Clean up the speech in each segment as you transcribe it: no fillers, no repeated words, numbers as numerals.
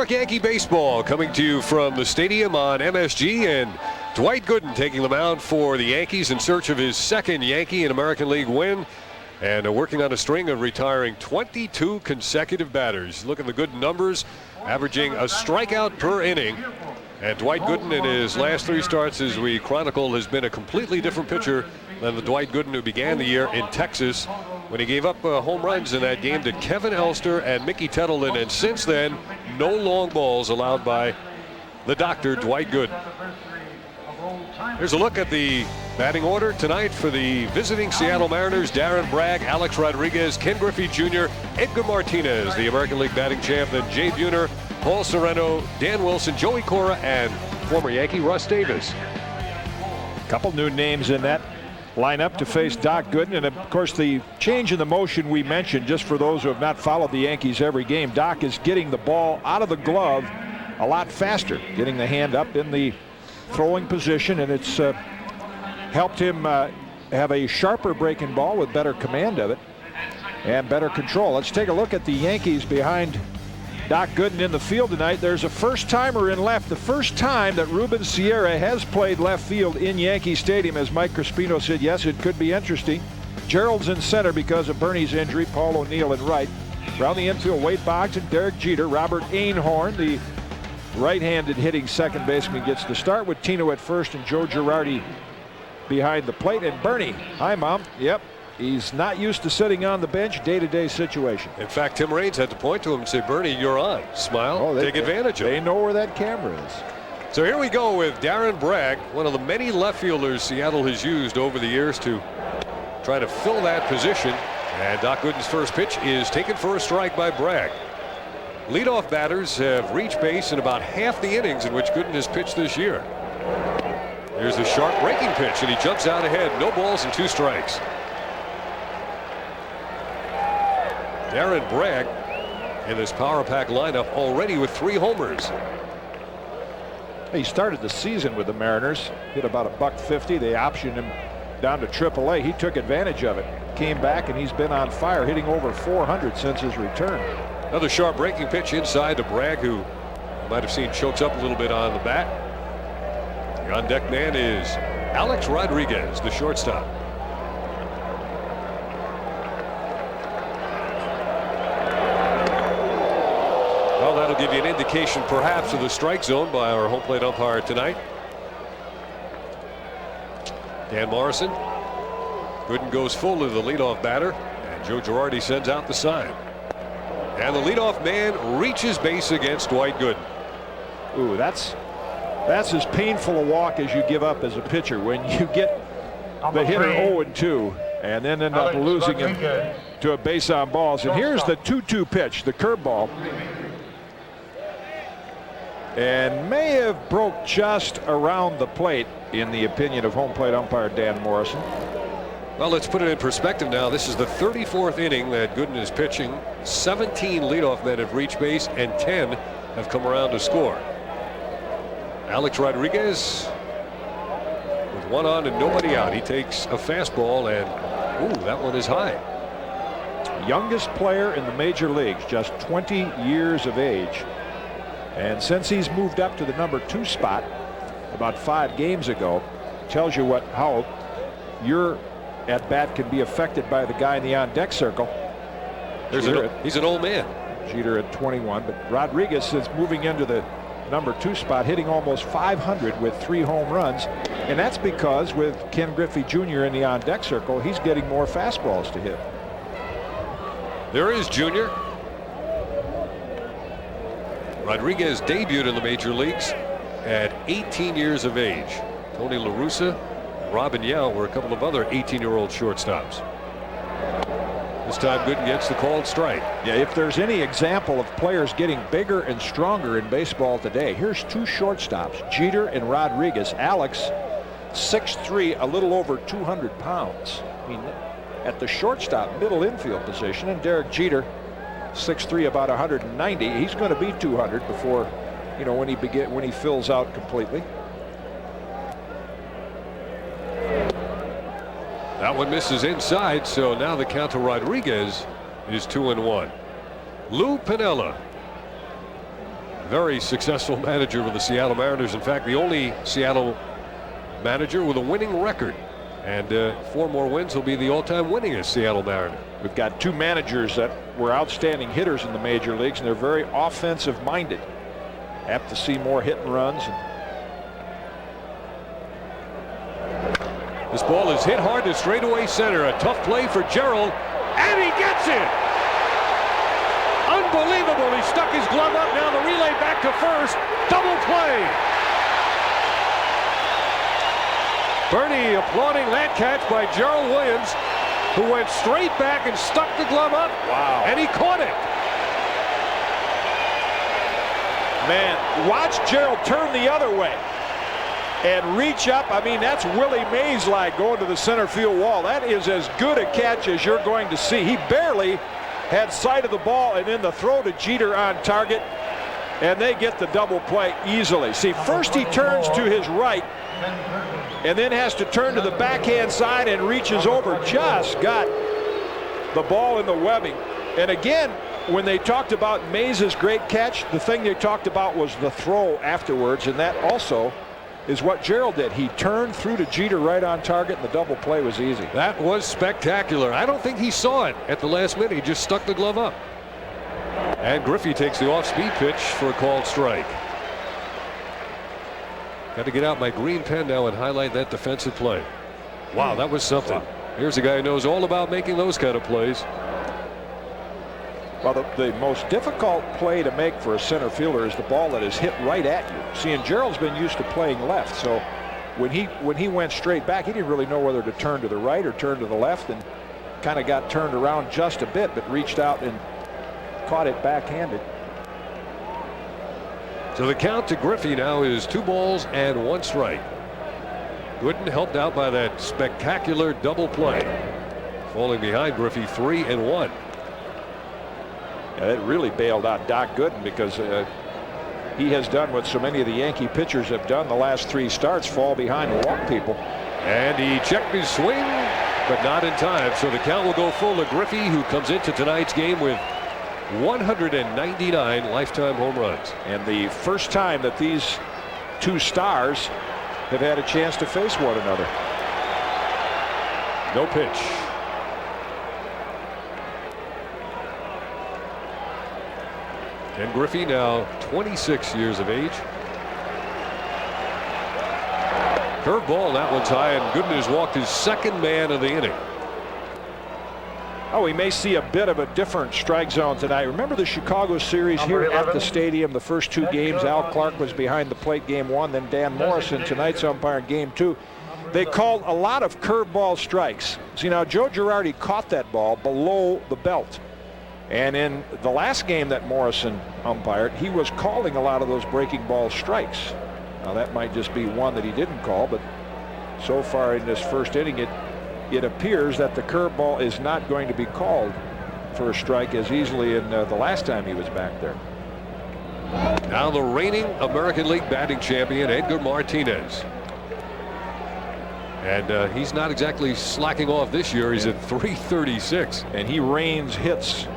York Yankee baseball coming to you from the stadium on MSG, and Dwight Gooden taking the mound for the Yankees in search of his second Yankee and American League win, and working on a string of retiring 22 consecutive batters. Look at the good numbers, averaging a strikeout per inning. And Dwight Gooden in his last 3 starts, as we chronicle, has been a completely different pitcher than the Dwight Gooden who began the year in Texas when he gave up home runs in that game to Kevin Elster and Mickey Tettleton. And since then, no long balls allowed by the doctor, Dwight Gooden. Here's a look at the batting order tonight for the visiting Seattle Mariners. Darren Bragg, Alex Rodriguez, Ken Griffey Jr., Edgar Martinez, the American League batting champ, then Jay Buhner, Paul Sereno, Dan Wilson, Joey Cora, and former Yankee Russ Davis. A couple new names in that lineup to face Doc Gooden, and of course the change in the motion we mentioned, just for those who have not followed the Yankees every game. Doc is getting the ball out of the glove a lot faster, getting the hand up in the throwing position, and it's helped him have a sharper breaking ball with better command of it and better control. Let's take a look at the Yankees behind Doc Gooden in the field tonight. There's a first-timer in left. The first time that Ruben Sierra has played left field in Yankee Stadium. As Mike Crispino said, yes, it could be interesting. Gerald's in center because of Bernie's injury. Paul O'Neill in right. Around the infield, Wade Boggs and Derek Jeter. Robert Einhorn, the right-handed hitting second baseman, gets the start with Tino at first and Joe Girardi behind the plate. And Bernie, hi, Mom. Yep. He's not used to sitting on the bench, day-to-day situation. In fact, Tim Raines had to point to him and say, Bernie, you're on. Smile, take advantage of it. They know where that camera is. So here we go with Darren Bragg, one of the many left fielders Seattle has used over the years to try to fill that position. And Doc Gooden's first pitch is taken for a strike by Bragg. Leadoff batters have reached base in about half the innings in which Gooden has pitched this year. Here's a sharp breaking pitch, and he jumps out ahead. No balls and 2 strikes. Darren Bragg in this power pack lineup already with 3 homers. He started the season with the Mariners, hit about $150. They optioned him down to AAA. He took advantage of it, came back, and he's been on fire, hitting over 400 since his return. Another sharp breaking pitch inside to Bragg, who you might have seen chokes up a little bit on the bat. The on deck man is Alex Rodriguez, the shortstop. Well, that'll give you an indication perhaps of the strike zone by our home plate umpire tonight. Dan Morrison. Gooden goes full to the leadoff batter, and Joe Girardi sends out the sign. And the leadoff man reaches base against Dwight Gooden. Ooh, that's as painful a walk as you give up as a pitcher when you get the hitter 0-2 and then end up losing him to a base on balls. And here's the 2-2 pitch, the curveball. And may have broke just around the plate, in the opinion of home plate umpire Dan Morrison. Well, let's put it in perspective now. This is the 34th inning that Gooden is pitching. 17 leadoff men have reached base, and 10 have come around to score. Alex Rodriguez with 1 on and nobody out. He takes a fastball, and ooh, that one is high. Youngest player in the major leagues, just 20 years of age. And since he's moved up to the number 2 spot about 5 games ago, tells you how your at bat can be affected by the guy in the on deck circle. He's an old man. Jeter at 21, but Rodriguez, since moving into the number 2 spot, hitting almost 500 with 3 home runs, and that's because with Ken Griffey Jr. in the on deck circle, he's getting more fastballs to hit. There is Jr. Rodriguez debuted in the major leagues at 18 years of age. Tony La Russa, Robin Yao were a couple of other 18-year-old shortstops. This time Gooden gets the called strike. Yeah, if there's any example of players getting bigger and stronger in baseball today, here's 2 shortstops, Jeter and Rodriguez. Alex, 6'3", a little over 200 pounds. I mean, at the shortstop middle infield position, and Derek Jeter, 6'3", about 190. He's going to be 200 before, when he fills out completely. That one misses inside, so now the count to Rodriguez is 2-1. Lou Piniella, very successful manager with the Seattle Mariners. In fact, the only Seattle manager with a winning record. And 4 more wins, will be the all-time winningest Seattle Mariner. We've got 2 managers that were outstanding hitters in the major leagues, and they're very offensive-minded. Apt to see more hit and runs. This ball is hit hard to straightaway center. A tough play for Gerald, and he gets it. Unbelievable. He stuck his glove up. Now the relay back to first. Double play. Bernie applauding that catch by Gerald Williams, who went straight back and stuck the glove up. Wow. And he caught it. Man, watch Gerald turn the other way and reach up. I mean, that's Willie Mays-like going to the center field wall. That is as good a catch as you're going to see. He barely had sight of the ball, and then the throw to Jeter on target, and they get the double play easily. See, first he turns to his right and then has to turn to the backhand side and reaches over. Just got the ball in the webbing. And again, when they talked about Mays' great catch, the thing they talked about was the throw afterwards, and that also is what Gerald did. He turned through to Jeter right on target, and the double play was easy. That was spectacular. I don't think he saw it at the last minute. He just stuck the glove up. And Griffey takes the off-speed pitch for a called strike. Got to get out my green pen now and highlight that defensive play. Wow, that was something. Here's a guy who knows all about making those kind of plays. Well, the most difficult play to make for a center fielder is the ball that is hit right at you. See, and Gerald's been used to playing left, so when he went straight back, he didn't really know whether to turn to the right or turn to the left, and kind of got turned around just a bit, but reached out and caught it backhanded. So the count to Griffey now is 2 balls and 1 strike. Gooden helped out by that spectacular double play. Falling behind Griffey 3-1. Yeah, that really bailed out Doc Gooden, because he has done what so many of the Yankee pitchers have done the last 3 starts, fall behind and walk people. And he checked his swing, but not in time. So the count will go full to Griffey, who comes into tonight's game with 199 lifetime home runs. And the first time that these 2 stars have had a chance to face one another. No pitch. Ken Griffey, now 26 years of age. Curveball, that one's high, and Gooden has walked his 2nd man of the inning. Oh, we may see a bit of a different strike zone tonight. Remember the Chicago series here at the stadium? The first 2 games, Al Clark was behind the plate game 1, then Dan Morrison, tonight's umpire in game 2. They called a lot of curveball strikes. See, now Joe Girardi caught that ball below the belt. And in the last game that Morrison umpired, he was calling a lot of those breaking ball strikes. Now that might just be one that he didn't call, but so far in this first inning, it appears that the curveball is not going to be called for a strike as easily in the last time he was back there. Now the reigning American League batting champion, Edgar Martinez. And he's not exactly slacking off this year. He's at 336. And he rains hits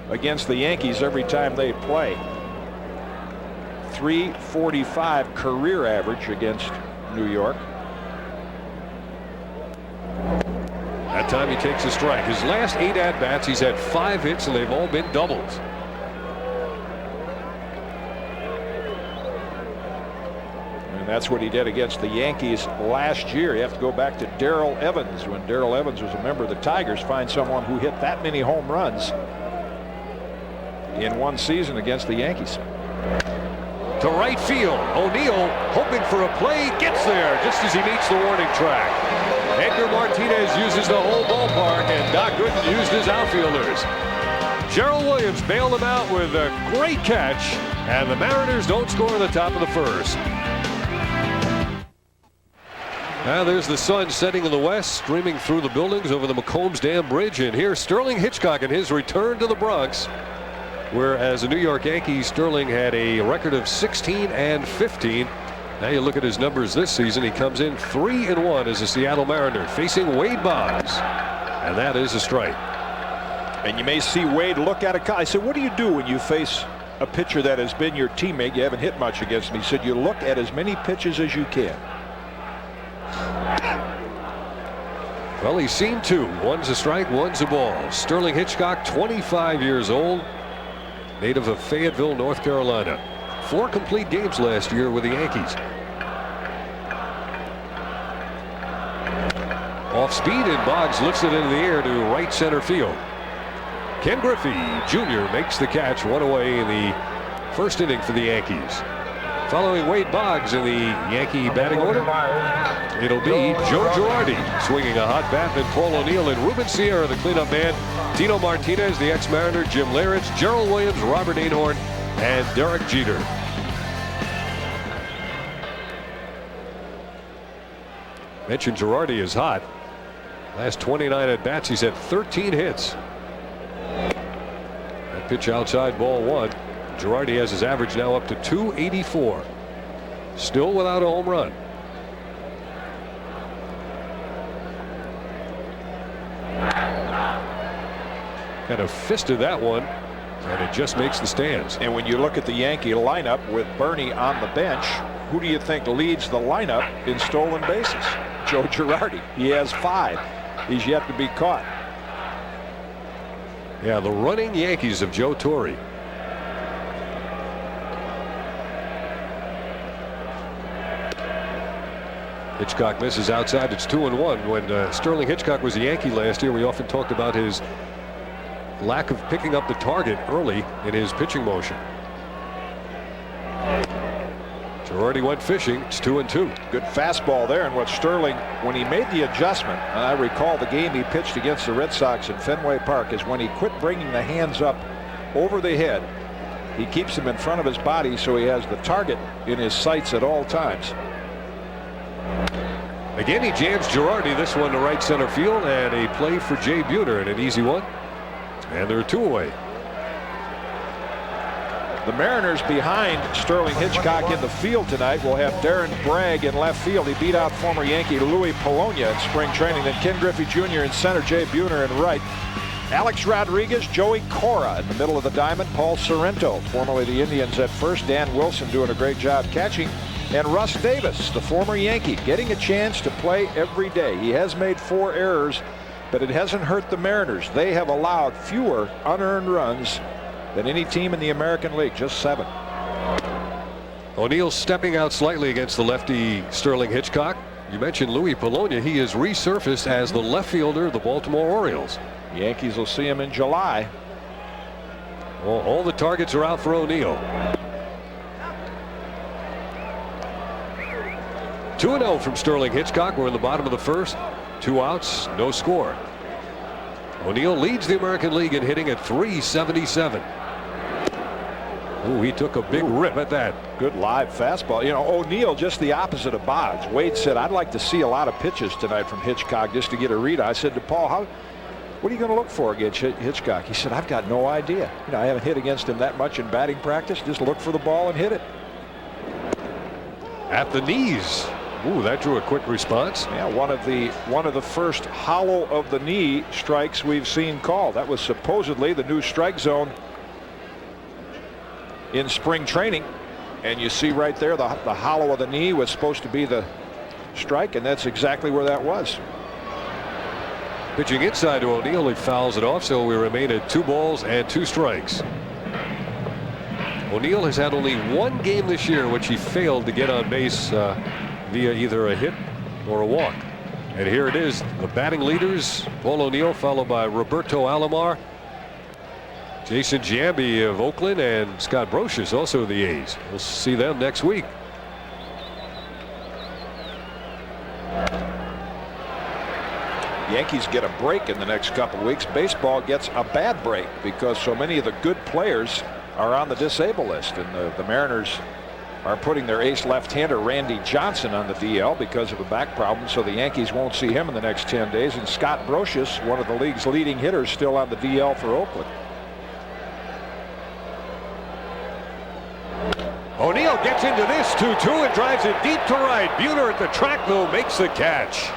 against the Yankees every time they play. 345 career average against New York. That time he takes a strike. His last 8 at-bats, he's had 5 hits, and they've all been doubles. And that's what he did against the Yankees last year. You have to go back to Darrell Evans. When Darrell Evans was a member of the Tigers, find someone who hit that many home runs in one season against the Yankees. To right field, O'Neill hoping for a play, gets there just as he meets the warning track. Edgar Martinez uses the whole ballpark, and Doc Gooden used his outfielders. Gerald Williams bailed him out with a great catch, and the Mariners don't score in the top of the first. Now there's the sun setting in the west, streaming through the buildings over the McCombs Dam Bridge, and here's Sterling Hitchcock in his return to the Bronx, where as a New York Yankee, Sterling had a record of 16-15. Now you look at his numbers this season. He comes in 3-1 as a Seattle Mariner, facing Wade Boggs, and that is a strike. And you may see Wade look at a. I said, what do you do when you face a pitcher that has been your teammate, you haven't hit much against him. He said you look at as many pitches as you can. Well, he's seen two. One's a strike, one's a ball. Sterling Hitchcock, 25 years old, native of Fayetteville, North Carolina. 4 complete games last year with the Yankees. Off speed, and Boggs lifts it into the air to right center field. Ken Griffey Jr. makes the catch, one away in the first inning for the Yankees. Following Wade Boggs in the Yankee batting order, it'll be Joe Girardi swinging a hot bat, then Paul O'Neill and Ruben Sierra, the cleanup man, Tino Martinez, the ex-Mariner, Jim Leyritz, Gerald Williams, Robert Einhorn, and Derek Jeter. Mentioned Girardi is hot. Last 29 at bats, he's had 13 hits. That pitch outside, ball 1. Girardi has his average now up to 284. Still without a home run. Kind of fisted that one, and it just makes the stands. And when you look at the Yankee lineup with Bernie on the bench, who do you think leads the lineup in stolen bases? Joe Girardi. He has 5. He's yet to be caught. Yeah, the running Yankees of Joe Torre. Hitchcock misses outside. It's 2-1. When Sterling Hitchcock was a Yankee last year, we often talked about his lack of picking up the target early in his pitching motion. Girardi went fishing. It's 2-2. Good fastball there. And what Sterling, when he made the adjustment, and I recall the game he pitched against the Red Sox in Fenway Park, is when he quit bringing the hands up over the head. He keeps them in front of his body so he has the target in his sights at all times. Again, he jams Girardi. This one to right center field, and a play for Jay Buhner, and an easy one. And there are 2 away. The Mariners behind Sterling Hitchcock in the field tonight will have Darren Bragg in left field. He beat out former Yankee Louis Polonia in spring training. Then Ken Griffey Jr. in center, Jay Buhner in right. Alex Rodriguez, Joey Cora in the middle of the diamond. Paul Sorrento, formerly the Indians at first. Dan Wilson doing a great job catching. And Russ Davis, the former Yankee, getting a chance to play every day. He has made 4 errors, but it hasn't hurt the Mariners. They have allowed fewer unearned runs than any team in the American League, just 7. O'Neill stepping out slightly against the lefty Sterling Hitchcock. You mentioned Louis Polonia. He has resurfaced as the left fielder of the Baltimore Orioles. The Yankees will see him in July. Well, all the targets are out for O'Neill. 2-0 from Sterling Hitchcock. We're in the bottom of the first. 2 outs, no score. O'Neill leads the American League in hitting at .377. Ooh, he took a big rip at that. Good live fastball. You know, O'Neill just the opposite of Boggs. Wade said, I'd like to see a lot of pitches tonight from Hitchcock just to get a read. I said to Paul, what are you going to look for against Hitchcock? He said, I've got no idea. You know, I haven't hit against him that much in batting practice. Just look for the ball and hit it. At the knees. Ooh, that drew a quick response. Yeah, one of the first hollow of the knee strikes we've seen called. That was supposedly the new strike zone in spring training. And you see right there the hollow of the knee was supposed to be the strike, and that's exactly where that was. Pitching inside to O'Neill, he fouls it off, so we remain at 2 balls and 2 strikes. O'Neill has had only 1 game this year in which he failed to get on base via either a hit or a walk. And here it is, the batting leaders, Paul O'Neill, followed by Roberto Alomar, Jason Giambi of Oakland, and Scott Brocious, also of the A's. We'll see them next week. Yankees get a break in the next couple of weeks. Baseball gets a bad break because so many of the good players are on the disabled list, and the Mariners are putting their ace left-hander Randy Johnson on the DL because of a back problem, so the Yankees won't see him in the next 10 days. And Scott Brocious, one of the league's leading hitters, still on the DL for Oakland. O'Neill gets into this 2-2 and drives it deep to right. Buhner at the track, though, makes the catch.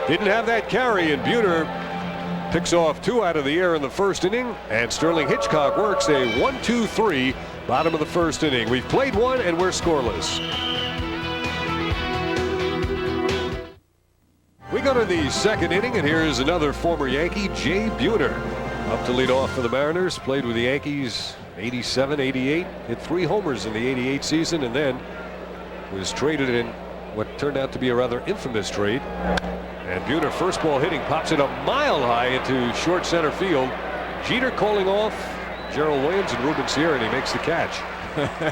Didn't have that carry, and Buhner Picks off 2 out of the air in the first inning, and Sterling Hitchcock works a 1-2-3 bottom of the first inning. We've played 1 and we're scoreless. We go to the second inning, and here's another former Yankee, Jay Buhner, up to lead off for the Mariners. Played with the Yankees 87, 88, hit 3 homers in the 88 season, and then was traded in what turned out to be a rather infamous trade. And Buhner, first ball hitting, pops it a mile high into short center field. Jeter calling off Gerald Williams and Ruben Sierra, and he makes the catch.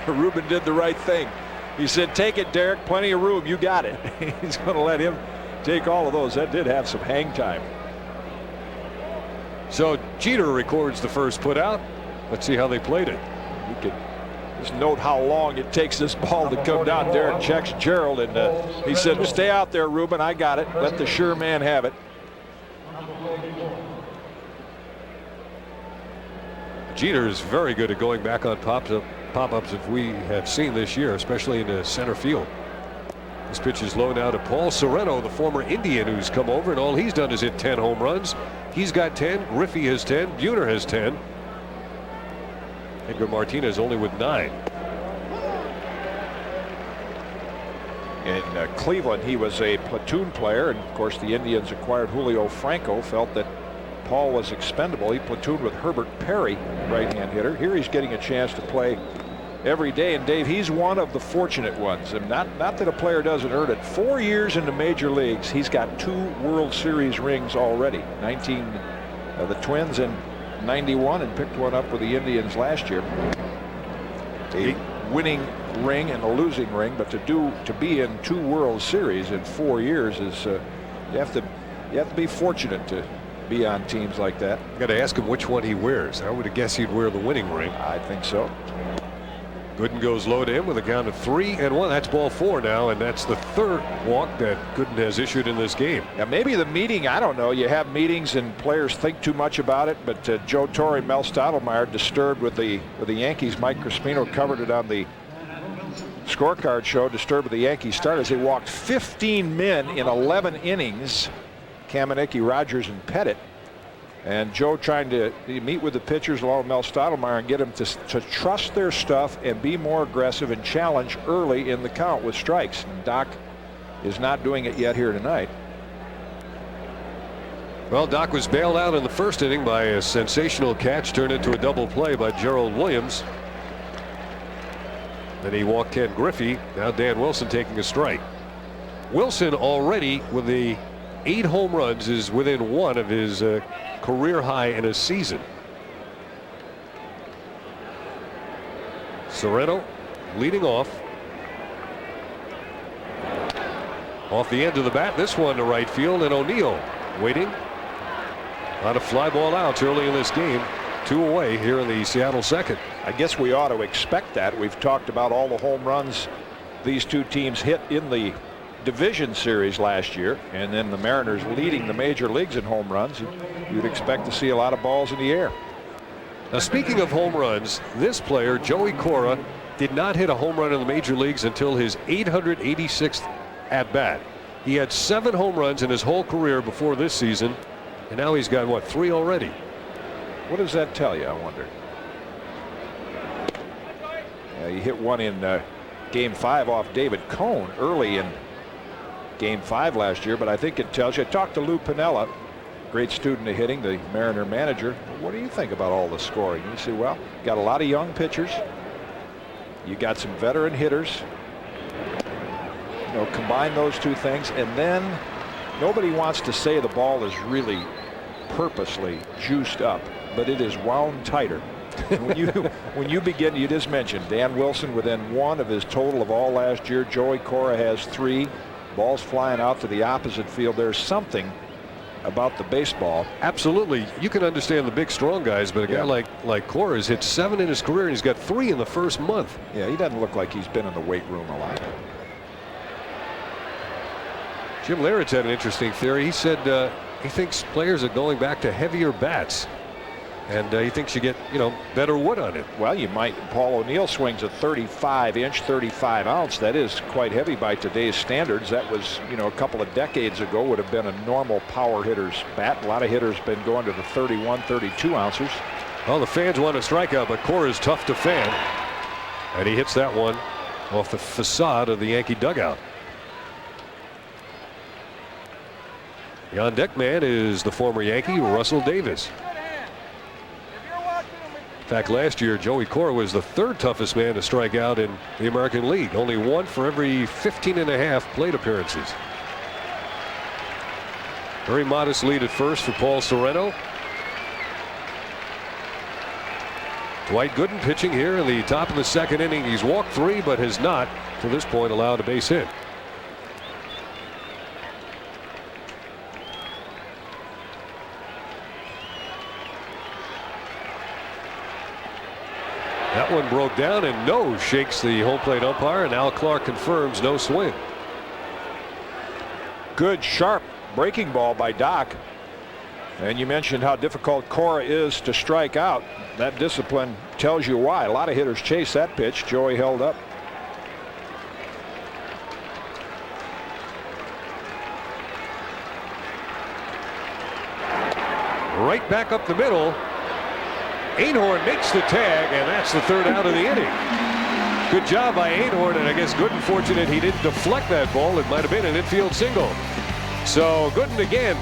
Ruben did the right thing. He said, "Take it, Derek, plenty of room, you got it." He's going to let him take all of those. That did have some hang time. So Jeter records the first put out. Let's see how they played it. You could just note how long it takes this ball to come down. Derek checks Gerald, and he said, "Stay out there, Ruben. I got it. Let the sure man have it." Jeter is very good at going back on pop-ups if we have seen this year, especially in the center field. This pitch is low now to Paul Sereno, the former Indian, who's come over, and all he's done is hit 10 home runs. He's got 10. Griffey has 10. Buhner has 10. Edgar Martinez only with 9. In Cleveland, he was a platoon player, and of course the Indians acquired Julio Franco, felt that Paul was expendable. He platooned with Herbert Perry, right-hand hitter. Here he's getting a chance to play every day, and Dave, he's one of the fortunate ones, and not that a player doesn't earn it. 4 years in the major leagues, he's got 2 World Series rings already. The Twins in '91, and picked one up with the Indians last year. A winning ring and a losing ring, but to be in 2 World Series in 4 years is you have to be fortunate to be on teams like that. Got to ask him which one he wears. I would have guessed he'd wear the winning ring. I think so. Gooden goes low to him with a count of 3-1. That's ball 4 now, and that's the 3rd walk that Gooden has issued in this game. Now maybe the meeting, I don't know. You have meetings and players think too much about it, but Joe Torre, Mel Stottlemyre disturbed with the Yankees. Mike Crispino covered it on the scorecard show. Disturbed with the Yankees starters. They walked 15 men in 11 innings. Kamenicki, Rogers, and Pettit. And Joe trying to meet with the pitchers along with Mel Stottlemyre and get them to trust their stuff and be more aggressive and challenge early in the count with strikes. And Doc is not doing it yet here tonight. Well, Doc was bailed out in the first inning by a sensational catch turned into a double play by Gerald Williams. Then he walked Ken Griffey. Now Dan Wilson taking a strike. Wilson already with the 8 home runs is within 1 of his career high in a season. Sereno leading off. Off the end of the bat, this one to right field, and O'Neill waiting. A lot of fly ball outs early in this game. 2 away here in the Seattle second. I guess we ought to expect that. We've talked about all the home runs these 2 teams hit in the division series last year, and then the Mariners leading the major leagues in home runs. You'd expect to see a lot of balls in the air. Now, speaking of home runs, this player, Joey Cora, did not hit a home run in the major leagues until his 886th at bat. He had 7 home runs in his whole career before this season, and now he's got, what, 3 already? What does that tell you, I wonder? He hit one in Game 5 off David Cohen early in Game 5 last year, but I think it tells you. I talked to Lou Piniella, great student of hitting, the Mariner manager. What do you think about all the scoring? You say, well, got a lot of young pitchers. You got some veteran hitters. You know, combine those 2 things, and then nobody wants to say the ball is really purposely juiced up, but it is wound tighter. when you begin, you just mentioned Dan Wilson within 1 of his total of all last year. Joey Cora has 3. Balls flying out to the opposite field. There's something about the baseball. Absolutely. You can understand the big strong guys, but a guy like Cora has hit 7 in his career, and he's got 3 in the first month. Yeah, he doesn't look like he's been in the weight room a lot. Jim Leyritz had an interesting theory. He said he thinks players are going back to heavier bats. and he thinks you get, better wood on it. Well, you might. Paul O'Neill swings a 35-inch, 35-ounce. That is quite heavy by today's standards. That was, a couple of decades ago would have been a normal power hitter's bat. A lot of hitters been going to the 31, 32 ounces. Well, the fans want a strikeout, but Cora is tough to fan, and he hits that one off the facade of the Yankee dugout. The on-deck man is the former Yankee Russell Davis. In fact, last year Joey Cora was the third toughest man to strike out in the American League. Only one for every 15.5 plate appearances. Very modest lead at first for Paul Sereno. Dwight Gooden pitching here in the top of the second inning. He's walked 3, but has not, to this point, allowed a base hit. That one broke down, and no shakes the home plate umpire, and Al Clark confirms no swing. Good, sharp breaking ball by Doc. And you mentioned how difficult Cora is to strike out. That discipline tells you why. A lot of hitters chase that pitch. Joey held up. Right back up the middle. Einhorn makes the tag, and that's the third out of the inning. Good job by Einhorn, and I guess Gooden fortunate he didn't deflect that ball. It might have been an infield single. So Gooden again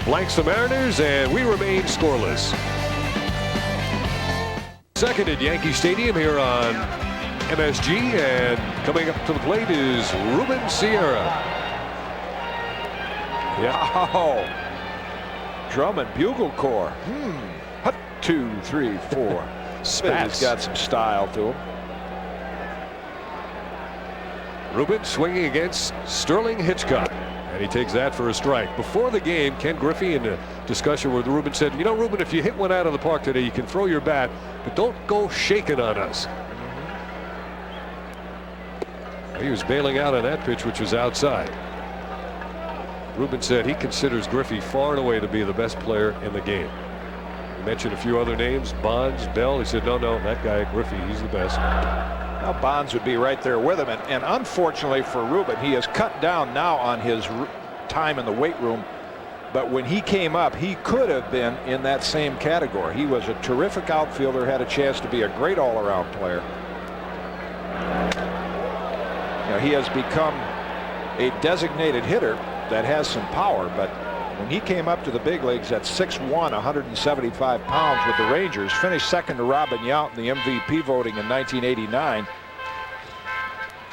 blanks the Mariners, and we remain scoreless. Second at Yankee Stadium here on MSG, and coming up to the plate is Ruben Sierra. Yeah. Oh. Drum and bugle corps. 2, 3, 4. Spats. He's got some style to him. Ruben swinging against Sterling Hitchcock, and he takes that for a strike. Before the game, Ken Griffey, in a discussion with Ruben, said, Ruben, if you hit one out of the park today, you can throw your bat, but don't go shaking on us. He was bailing out on that pitch, which was outside. Ruben said he considers Griffey far and away to be the best player in the game. He mentioned a few other names, Bonds, Bell. He said, no, that guy, Griffey, he's the best. Well, Bonds would be right there with him. And unfortunately for Ruben, he has cut down now on his time in the weight room. But when he came up, he could have been in that same category. He was a terrific outfielder, had a chance to be a great all-around player. He has become a designated hitter that has some power, but when he came up to the big leagues at 6'1", 175 pounds with the Rangers, finished second to Robin Yount in the MVP voting in 1989.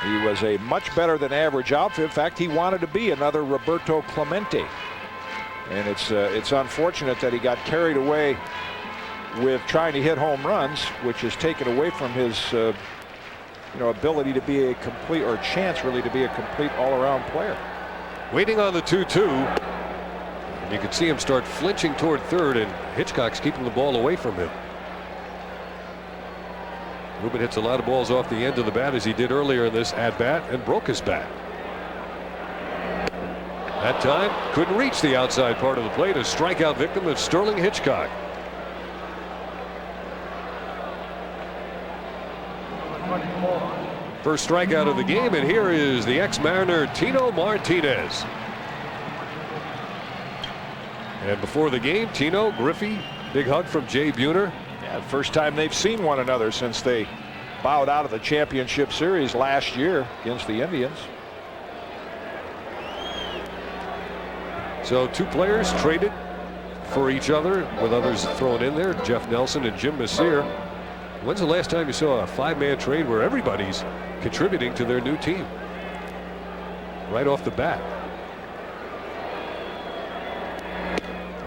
He was a much better than average outfielder. In fact, he wanted to be another Roberto Clemente. And it's unfortunate that he got carried away with trying to hit home runs, which has taken away from his ability to be a complete, or chance really to be a complete all-around player. Waiting on the 2-2. And you can see him start flinching toward third, and Hitchcock's keeping the ball away from him. Ruben hits a lot of balls off the end of the bat, as he did earlier in this at-bat, and broke his bat. That time couldn't reach the outside part of the plate. A strikeout victim of Sterling Hitchcock. First strikeout of the game, and here is the ex-Mariner Tino Martinez. And before the game, Tino, Griffey, big hug from Jay Buhner. Yeah, first time they've seen one another since they bowed out of the championship series last year against the Indians. So two players traded for each other, with others thrown in there, Jeff Nelson and Jim Messier. When's the last time you saw a five-man trade where everybody's contributing to their new team right off the bat?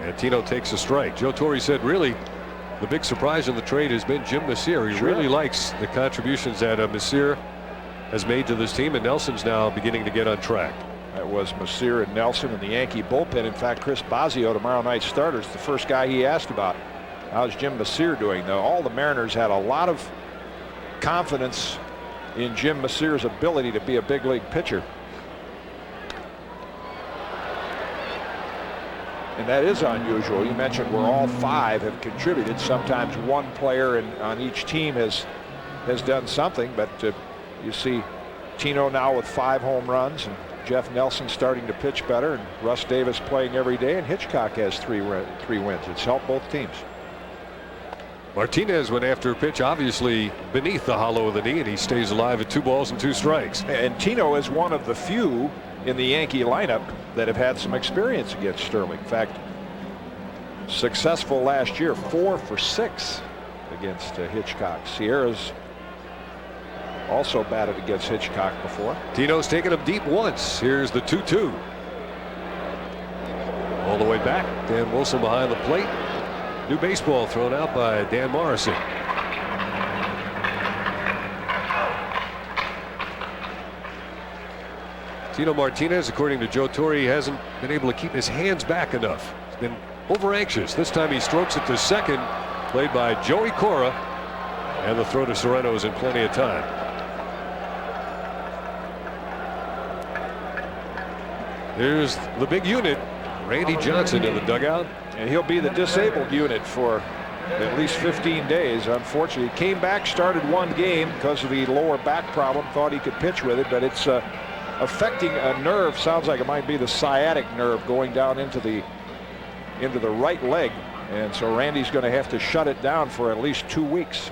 And Tino takes a strike. Joe Torre said really the big surprise in the trade has been Jim Messier. He really likes the contributions that Messier has made to this team, and Nelson's now beginning to get on track. That was Messier and Nelson in the Yankee bullpen. In fact, Chris Bosio, tomorrow night's starter, is the first guy he asked about. How's Jim Messier doing? Though all the Mariners had a lot of confidence in Jim Messier's ability to be a big league pitcher. And that is unusual. You mentioned where all 5 have contributed. Sometimes one player on each team has done something, but you see Tino now with 5 home runs, and Jeff Nelson starting to pitch better, and Russ Davis playing every day, and Hitchcock has 3 wins. It's helped both teams. Martinez went after a pitch obviously beneath the hollow of the knee, and he stays alive at 2 balls and 2 strikes. And Tino is one of the few in the Yankee lineup that have had some experience against Sterling. In fact, successful last year, 4 for 6 against Hitchcock. Sierra's also batted against Hitchcock before. Tino's taken him deep once. Here's the 2-2. All the way back. Dan Wilson behind the plate. New baseball thrown out by Dan Morrison. Tino Martinez, according to Joe Torre, hasn't been able to keep his hands back enough. He's been over anxious. This time he strokes it to second, played by Joey Cora, and the throw to Sereno is in plenty of time. Here's the big unit, Randy Johnson, in the dugout. And he'll be the disabled unit for at least 15 days. Unfortunately, he came back, started one game because of the lower back problem. Thought he could pitch with it, but it's affecting a nerve. Sounds like it might be the sciatic nerve going down into the right leg. And so Randy's going to have to shut it down for at least 2 weeks.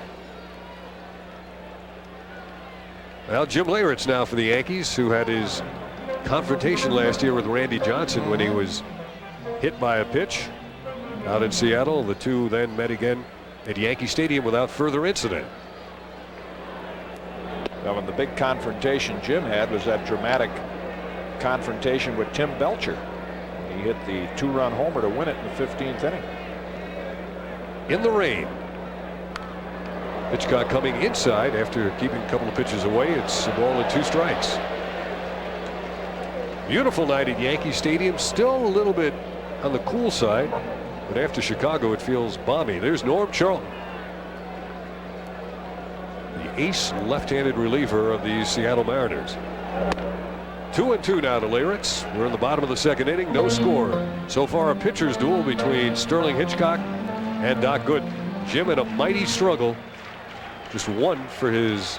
Well, Jim Leyritz now for the Yankees, who had his confrontation last year with Randy Johnson when he was hit by a pitch out in Seattle. The two then met again at Yankee Stadium without further incident. Well, and the big confrontation Jim had was that dramatic confrontation with Tim Belcher. He hit the 2-run homer to win it in the 15th inning. In the rain. Hitchcock coming inside after keeping a couple of pitches away. It's a ball and 2 strikes. Beautiful night at Yankee Stadium. Still a little bit on the cool side, but after Chicago it feels balmy. There's Norm Charlton, the ace left-handed reliever of the Seattle Mariners. 2-2 now to Leyritz. We're in the bottom of the 2nd inning. No score. So far a pitcher's duel between Sterling Hitchcock and Doc Gooden. Jim in a mighty struggle. Just 1 for his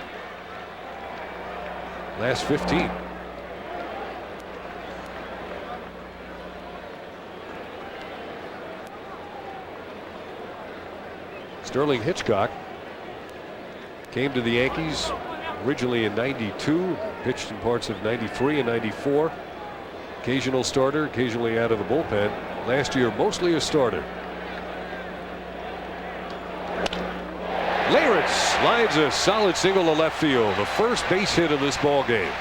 last 15. Sterling Hitchcock came to the Yankees originally in '92, pitched in parts of '93 and '94. Occasional starter, occasionally out of the bullpen. Last year, mostly a starter. Leyritz lines a solid single to left field, the first base hit of this ball game.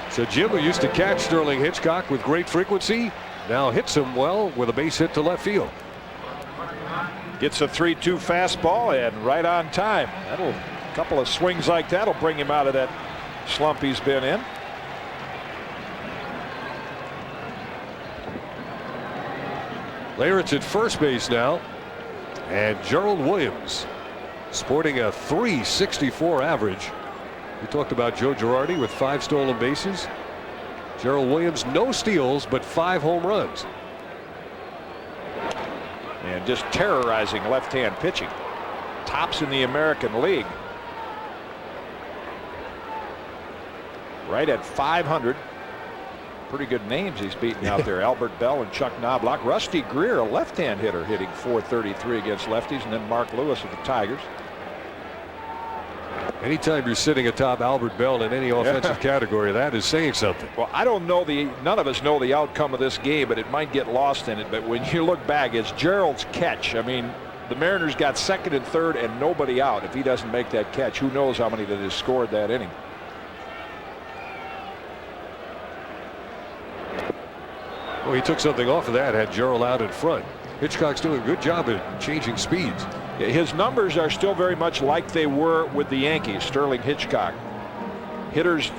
So Jim, who used to catch Sterling Hitchcock with great frequency, now hits him well with a base hit to left field. Gets a 3-2 fastball and right on time. A couple of swings like that'll bring him out of that slump he's been in. Leyritz at first base now, and Gerald Williams sporting a .364 average. We talked about Joe Girardi with 5 stolen bases. Gerald Williams, no steals but 5 home runs. And just terrorizing left-hand pitching. Tops in the American League. Right at 500. Pretty good names he's beaten out there. Albert Bell and Chuck Knobloch. Rusty Greer, a left-hand hitter, hitting .433 against lefties. And then Mark Lewis of the Tigers. Anytime you're sitting atop Albert Bell in any offensive category, that is saying something. Well, I don't know none of us know the outcome of this game, but it might get lost in it. But when you look back, it's Gerald's catch. I mean, the Mariners got 2nd and 3rd and nobody out. If he doesn't make that catch, who knows how many that has scored that inning. Well, he took something off of that, had Gerald out in front. Hitchcock's doing a good job at changing speeds. His numbers are still very much like they were with the Yankees. Sterling Hitchcock. Hitters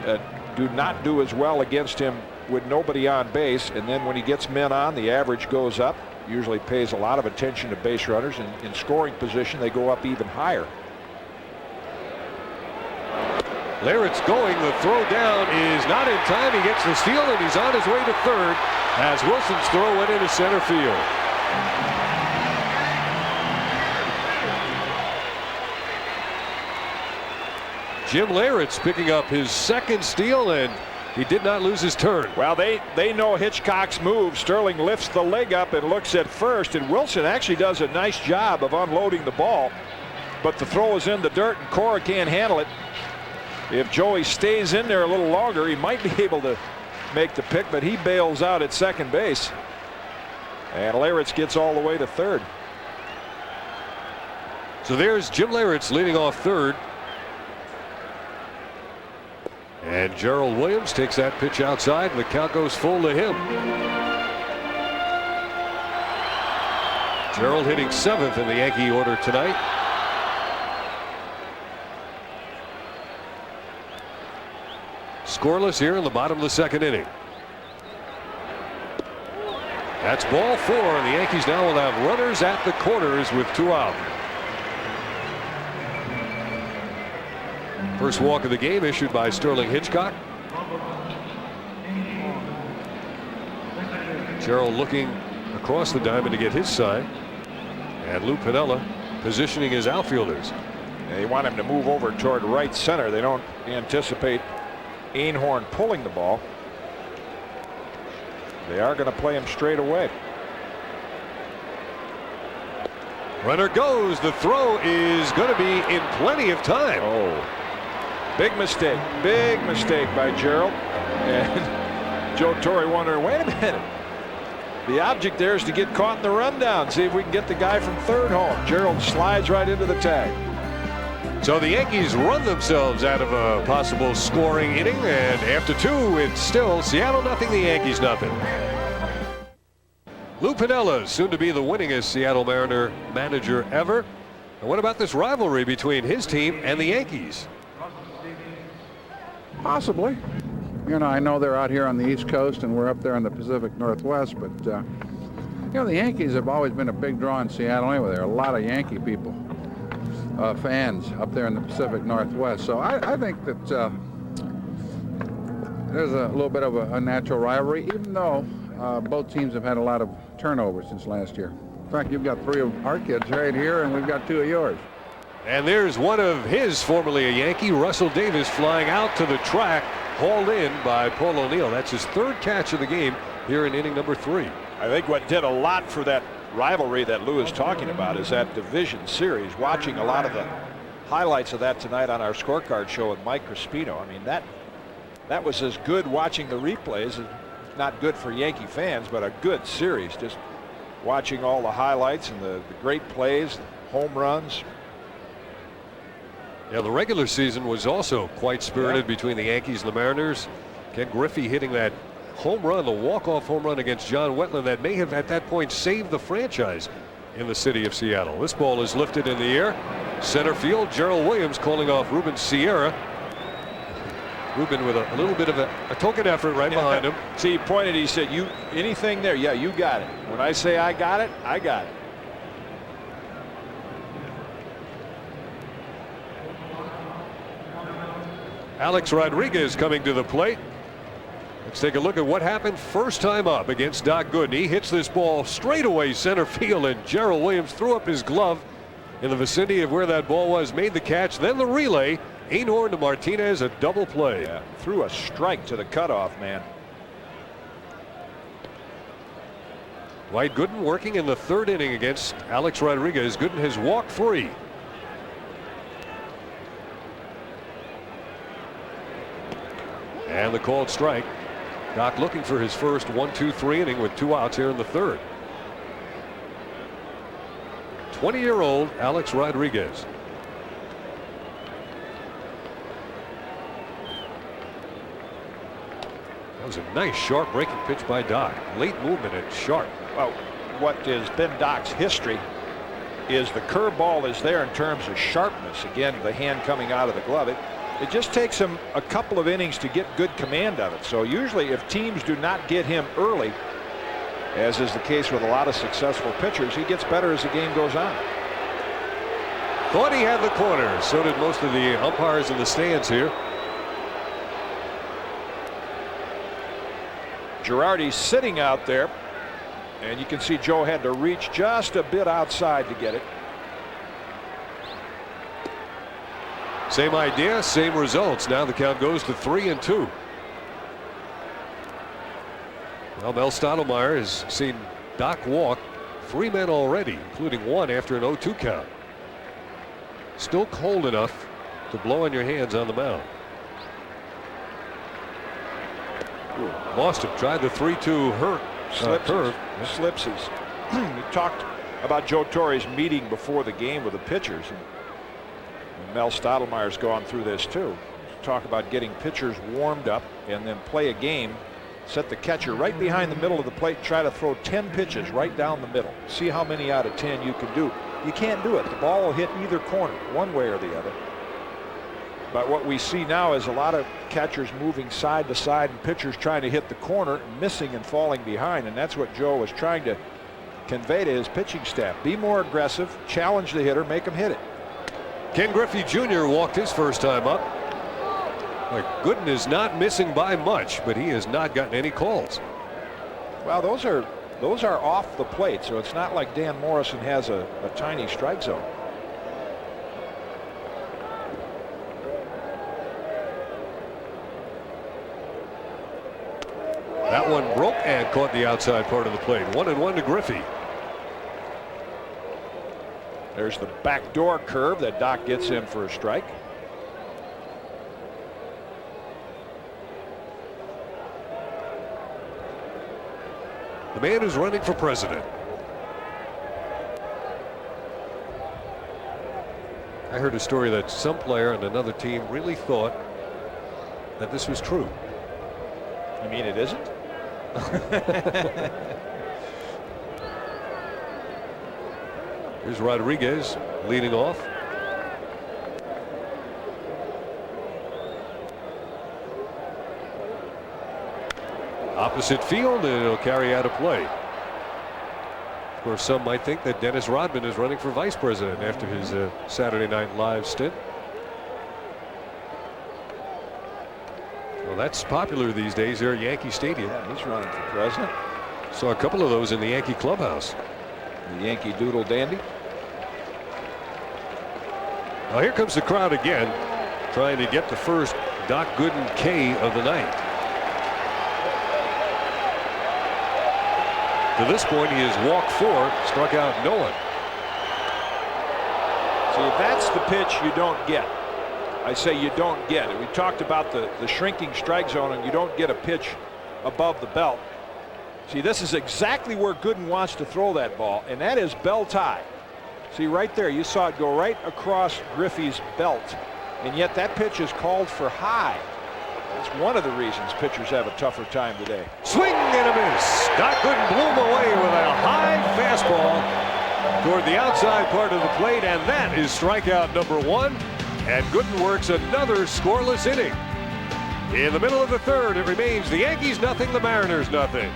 do not do as well against him with nobody on base, and then when he gets men on, the average goes up. Usually pays a lot of attention to base runners, and in scoring position they go up even higher. Leyritz going. The throw down is not in time. He gets the steal and he's on his way to 3rd. as Wilson's throw went into center field. Jim Leyritz picking up his second steal, and he did not lose his turn. Well, they know Hitchcock's move. Sterling lifts the leg up and looks at first, and Wilson actually does a nice job of unloading the ball, but the throw is in the dirt and Cora can't handle it. If Joey stays in there a little longer, he might be able to make the pick, but he bails out at second base, and Leyritz gets all the way to third. So there's Jim Leyritz leading off third. And Gerald Williams takes that pitch outside, and the count goes full to him. Gerald hitting 7th in the Yankee order tonight. Scoreless here in the bottom of the second inning. That's ball 4, and the Yankees now will have runners at the corners with 2 out. First walk of the game issued by Sterling Hitchcock. Gerald looking across the diamond to get his sign, and Lou Piniella positioning his outfielders. They want him to move over toward right center. They don't anticipate Einhorn pulling the ball. They are going to play him straight away. Runner goes. The throw is going to be in plenty of time. Oh, big mistake by Gerald. And Joe Torre wondering, wait a minute. The object there is to get caught in the rundown. See if we can get the guy from third home. Gerald slides right into the tag. So the Yankees run themselves out of a possible scoring inning, and after 2, it's still Seattle nothing, the Yankees nothing. Lou Piniella, soon to be the winningest Seattle Mariner manager ever. And what about this rivalry between his team and the Yankees? Possibly. You know, I know they're out here on the East Coast and we're up there in the Pacific Northwest, but you know, the Yankees have always been a big draw in Seattle anyway. There are a lot of Yankee people, fans up there in the Pacific Northwest. So I think that there's a little bit of a natural rivalry, even though both teams have had a lot of turnover since last year. In fact, you've got 3 of our kids right here, and we've got 2 of yours. And there's one of his, formerly a Yankee, Russell Davis, flying out to the track, hauled in by Paul O'Neill. That's his 3rd catch of the game here in inning number 3. I think what did a lot for that rivalry that Lou is talking about is that division series. Watching a lot of the highlights of that tonight on our scorecard show with Mike Crispino. I mean, that was as good watching the replays. Not good for Yankee fans, but a good series. Just watching all the highlights and the great plays, home runs. Yeah, the regular season was also quite spirited between the Yankees and the Mariners. Ken Griffey hitting that home run, the walk-off home run against John Wetland that may have at that point saved the franchise in the city of Seattle. This ball is lifted in the air. Center field, Gerald Williams calling off Ruben Sierra. Ruben with a little bit of a token effort right behind him. See, he pointed, he said, "You anything there? Yeah, you got it. When I say I got it, I got it." Alex Rodriguez coming to the plate. Let's take a look at what happened first time up against Doc Gooden. He hits this ball straight away center field, and Gerald Williams threw up his glove in the vicinity of where that ball was, made the catch, then the relay. Einhorn to Martinez, a double play. Yeah, threw a strike to the cutoff man. Dwight Gooden working in the 3rd inning against Alex Rodriguez. Gooden has walked 3. And the called strike. Doc looking for his first 1-2-3 inning with 2 outs here in the 3rd. 20-year-old Alex Rodriguez. That was a nice sharp breaking pitch by Doc. Late movement and sharp. Well, what has been Doc's history is the curveball is there in terms of sharpness. Again, the hand coming out of the glove. It just takes him a couple of innings to get good command of it. So usually if teams do not get him early, as is the case with a lot of successful pitchers, he gets better as the game goes on. Thought he had the corner. So did most of the umpires in the stands here. Girardi's sitting out there, and you can see Joe had to reach just a bit outside to get it. Same idea, same results. Now the count goes to 3-2. Well, Mel Stottlemyre has seen Doc walk 3 men already, including one after an 0-2 count. Still cold enough to blow on your hands on the mound. Lost him. Tried the 3-2 curve. Slipsies. We talked about Joe Torre's meeting before the game with the pitchers. And Mel Stottlemyre's gone through this too. Talk about getting pitchers warmed up and then play a game. Set the catcher right behind the middle of the plate. Try to throw 10 pitches right down the middle. See how many out of 10 you can do. You can't do it. The ball will hit either corner, one way or the other. But what we see now is a lot of catchers moving side to side and pitchers trying to hit the corner, missing and falling behind. And that's what Joe was trying to convey to his pitching staff. Be more aggressive, challenge the hitter, make him hit it. Ken Griffey Jr. walked his first time up. Gooden is not missing by much, but he has not gotten any calls. Well, those are off the plate, so it's not like Dan Morrison has a tiny strike zone. That one broke and caught the outside part of the plate. 1-1 to Griffey. There's the backdoor curve that Doc gets in for a strike. The man who's running for president. I heard a story that some player on another team really thought that this was true. You mean it isn't? Here's Rodriguez leading off. Opposite field, and it'll carry out a play. Of course, some might think that Dennis Rodman is running for vice president after his Saturday Night Live stint. Well, that's popular these days here at Yankee Stadium. Yeah, he's running for president. Saw a couple of those in the Yankee clubhouse. The Yankee Doodle Dandy. Now here comes the crowd again, trying to get the first Doc Gooden K of the night. To this point, he has walked 4, struck out no one. See, that's the pitch you don't get. I say you don't get it. We talked about the shrinking strike zone, and you don't get a pitch above the belt. See, this is exactly where Gooden wants to throw that ball, and that is belt high. See, right there, you saw it go right across Griffey's belt, and yet that pitch is called for high. That's one of the reasons pitchers have a tougher time today. Swing and a miss. Doc Gooden blew him away with a high fastball toward the outside part of the plate, and that is strikeout number 1. And Gooden works another scoreless inning. In the middle of the third, it remains the Yankees nothing, the Mariners nothing.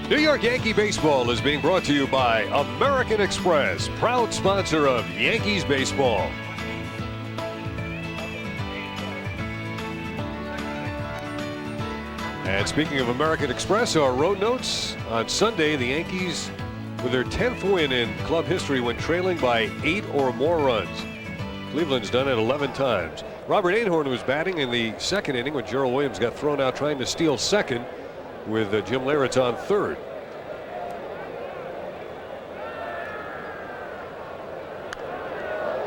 New York Yankee Baseball is being brought to you by American Express, proud sponsor of Yankees baseball. And speaking of American Express, our road notes. On Sunday, the Yankees, with their 10th win in club history, went trailing by 8 or more runs. Cleveland's done it 11 times. Robert Einhorn was batting in the second inning when Gerald Williams got thrown out trying to steal second, with Jim Leyritz on third.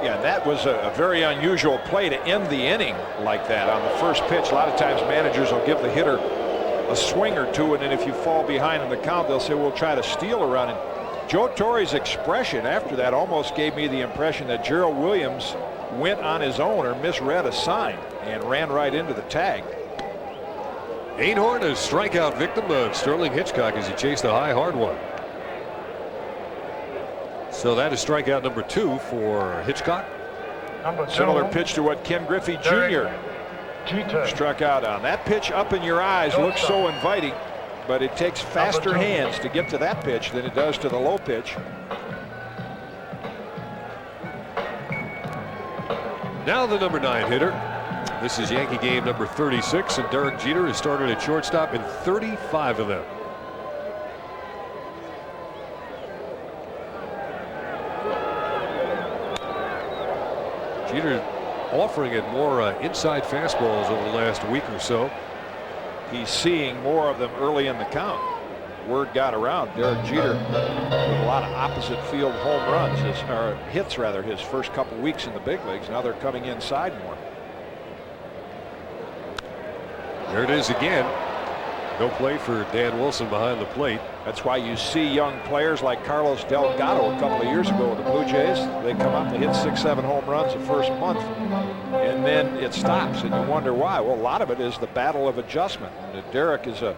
Yeah, that was a very unusual play to end the inning like that on the first pitch. A lot of times managers will give the hitter a swing or two, and then if you fall behind in the count, they'll say, we'll try to steal a run. And Joe Torre's expression after that almost gave me the impression that Gerald Williams went on his own or misread a sign and ran right into the tag. Einhorn, a strikeout victim of Sterling Hitchcock as he chased a high, hard one. So that is strikeout number 2 for Hitchcock. Similar pitch to what Ken Griffey Jr. struck out on. That pitch up in your eyes looks so inviting, but it takes faster hands to get to that pitch than it does to the low pitch. Now the number 9 hitter, This is Yankee game number 36, and Derek Jeter has started at shortstop in 35 of them. Jeter offering it more inside fastballs over the last week or so. He's seeing more of them early in the count. Word got around. Derek Jeter with a lot of opposite field home runs, or hits rather, his first couple weeks in the big leagues. Now they're coming inside more. There it is again. No play for Dan Wilson behind the plate. That's why you see young players like Carlos Delgado a couple of years ago with the Blue Jays. They come up and hit 6-7 home runs the first month, and then it stops, and you wonder why. Well, a lot of it is the battle of adjustment. And Derek is a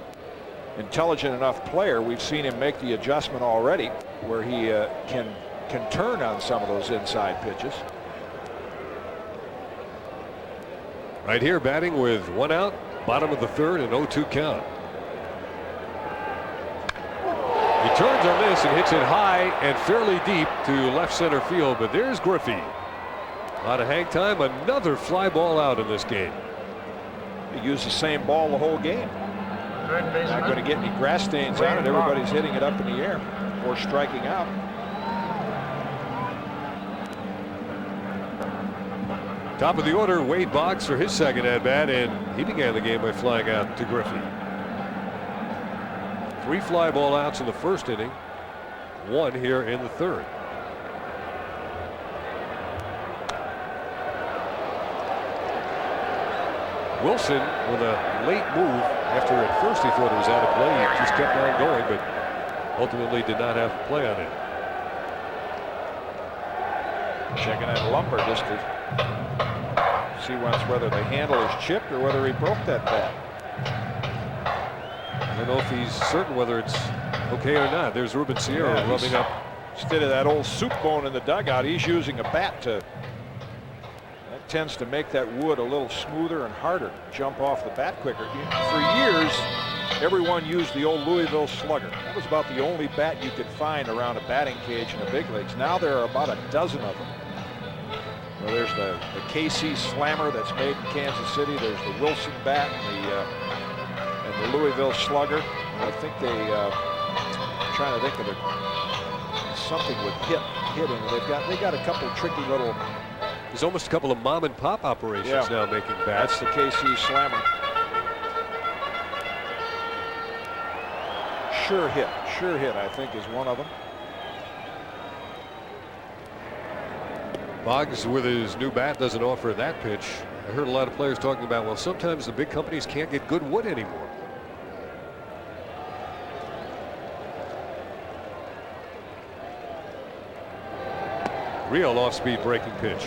intelligent enough player. We've seen him make the adjustment already, where he can turn on some of those inside pitches. Right here, batting with 1 out, bottom of the third, and 0-2 count. He turns on this and hits it high and fairly deep to left center field, but there's Griffey. A lot of hang time. Another fly ball out in this game. He used the same ball the whole game. Not going to get any grass stains on it. Everybody's hitting it up in the air or striking out. Top of the order, Wade Boggs for his second at bat, and he began the game by flying out to Griffey. 3 fly ball outs in the first inning, 1 here in the third. Wilson with a late move after at first he thought it was out of play. He just kept on going, but ultimately did not have to play on it. Checking that lumber just to see once whether the handle is chipped or whether he broke that bat. I don't know if he's certain whether it's okay or not. There's Ruben Sierra rubbing up. Instead of that old soup bone in the dugout, he's using a bat to. That tends to make that wood a little smoother and harder. Jump off the bat quicker. For years, everyone used the old Louisville Slugger. That was about the only bat you could find around a batting cage in the big leagues. Now there are about a dozen of them. Well, there's the KC Slammer that's made in Kansas City. There's the Wilson bat and the Louisville Slugger. I think I'm trying to think of something with hitting. They got a couple tricky little. There's almost a couple of mom and pop operations now making bats. That's the KC Slammer. Sure hit, I think, is one of them. Boggs with his new bat doesn't offer that pitch. I heard a lot of players talking about, well, sometimes the big companies can't get good wood anymore. Real off-speed breaking pitch.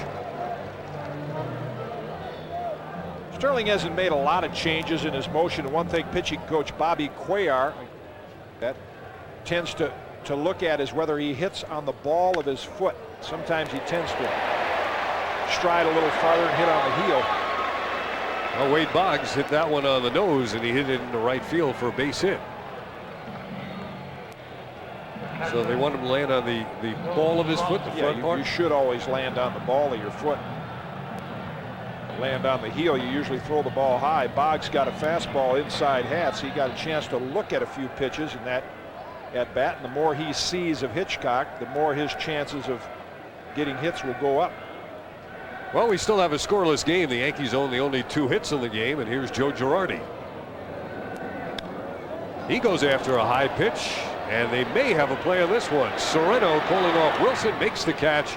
Sterling hasn't made a lot of changes in his motion. One thing pitching coach Bobby Cuellar that tends to look at is whether he hits on the ball of his foot. Sometimes he tends to stride a little farther and hit on the heel. Well, Wade Boggs hit that one on the nose, and he hit it in the right field for a base hit. So they want him to land on the ball of his foot, the front part? You should always land on the ball of your foot. Land on the heel, you usually throw the ball high. Boggs got a fastball inside half, so he got a chance to look at a few pitches in that at bat, and the more he sees of Hitchcock, the more his chances of getting hits will go up. Well, we still have a scoreless game. The Yankees own the only 2 hits in the game, and here's Joe Girardi. He goes after a high pitch, and they may have a play on this one. Sereno calling off Wilson, makes the catch.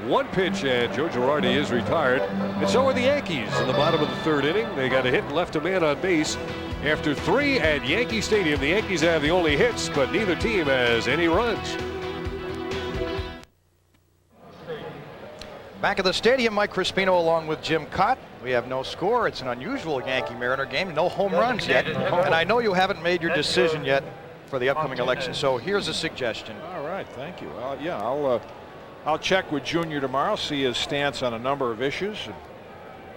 1 pitch, and Joe Girardi is retired. And so are the Yankees in the bottom of the third inning. They got a hit and left a man on base. After 3 at Yankee Stadium, the Yankees have the only hits, but neither team has any runs. Back at the stadium, Mike Crispino along with Jim Kaat. We have no score. It's an unusual Yankee-Mariner game. No home runs yet. And I know you haven't made your decision yet for the upcoming election, so here's a suggestion. All right, thank you. I'll check with Junior tomorrow, see his stance on a number of issues.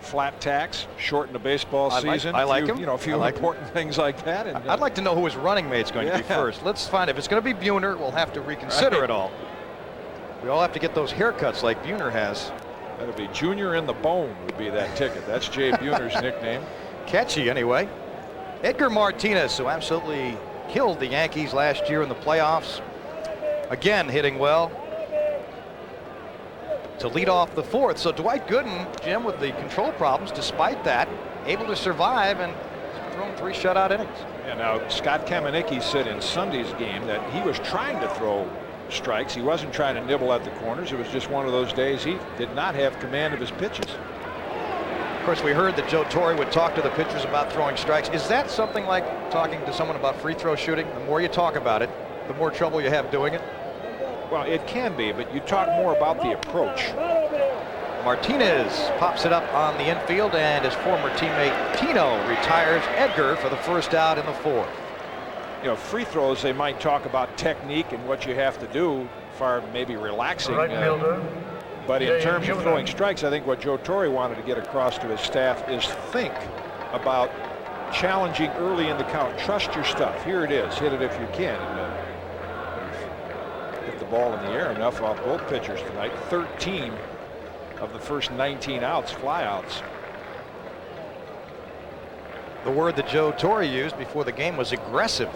Flat tax, shorten the baseball season. I like him. You know, a few important things like that. And, I'd like to know who his running mate's going to be first. Let's find. If it's going to be Buhner, we'll have to reconsider it all. We all have to get those haircuts like Buhner has. That'll be Junior in the Bone would be that ticket. That's Jay Buhner's nickname. Catchy anyway. Edgar Martinez, who absolutely killed the Yankees last year in the playoffs. Again, hitting well to lead off the fourth. So Dwight Gooden, Jim, with the control problems, despite that, able to survive and thrown 3 shutout innings. And now Scott Kamenicki said in Sunday's game that he was trying to throw strikes. He wasn't trying to nibble at the corners. It was just one of those days he did not have command of his pitches. Of course, we heard that Joe Torre would talk to the pitchers about throwing strikes. Is that something like talking to someone about free throw shooting? The more you talk about it, the more trouble you have doing it? Well, it can be, but you talk more about the approach. Martinez pops it up on the infield, and his former teammate Tino retires Edgar for the first out in the fourth. You know, free throws, they might talk about technique and what you have to do, far maybe relaxing. But in terms of throwing strikes, I think what Joe Torre wanted to get across to his staff is think about challenging early in the count. Trust your stuff. Here it is. Hit it if you can. And, hit the ball in the air enough off both pitchers tonight. 13 of the first 19 outs, flyouts. The word that Joe Torre used before the game was aggressive.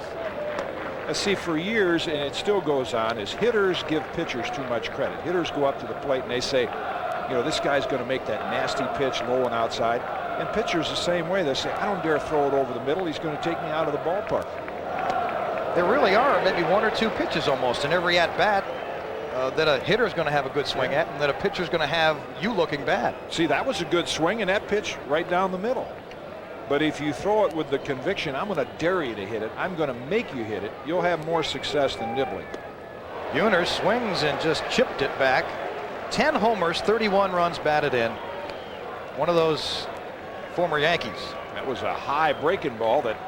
Let's see, for years, and it still goes on, is hitters give pitchers too much credit. Hitters go up to the plate and they say, you know, this guy's going to make that nasty pitch low and outside. And pitchers the same way. They say, I don't dare throw it over the middle. He's going to take me out of the ballpark. There really are maybe 1 or 2 pitches almost in every at-bat that a hitter is going to have a good swing at, and that a pitcher is going to have you looking bad. See, that was a good swing, and that pitch right down the middle. But if you throw it with the conviction, I'm going to dare you to hit it, I'm going to make you hit it, you'll have more success than nibbling. Buhner swings and just chipped it back. 10 homers, 31 runs batted in. One of those former Yankees. That was a high breaking ball that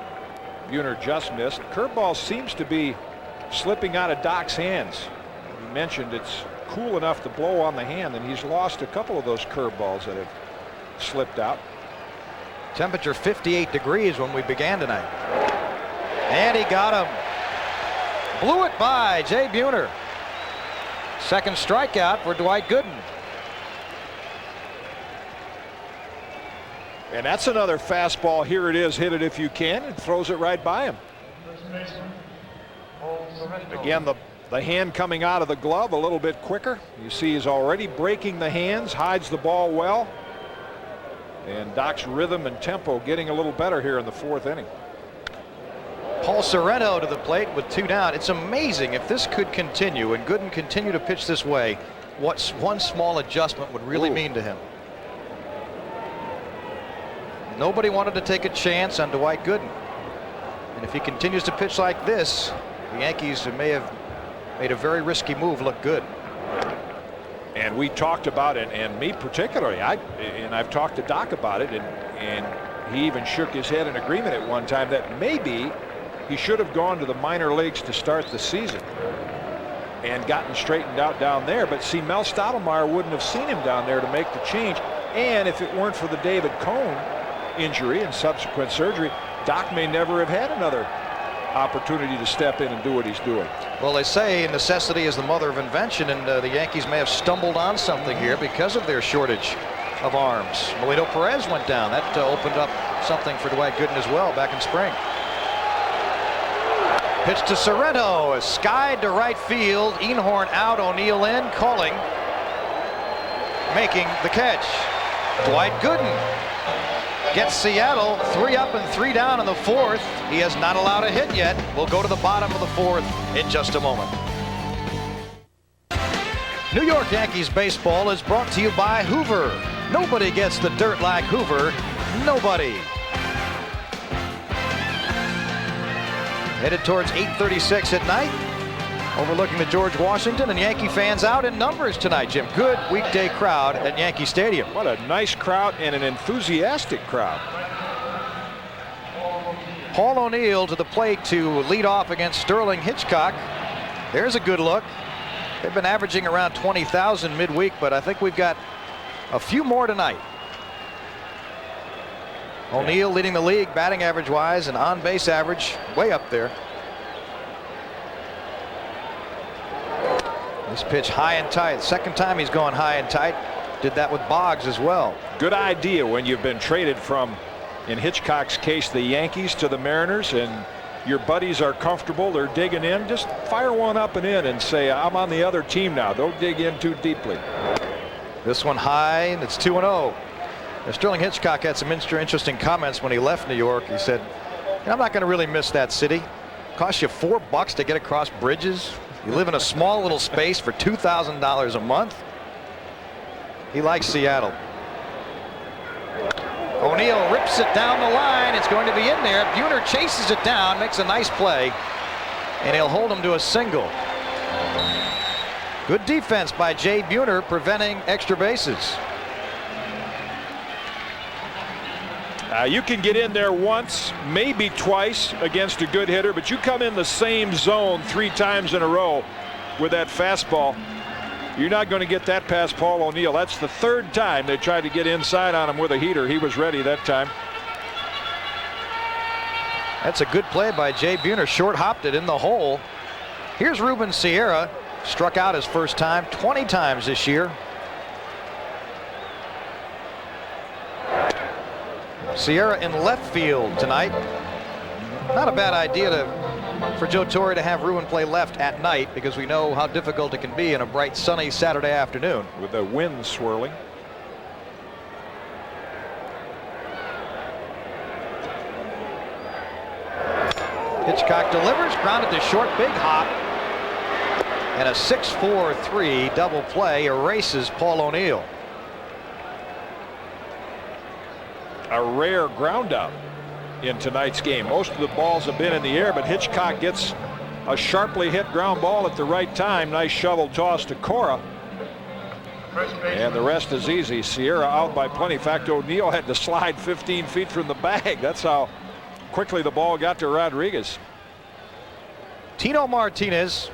Buhner just missed. Curveball seems to be slipping out of Doc's hands. You mentioned it's cool enough to blow on the hand, and he's lost a couple of those curveballs that have slipped out. Temperature 58 degrees when we began tonight. And he got him. Blew it by Jay Buhner. Second strikeout for Dwight Gooden. And that's another fastball. Here it is. Hit it if you can, and throws it right by him. Again, the hand coming out of the glove a little bit quicker. You see he's already breaking the hands, hides the ball well. And Doc's rhythm and tempo getting a little better here in the fourth inning. Paul Sorrento to the plate with 2 down. It's amazing if this could continue and Gooden continue to pitch this way, what one small adjustment would really mean to him. Nobody wanted to take a chance on Dwight Gooden. And if he continues to pitch like this, the Yankees may have made a very risky move look good. And we talked about it, and me particularly, I've talked to Doc about it, and he even shook his head in agreement at one time that maybe he should have gone to the minor leagues to start the season and gotten straightened out down there. But see, Mel Stottlemyre wouldn't have seen him down there to make the change. And if it weren't for the David Cohen injury and subsequent surgery, Doc may never have had another opportunity to step in and do what he's doing. Well, they say necessity is the mother of invention, and the Yankees may have stumbled on something here because of their shortage of arms. Melito Perez went down. That opened up something for Dwight Gooden as well back in spring. Pitch to Sorrento, skied to right field. Einhorn out, O'Neill in, calling, making the catch. Dwight Gooden gets Seattle 3 up and 3 down in the fourth. He has not allowed a hit yet. We'll go to the bottom of the fourth in just a moment. New York Yankees baseball is brought to you by Hoover. Nobody gets the dirt like Hoover. Nobody. Headed towards 8:36 at night, overlooking the George Washington, and Yankee fans out in numbers tonight, Jim. Good weekday crowd at Yankee Stadium. What a nice crowd, and an enthusiastic crowd. Paul O'Neill to the plate to lead off against Sterling Hitchcock. There's a good look. They've been averaging around 20,000 midweek, but I think we've got a few more tonight. O'Neill leading the league batting average wise and on base average way up there. This pitch high and tight. Second time he's gone high and tight. Did that with Boggs as well. Good idea when you've been traded from, in Hitchcock's case, the Yankees to the Mariners, and your buddies are comfortable, they're digging in. Just fire one up and in and say, I'm on the other team now. Don't dig in too deeply. This one high, and it's 2-0. Sterling Hitchcock had some interesting comments when he left New York. He said, I'm not going to really miss that city. Costs you $4 to get across bridges. You live in a small little space for $2,000 a month. He likes Seattle. O'Neill rips it down the line. It's going to be in there. Buhner chases it down, makes a nice play, and he'll hold him to a single. Good defense by Jay Buhner, preventing extra bases. You can get in there once, maybe twice against a good hitter, but you come in the same zone 3 times in a row with that fastball, you're not going to get that past Paul O'Neill. That's the 3rd time they tried to get inside on him with a heater. He was ready that time. That's a good play by Jay Buhner. Short hopped it in the hole. Here's Ruben Sierra. Struck out his first time 20 times this year. Sierra in left field tonight. Not a bad idea for Joe Torre to have Ruben play left at night, because we know how difficult it can be in a bright sunny Saturday afternoon. With the wind swirling. Hitchcock delivers, grounded to short, big hop. And a 6-4-3 double play erases Paul O'Neill. A rare ground out in tonight's game. Most of the balls have been in the air, but Hitchcock gets a sharply hit ground ball at the right time. Nice shovel toss to Cora. And the rest is easy. Sierra out by plenty. In fact, O'Neill had to slide 15 feet from the bag. That's how quickly the ball got to Rodriguez. Tino Martinez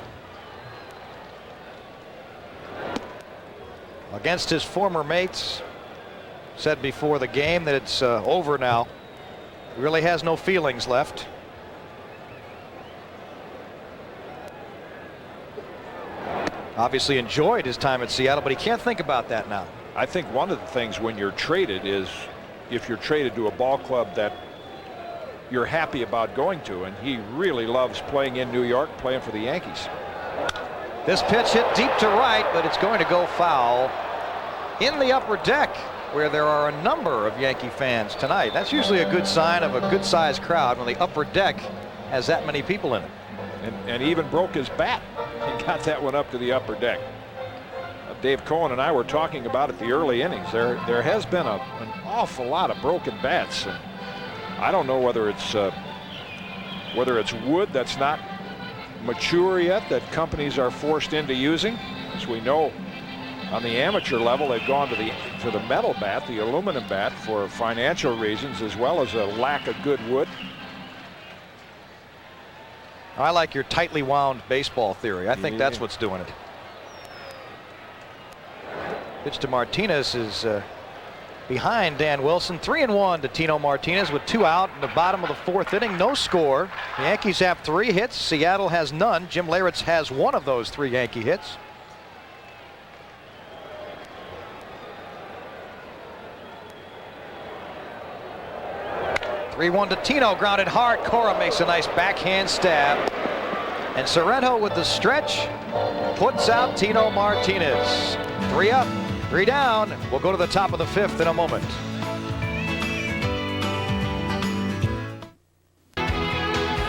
against his former mates. Said before the game that it's over now. He really has no feelings left. Obviously enjoyed his time at Seattle, but he can't think about that now. I think one of the things when you're traded is if you're traded to a ball club that you're happy about going to, and he really loves playing in New York, playing for the Yankees. This pitch hit deep to right, but it's going to go foul in the upper deck, where there are a number of Yankee fans tonight. That's usually a good sign of a good-sized crowd when the upper deck has that many people in it. And even broke his bat. He got that one up to the upper deck. Dave Cohen and I were talking about it the early innings. There has been an awful lot of broken bats. And I don't know whether it's wood that's not mature yet that companies are forced into using. As we know, on the amateur level, they've gone to the metal bat, the aluminum bat, for financial reasons as well as a lack of good wood. I like your tightly wound baseball theory. I think that's what's doing it. Pitch to Martinez is behind Dan Wilson. 3-1 to Tino Martinez with 2 out in the bottom of the 4th inning. No score. The Yankees have 3 hits. Seattle has none. Jim Leyritz has 1 of those 3 Yankee hits. (3-1) to Tino, grounded hard. Cora makes a nice backhand stab. And Sorrento with the stretch puts out Tino Martinez. 3 up, 3 down. We'll go to the top of the 5th in a moment.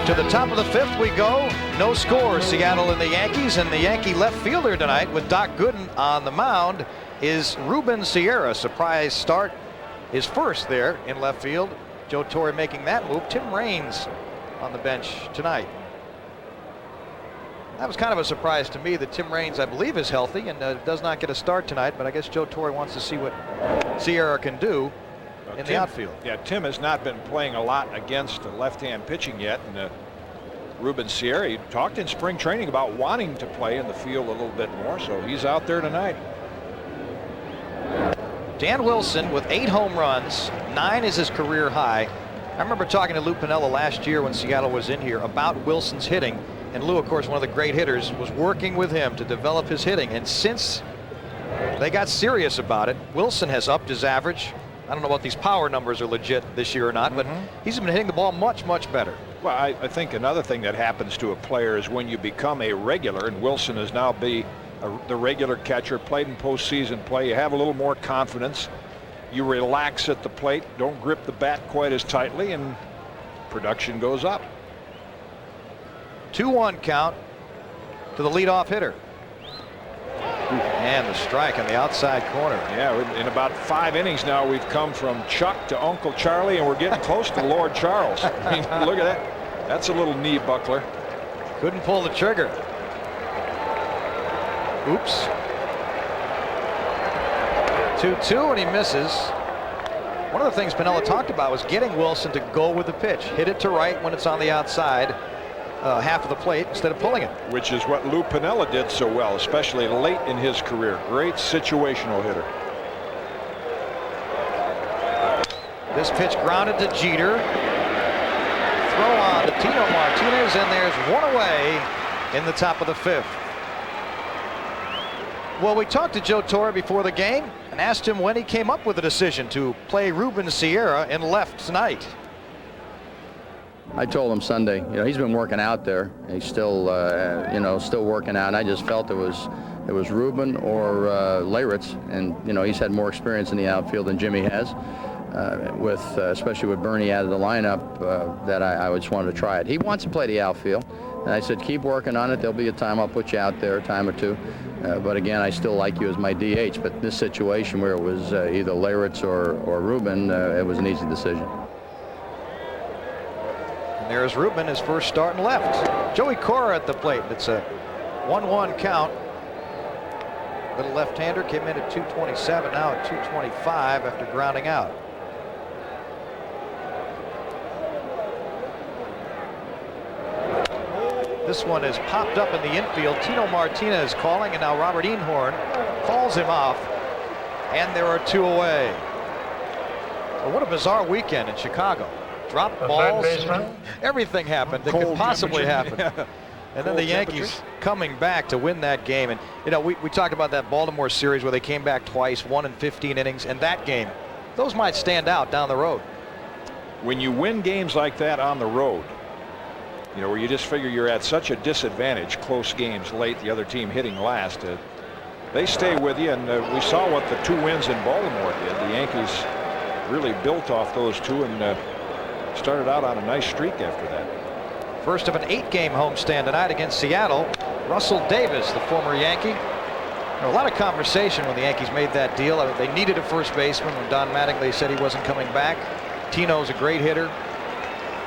To the top of the 5th we go. No score. Seattle and the Yankees. And the Yankee left fielder tonight with Doc Gooden on the mound is Ruben Sierra. Surprise start. His first there in left field. Joe Torre making that move. Tim Raines on the bench tonight. That was kind of a surprise to me that Tim Raines, I believe, is healthy and does not get a start tonight, but I guess Joe Torre wants to see what Sierra can do in the outfield. Yeah, Tim has not been playing a lot against left-hand pitching yet, and Ruben Sierra, he talked in spring training about wanting to play in the field a little bit more, so he's out there tonight. Dan Wilson with 8 home runs, 9 is his career high. I remember talking to Lou Piniella last year when Seattle was in here about Wilson's hitting. And Lou, of course, one of the great hitters, was working with him to develop his hitting. And since They got serious about it. Wilson has upped his average. I don't know what these power numbers are legit this year or not, but he's been hitting the ball much, much better. Well, I think another thing that happens to a player is when you become a regular, and Wilson has now been the regular catcher, played in postseason play, you have a little more confidence. You relax at the plate, don't grip the bat quite as tightly, and production goes up. 2-1 count to the leadoff hitter. And the strike on the outside corner. Yeah, in about 5 innings now, we've come from Chuck to Uncle Charlie, and we're getting close to Lord Charles. I mean, look at that. That's a little knee buckler. Couldn't pull the trigger. Oops. 2-2, and he misses. One of the things Piniella talked about was getting Wilson to go with the pitch. Hit it to right when it's on the outside half of the plate instead of pulling it. Which is what Lou Piniella did so well, especially late in his career. Great situational hitter. This pitch grounded to Jeter. Throw on to Tino Martinez, and there's one away in the top of the 5th. Well, we talked to Joe Torre before the game and asked him when he came up with the decision to play Ruben Sierra in left tonight. I told him Sunday, he's been working out there. He's still, still working out. And I just felt it was Ruben or Leyritz, and he's had more experience in the outfield than Jimmy has. Especially with Bernie out of the lineup, that I just wanted to try it. He wants to play the outfield, and I said, keep working on it. There'll be a time I'll put you out there, a time or two. But again, I still like you as my DH. But in this situation where it was either Leyritz or Ruben, it was an easy decision. And there's Ruben, his first start in left. Joey Cora at the plate. It's a 1-1 count. Little left-hander came in at 227, now at 225 after grounding out. This one is popped up in the infield. Tino Martinez calling, and now Robert Einhorn calls him off, and there are 2 away. Well, what a bizarre weekend in Chicago. Drop balls, everything happened that could possibly happen. And then the Yankees coming back to win that game. And we talked about that Baltimore series where they came back twice, 1 in 15 innings, and that game, those might stand out down the road. When you win games like that on the road, where you just figure you're at such a disadvantage, close games late, the other team hitting last, they stay with you. And we saw what the 2 wins in Baltimore did. The Yankees really built off those 2 and started out on a nice streak after that. First of an 8-game homestand tonight against Seattle. Russell Davis, the former Yankee. A lot of conversation when the Yankees made that deal. They needed a first baseman when Don Mattingly said he wasn't coming back. Tino's a great hitter,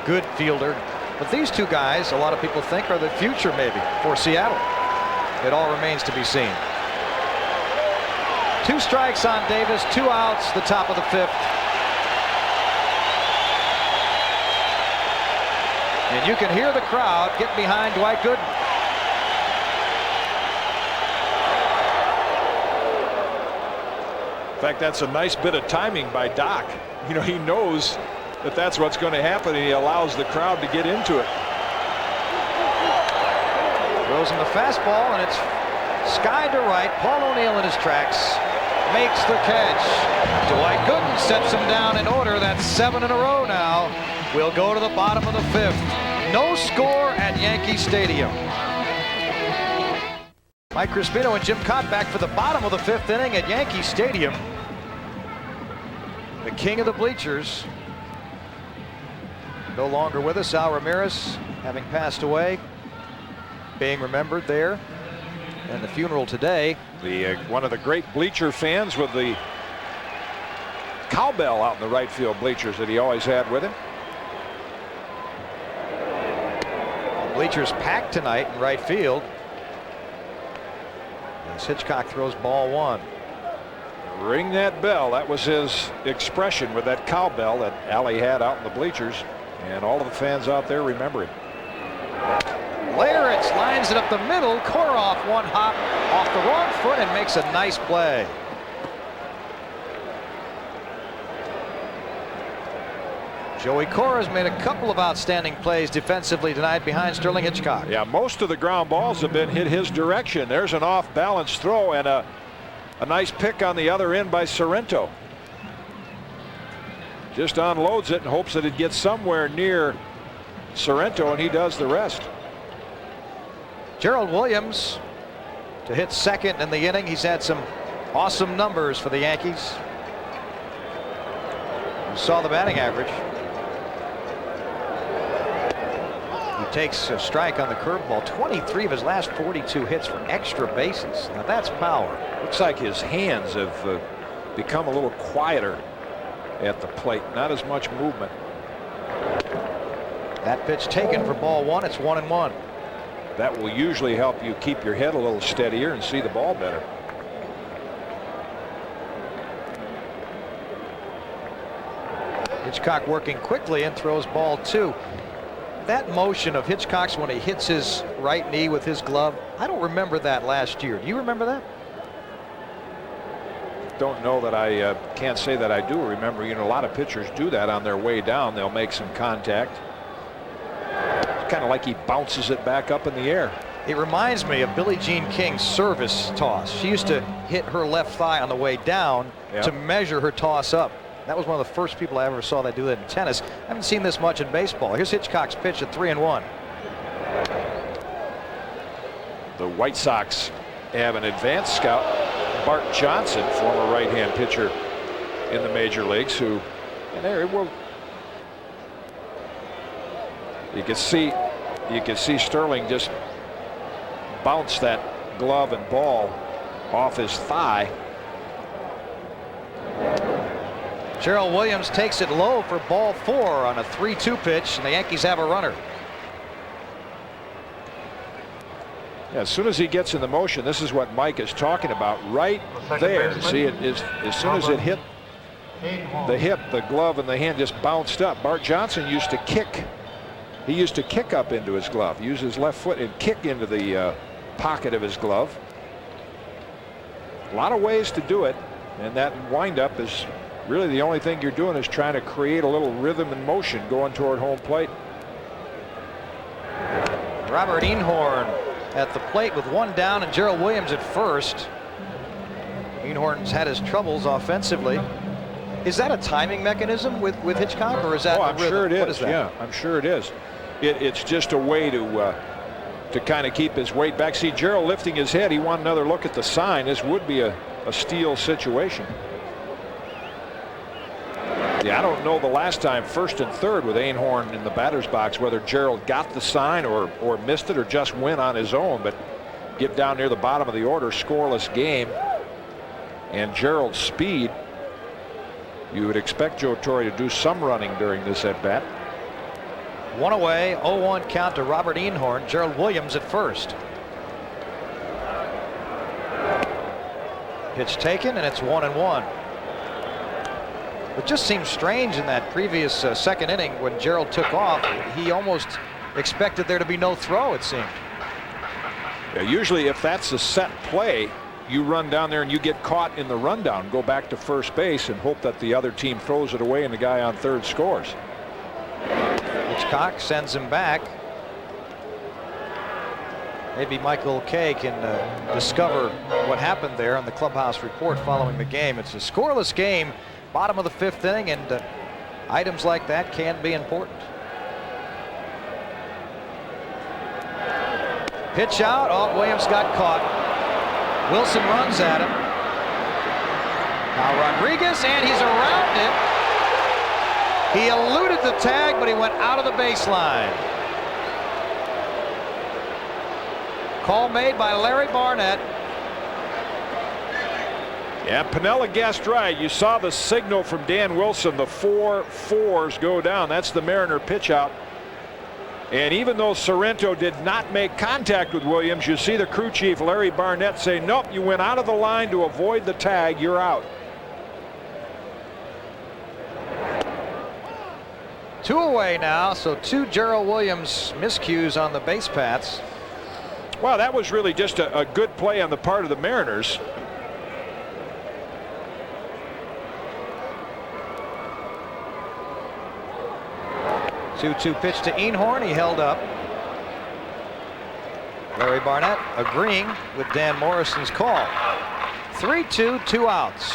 good fielder. But these 2 guys, a lot of people think, are the future maybe for Seattle. It all remains to be seen. 2 strikes on Davis, 2 outs, the top of the 5th. And you can hear the crowd get behind Dwight Gooden. In fact, that's a nice bit of timing by Doc. He knows that that's what's going to happen, and he allows the crowd to get into it. Throws him the fastball, and it's skied to right. Paul O'Neill in his tracks makes the catch. Dwight Gooden sets him down in order. That's 7 in a row now. We'll go to the bottom of the 5th. No score at Yankee Stadium. Mike Crispino and Jim Kaat back for the bottom of the 5th inning at Yankee Stadium. The king of the bleachers no longer with us. Al Ramirez, having passed away, being remembered there. And the funeral today. One of the great bleacher fans with the cowbell out in the right field bleachers that he always had with him. Bleachers packed tonight in right field as Hitchcock throws ball 1. Ring that bell. That was his expression with that cowbell that Allie had out in the bleachers, and all of the fans out there remember him. Leyritz lines it up the middle. Koroff one hop off the wrong foot and makes a nice play. Joey Cora's made a couple of outstanding plays defensively tonight behind Sterling Hitchcock. Yeah, most of the ground balls have been hit his direction. There's an off-balance throw and a A nice pick on the other end by Sorrento. Just unloads it and hopes that it gets somewhere near Sorrento, and he does the rest. Gerald Williams to hit second in the inning. He's had some awesome numbers for the Yankees. You saw the batting average. He takes a strike on the curveball. 23 of his last 42 hits for extra bases. Now that's power. Looks like his hands have become a little quieter at the plate. Not as much movement. That pitch taken for ball one. It's 1-1. That will usually help you keep your head a little steadier and see the ball better. Hitchcock working quickly and throws ball two. That motion of Hitchcock's when he hits his right knee with his glove, I don't remember that last year. Do you remember that? Don't know that I can't say that I do remember. You know, a lot of pitchers do that on their way down. They'll make some contact. It's kind of like he bounces it back up in the air. It reminds me of Billie Jean King's service toss. She used to hit her left thigh on the way down to measure her toss up. That was one of the first people I ever saw that do that in tennis. I haven't seen this much in baseball. Here's Hitchcock's pitch at 3-1. The White Sox have an advanced scout, Bart Johnson, former right-hand pitcher in the major leagues, who, and there it will. You can see Sterling just bounce that glove and ball off his thigh. Gerald Williams takes it low for ball four on a 3-2 pitch, and the Yankees have a runner. Yeah, as soon as he gets in the motion, this is what Mike is talking about right there. See, it is as soon as it hit the hip, the glove and the hand just bounced up. Bart Johnson used to kick. He used to kick up into his glove, use his left foot and kick into the pocket of his glove. A lot of ways to do it, and that windup is really the only thing you're doing is trying to create a little rhythm and motion going toward home plate. Robert Einhorn at the plate with one down and Gerald Williams at first. Einhorn's had his troubles offensively. Is that a timing mechanism with Hitchcock, or is that? Oh, I'm sure it is. What is that? Yeah, I'm sure it is. It's just a way to kind of keep his weight back. See, Gerald lifting his head. He wanted another look at the sign. This would be a steal situation. Yeah, I don't know the last time first and third with Einhorn in the batter's box whether Gerald got the sign or missed it or just went on his own. But get down near the bottom of the order, scoreless game, and Gerald's speed. You would expect Joe Torre to do some running during this at bat. One away, 0-1 count to Robert Einhorn. Gerald Williams at first. Pitch taken, and it's 1-1. It just seems strange in that previous second inning when Gerald took off. He almost expected there to be no throw, it seemed. Yeah, usually if that's a set play, you run down there and you get caught in the rundown, go back to first base and hope that the other team throws it away and the guy on third scores. Hitchcock sends him back. Maybe Michael Kay can discover what happened there on the clubhouse report following the game. It's a scoreless game, bottom of the fifth inning, and items like that can be important. Pitch out. Oh, Williams got caught. Wilson runs at him. Now Rodriguez, and he's around it. He eluded the tag, but he went out of the baseline. Call made by Larry Barnett. Yeah, Piniella guessed right. You saw the signal from Dan Wilson. The 4-4s go down. That's the Mariner pitch out. And even though Sorrento did not make contact with Williams, you see the crew chief, Larry Barnett, say, nope, you went out of the line to avoid the tag. You're out. 2 away now, so 2 Gerald Williams miscues on the base paths. Well, that was really just a good play on the part of the Mariners. Two pitch to Einhorn. He held up. Larry Barnett agreeing with Dan Morrison's call. 3-2, 2 outs.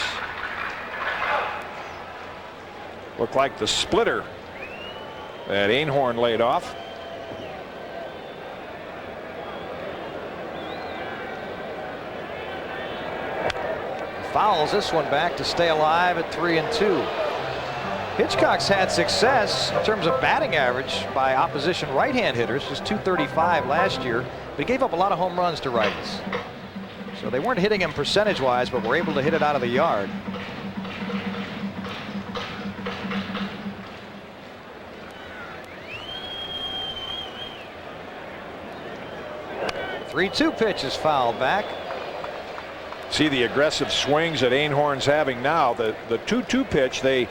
Looked like the splitter that Einhorn laid off. Fouls this one back to stay alive at 3-2. Hitchcock's had success in terms of batting average by opposition right-hand hitters, just .235 last year, but he gave up a lot of home runs to righties. So they weren't hitting him percentage-wise, but were able to hit it out of the yard. The 3-2 pitch is fouled back. See the aggressive swings that Einhorn's having now. The 2-2 pitch, they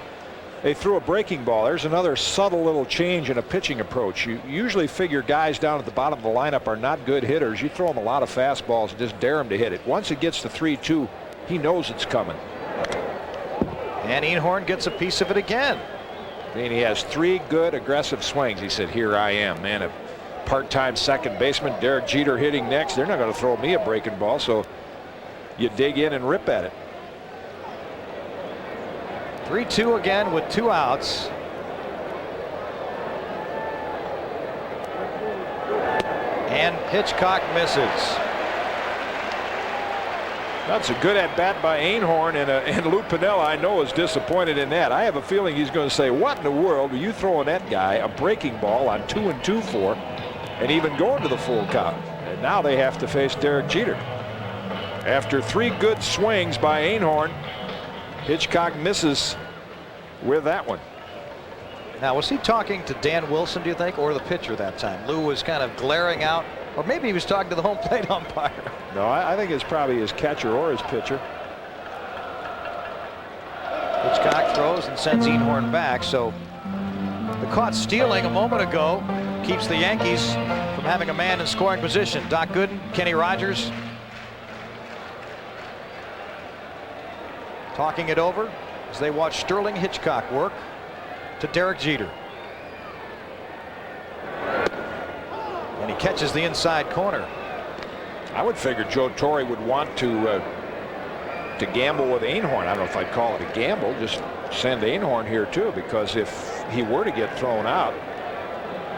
threw a breaking ball. There's another subtle little change in a pitching approach. You usually figure guys down at the bottom of the lineup are not good hitters. You throw them a lot of fastballs and just dare them to hit it. Once it gets to 3-2, he knows it's coming. And Einhorn gets a piece of it again. I mean, he has 3 good aggressive swings. He said, here I am, man, a part-time second baseman, Derek Jeter hitting next. They're not going to throw me a breaking ball, so you dig in and rip at it. 3-2 again with 2 outs. And Hitchcock misses. That's a good at bat by Einhorn, and Lou Piniella, I know, is disappointed in that. I have a feeling he's going to say, what in the world are you throwing that guy a breaking ball on 2-2 for, and even going to the full count? And now they have to face Derek Jeter. After 3 good swings by Einhorn, Hitchcock misses with that one. Now, was he talking to Dan Wilson, do you think, or the pitcher that time? Lou was kind of glaring out, or maybe he was talking to the home plate umpire. No, I think it's probably his catcher or his pitcher. Hitchcock throws and sends Einhorn back, so the caught stealing a moment ago keeps the Yankees from having a man in scoring position. Doc Gooden, Kenny Rogers talking it over as they watch Sterling Hitchcock work to Derek Jeter. And he catches the inside corner. I would figure Joe Torre would want to gamble with Einhorn. I don't know if I'd call it a gamble, just send Einhorn here too, because if he were to get thrown out,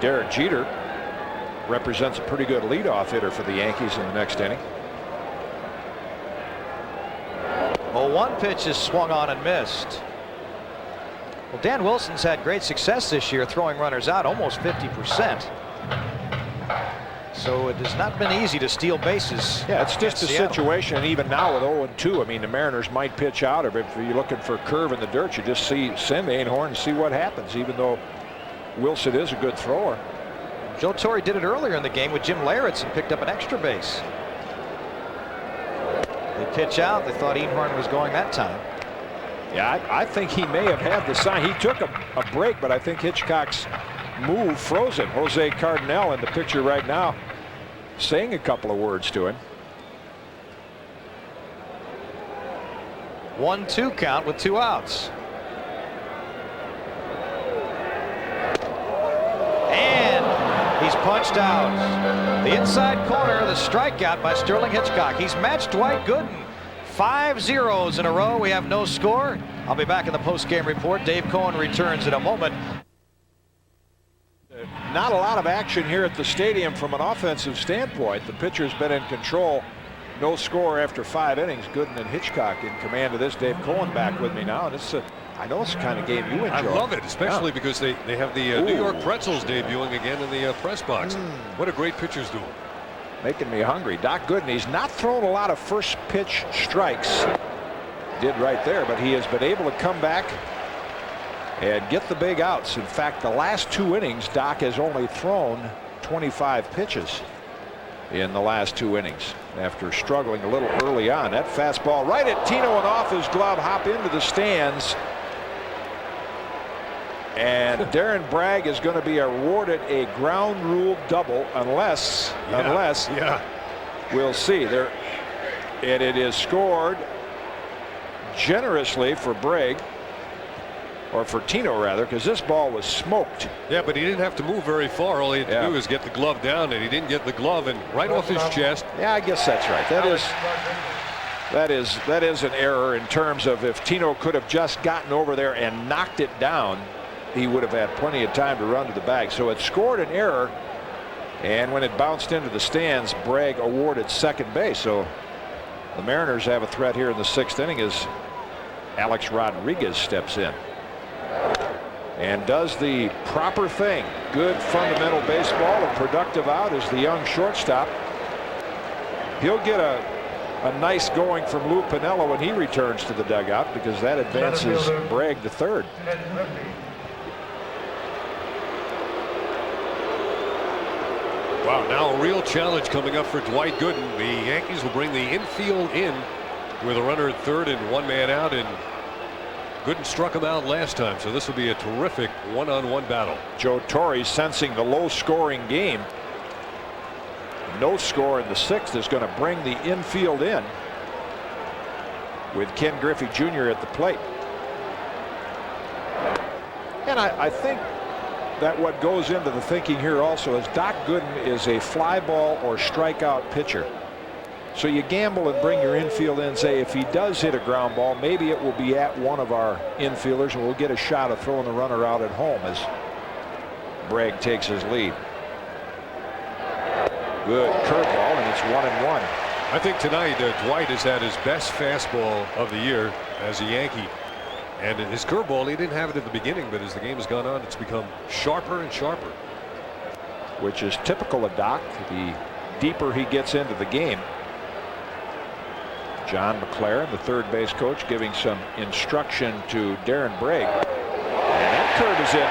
Derek Jeter represents a pretty good leadoff hitter for the Yankees in the next inning. 0-1 pitch is swung on and missed. Well, Dan Wilson's had great success this year throwing runners out, almost 50%. So it has not been easy to steal bases. Yeah, it's just a situation, even now with 0-2, I mean, the Mariners might pitch out, or if you're looking for a curve in the dirt, you just send Einhorn and see what happens, even though Wilson is a good thrower. Joe Torre did it earlier in the game with Jim Leyritz and picked up an extra base. They pitch out. They thought Einhorn was going that time. Yeah, I think he may have had the sign. He took a break, but I think Hitchcock's move froze him. Jose Cardinal in the picture right now saying a couple of words to him. 1-2 count with 2 outs. And he's punched out. The inside corner, the strikeout by Sterling Hitchcock. He's matched Dwight Gooden. 5 zeros in a row. We have no score. I'll be back in the post-game report. Dave Cohen returns in a moment. Not a lot of action here at the stadium from an offensive standpoint. The pitcher's been in control. No score after 5 innings. Gooden and Hitchcock in command of this. Dave Cohen back with me now. And it's I know it's the kind of game you enjoy. I love it, especially because they have the New York Pretzels debuting again in the press box. What a great pitcher's doing. Making me hungry. Doc Gooden, he's not thrown a lot of first pitch strikes. Did right there, but he has been able to come back and get the big outs. In fact, the last 2 innings, Doc has only thrown 25 pitches in the last 2 innings after struggling a little early on. That fastball right at Tino and off his glove, hop into the stands. And Darren Bragg is going to be awarded a ground rule double unless we'll see there. And it is scored generously for Bragg, or for Tino rather, because this ball was smoked. Yeah, but he didn't have to move very far. All he had to do was get the glove down, and he didn't get the glove, and right off his chest. Yeah, I guess that's right. That is, That is an error in terms of if Tino could have just gotten over there and knocked it down, he would have had plenty of time to run to the bag. So it scored an error, and when it bounced into the stands, Bragg awarded second base. So the Mariners have a threat here in the 6th inning as Alex Rodriguez steps in and does the proper thing. Good fundamental baseball. A productive out as the young shortstop. He'll get a nice going from Lou Piniella when he returns to the dugout, because that advances Bragg to third. Wow, now a real challenge coming up for Dwight Gooden. The Yankees will bring the infield in with a runner at third and one man out, and Gooden struck him out last time, so this will be a terrific one-on-one battle. Joe Torre, sensing the low-scoring game, no score in the 6th, is going to bring the infield in with Ken Griffey Jr. at the plate. And I think that what goes into the thinking here also is Doc Gooden is a fly ball or strikeout pitcher. So you gamble and bring your infield in, say if he does hit a ground ball, maybe it will be at one of our infielders and we'll get a shot of throwing the runner out at home as Bragg takes his lead. Good curveball, and it's 1-1. I think tonight Dwight has had his best fastball of the year as a Yankee. And his curveball, he didn't have it at the beginning, but as the game has gone on, it's become sharper and sharper. Which is typical of Doc, the deeper he gets into the game. John McLaren, the third base coach, giving some instruction to Darren Bragg. And that curve is in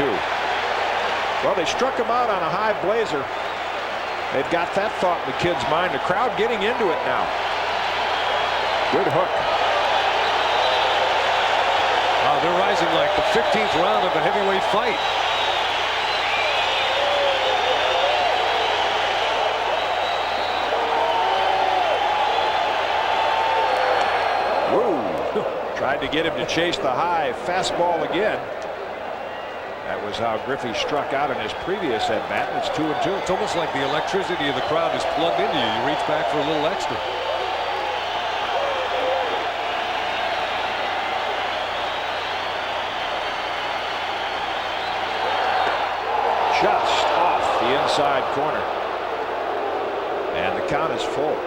1-2. Well, they struck him out on a high blazer. They've got that thought in the kid's mind. The crowd getting into it now. Good hook. Wow, they're rising like the 15th round of a heavyweight fight. Whoa. Tried to get him to chase the high fastball again. That was how Griffey struck out in his previous at-bat. It's 2-2. It's almost like the electricity of the crowd is plugged into you. You reach back for a little extra. Just off the inside corner. And the count is full.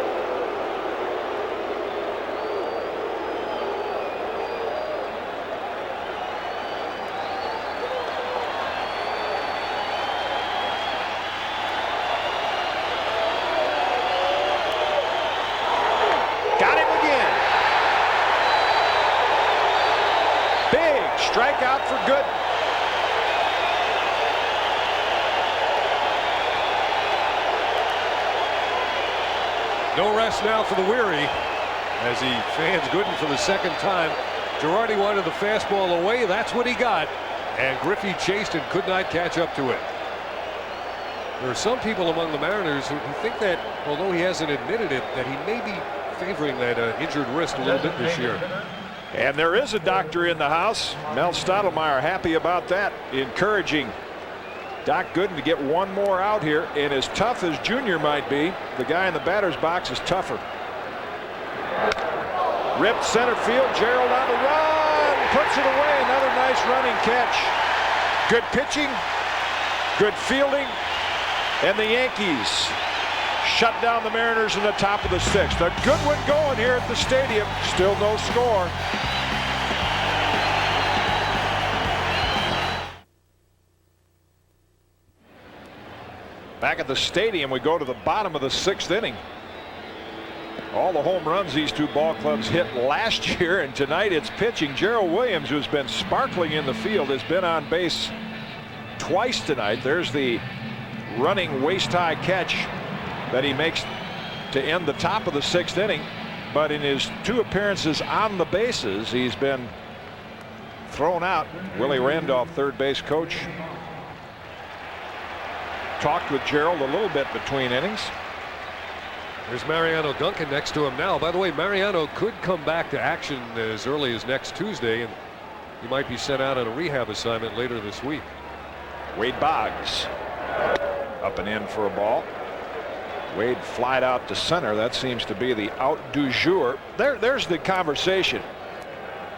Strikeout for Gooden. No rest now for the weary as he fans Gooden for the second time. Girardi wanted the fastball away. That's what he got. And Griffey chased and could not catch up to it. There are some people among the Mariners who think that, although he hasn't admitted it, that he may be favoring that injured wrist a little bit this year. And there is a doctor in the house. Mel Stottlemyre happy about that, encouraging Doc Gooden to get one more out here. And as tough as Junior might be, the guy in the batter's box is tougher. Ripped center field. Gerald on the run. Puts it away. Another nice running catch. Good pitching. Good fielding. And the Yankees shut down the Mariners in the top of the 6th. A good one going here at the stadium. Still no score. Back at the stadium, we go to the bottom of the 6th inning. All the home runs these two ball clubs hit last year, and tonight it's pitching. Gerald Williams, who's been sparkling in the field, has been on base twice tonight. There's the running waist-high catch that he makes to end the top of the 6th inning. But in his 2 appearances on the bases, he's been thrown out. Willie Randolph, third base coach, talked with Gerald a little bit between innings. There's Mariano Duncan next to him now. By the way, Mariano could come back to action as early as next Tuesday, and he might be sent out on a rehab assignment later this week. Wade Boggs up and in for a ball. Wade flied out to center. That seems to be the out du jour. There's the conversation.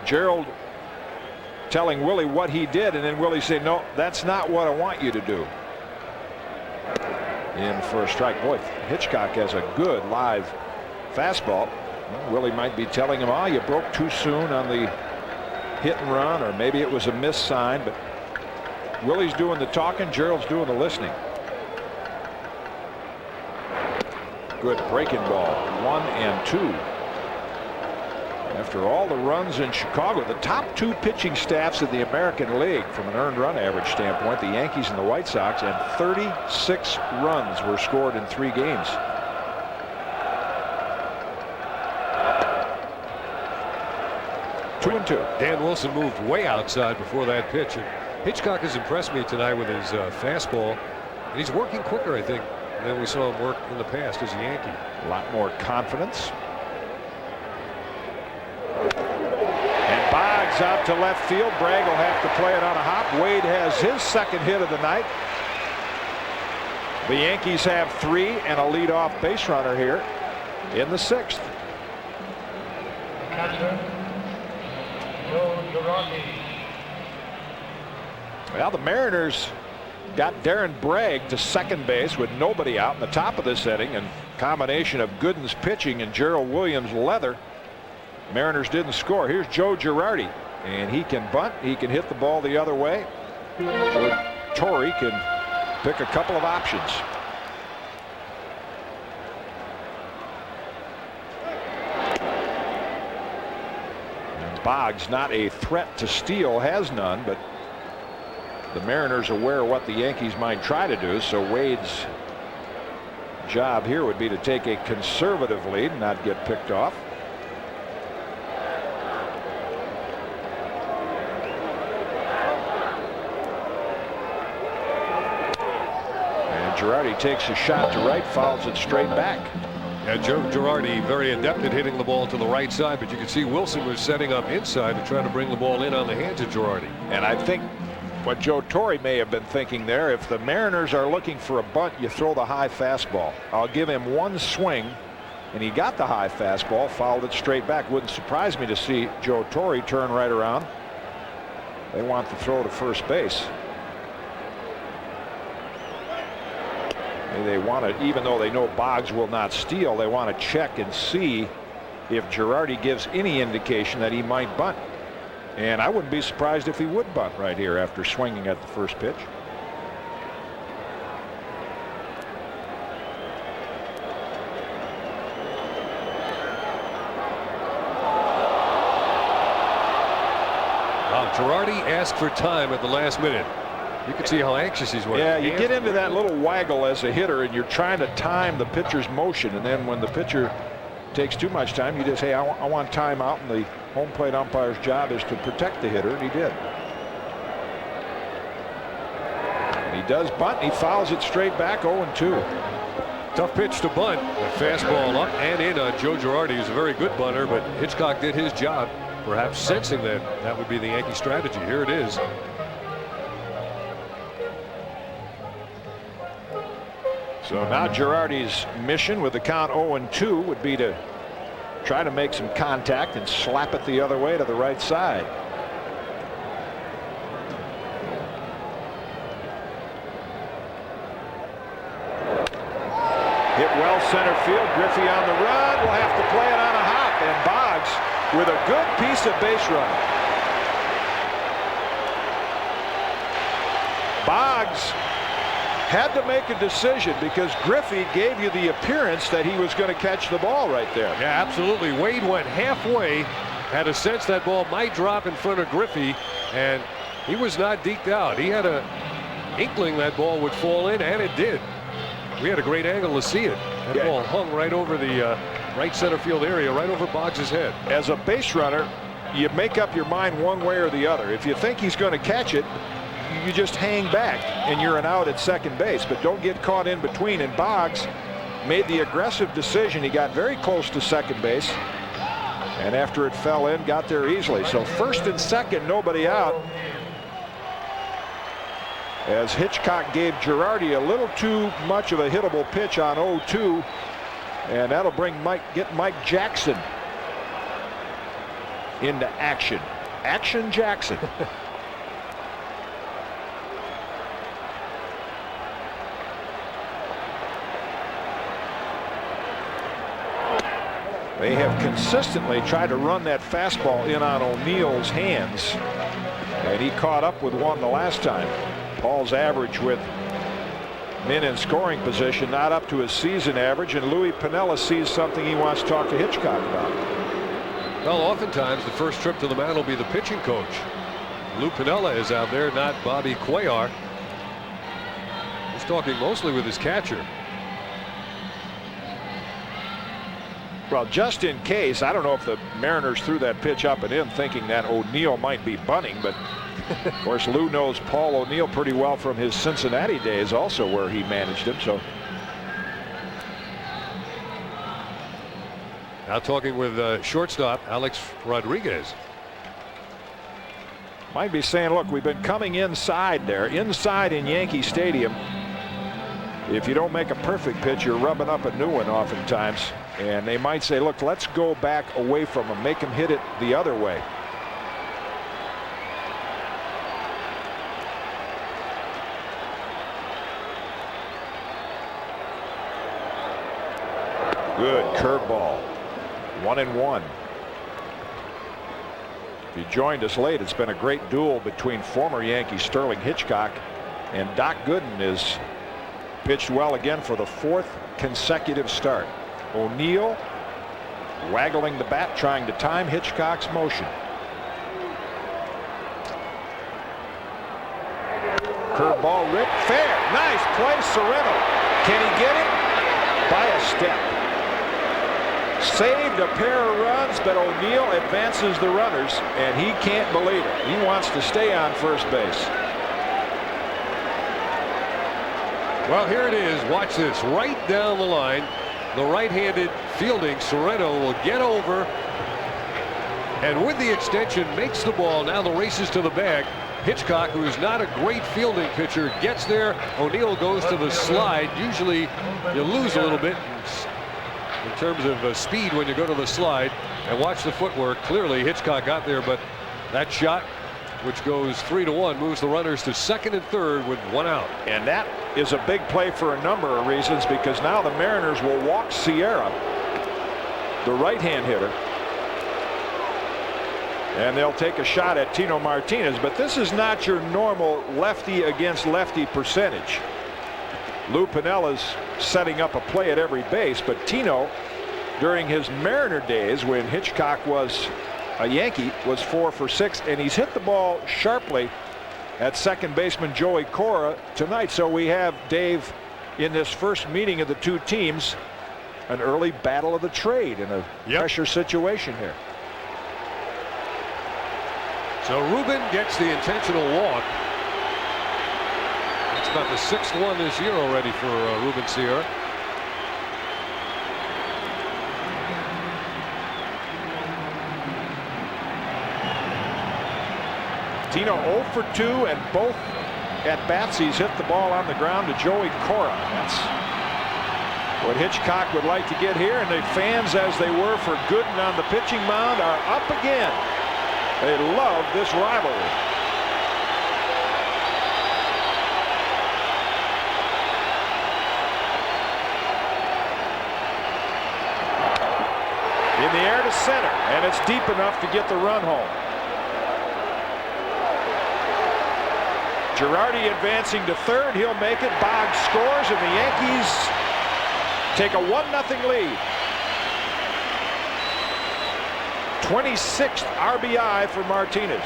Gerald telling Willie what he did, and then Willie say, no, that's not what I want you to do. In for a strike. Boy, Hitchcock has a good live fastball. Well, Willie might be telling him, oh, you broke too soon on the hit and run, or maybe it was a miss sign, but Willie's doing the talking, Gerald's doing the listening. Good breaking ball, 1-2. After all the runs in Chicago, the top 2 pitching staffs in the American League from an earned run average standpoint, the Yankees and the White Sox, and 36 runs were scored in 3 games. Two and two. Dan Wilson moved way outside before that pitch. And Hitchcock has impressed me tonight with his fastball. And he's working quicker, I think, than we saw him work in the past as a Yankee. A lot more confidence. And Boggs out to left field. Bragg will have to play it on a hop. Wade has his second hit of the night. The Yankees have 3 and a leadoff base runner here in the 6th. Well, the Mariners got Darren Bragg to second base with nobody out in the top of this inning, and combination of Gooden's pitching and Gerald Williams' leather. Mariners didn't score. Here's Joe Girardi, and he can bunt. He can hit the ball the other way. Torrey can pick a couple of options. And Boggs, not a threat to steal, has none, but the Mariners aware of what the Yankees might try to do, so Wade's job here would be to take a conservative lead and not get picked off. And Girardi takes a shot to right, fouls it straight back. Yeah, Joe Girardi very adept at hitting the ball to the right side, but you can see Wilson was setting up inside to try to bring the ball in on the hands of Girardi. And I think what Joe Torre may have been thinking there, if the Mariners are looking for a bunt, you throw the high fastball. I'll give him one swing, and he got the high fastball, fouled it straight back. Wouldn't surprise me to see Joe Torre turn right around. They want to throw to first base. They want to, even though they know Boggs will not steal, they want to check and see if Girardi gives any indication that he might bunt. And I wouldn't be surprised if he would bunt right here after swinging at the first pitch. Wow, Girardi asked for time at the last minute. You can see how anxious he's working. Yeah, you get into that little waggle as a hitter, and you're trying to time the pitcher's motion, and then when the pitcher takes too much time, you just, hey, I want time out, and the home plate umpire's job is to protect the hitter, and he did. And he does bunt, and he fouls it straight back, 0-2. Tough pitch to bunt. The fastball up and in on Joe Girardi, who's a very good bunter, but Hitchcock did his job, perhaps sensing that that would be the Yankee strategy. Here it is. So now Girardi's mission with the count 0-2 would be to try to make some contact and slap it the other way to the right side. Hit well center field. Griffey on the run. Will have to play it on a hop, and Boggs with a good piece of base running. Boggs had to make a decision because Griffey gave you the appearance that he was going to catch the ball right there. Yeah, absolutely. Wade went halfway, had a sense that ball might drop in front of Griffey, and he was not deked out. He had a inkling that ball would fall in, and it did. We had a great angle to see it. That ball hung right over the right center field area, right over Boggs' head. As a base runner, you make up your mind one way or the other. If you think he's going to catch it, you just hang back and you're an out at second base, but don't get caught in between. And Boggs made the aggressive decision. He got very close to second base, and after it fell in, got there easily. So first and second, nobody out. as Hitchcock gave Girardi a little too much of a hittable pitch on 0-2, and that'll get Mike Jackson into action. Action Jackson. They have consistently tried to run that fastball in on O'Neill's hands, and he caught up with one the last time. Paul's average with men in scoring position not up to his season average, and Louis Piniella sees something he wants to talk to Hitchcock about. Well, oftentimes the first trip to the mound will be the pitching coach. Lou Piniella is out there, not Bobby Cuellar. He's talking mostly with his catcher. Well, just in case, I don't know if the Mariners threw that pitch up and in thinking that O'Neill might be bunting, but of course Lou knows Paul O'Neill pretty well from his Cincinnati days, also where he managed him. So now talking with shortstop Alex Rodriguez. Might be saying, look, we've been coming inside there, inside in Yankee Stadium. If you don't make a perfect pitch, you're rubbing up a new one oftentimes. And they might say, look, let's go back away from him, make him hit it the other way. Good curveball. 1-1. If you joined us late, it's been a great duel between former Yankee Sterling Hitchcock and Doc Gooden. Is pitched well again for the 4th consecutive start. O'Neill waggling the bat, trying to time Hitchcock's motion. Curveball ripped fair. Nice play, Sereno. Can he get it? By a step. Saved a pair of runs, but O'Neill advances the runners, and he can't believe it. He wants to stay on first base. Well, here it is. Watch this. Right down the line. The right-handed fielding Sereno will get over, and with the extension makes the ball. Now the race is to the bag. Hitchcock, who is not a great fielding pitcher, gets there. O'Neill goes to the slide. Usually you lose a little bit in terms of speed when you go to the slide. And watch the footwork. Clearly Hitchcock got there, but that shot, which goes 3-1, moves the runners to second and third with 1 out. And that is a big play for a number of reasons, because now the Mariners will walk Sierra, the right-hand hitter, and they'll take a shot at Tino Martinez. But this is not your normal lefty against lefty percentage. Lou Piniella's setting up a play at every base, but Tino, during his Mariner days when Hitchcock was a Yankee, was 4 for 6, and he's hit the ball sharply at second baseman Joey Cora tonight. So we have, Dave, in this first meeting of the two teams, an early battle of the trade in a pressure situation here. So Ruben gets the intentional walk. It's about the 6th one this year already for Ruben Sierra. Tino 0 for 2, and both at bats he's hit the ball on the ground to Joey Cora. That's what Hitchcock would like to get here, and the fans, as they were for Gooden on the pitching mound, are up again. They love this rivalry. In the air to center, and it's deep enough to get the run home. Girardi advancing to third. He'll make it. Boggs scores, and the Yankees take a 1-0 lead. 26th RBI for Martinez.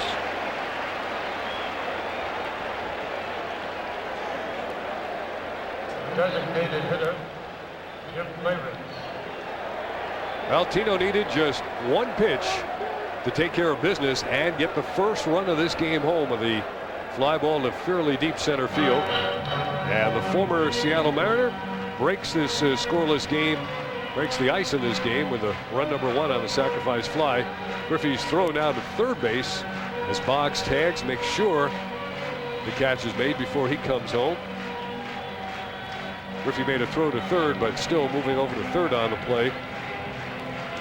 Designated hitter, Jim Clavin. Well, Tino needed just one pitch to take care of business and get the first run of this game home with the fly ball to fairly deep center field. And the former Seattle Mariner breaks this scoreless game, breaks the ice in this game with a run number 1 on the sacrifice fly. Griffey's throw now to third base as Boggs tags, makes sure the catch is made before he comes home. Griffey made a throw to third, but still moving over to third on the play.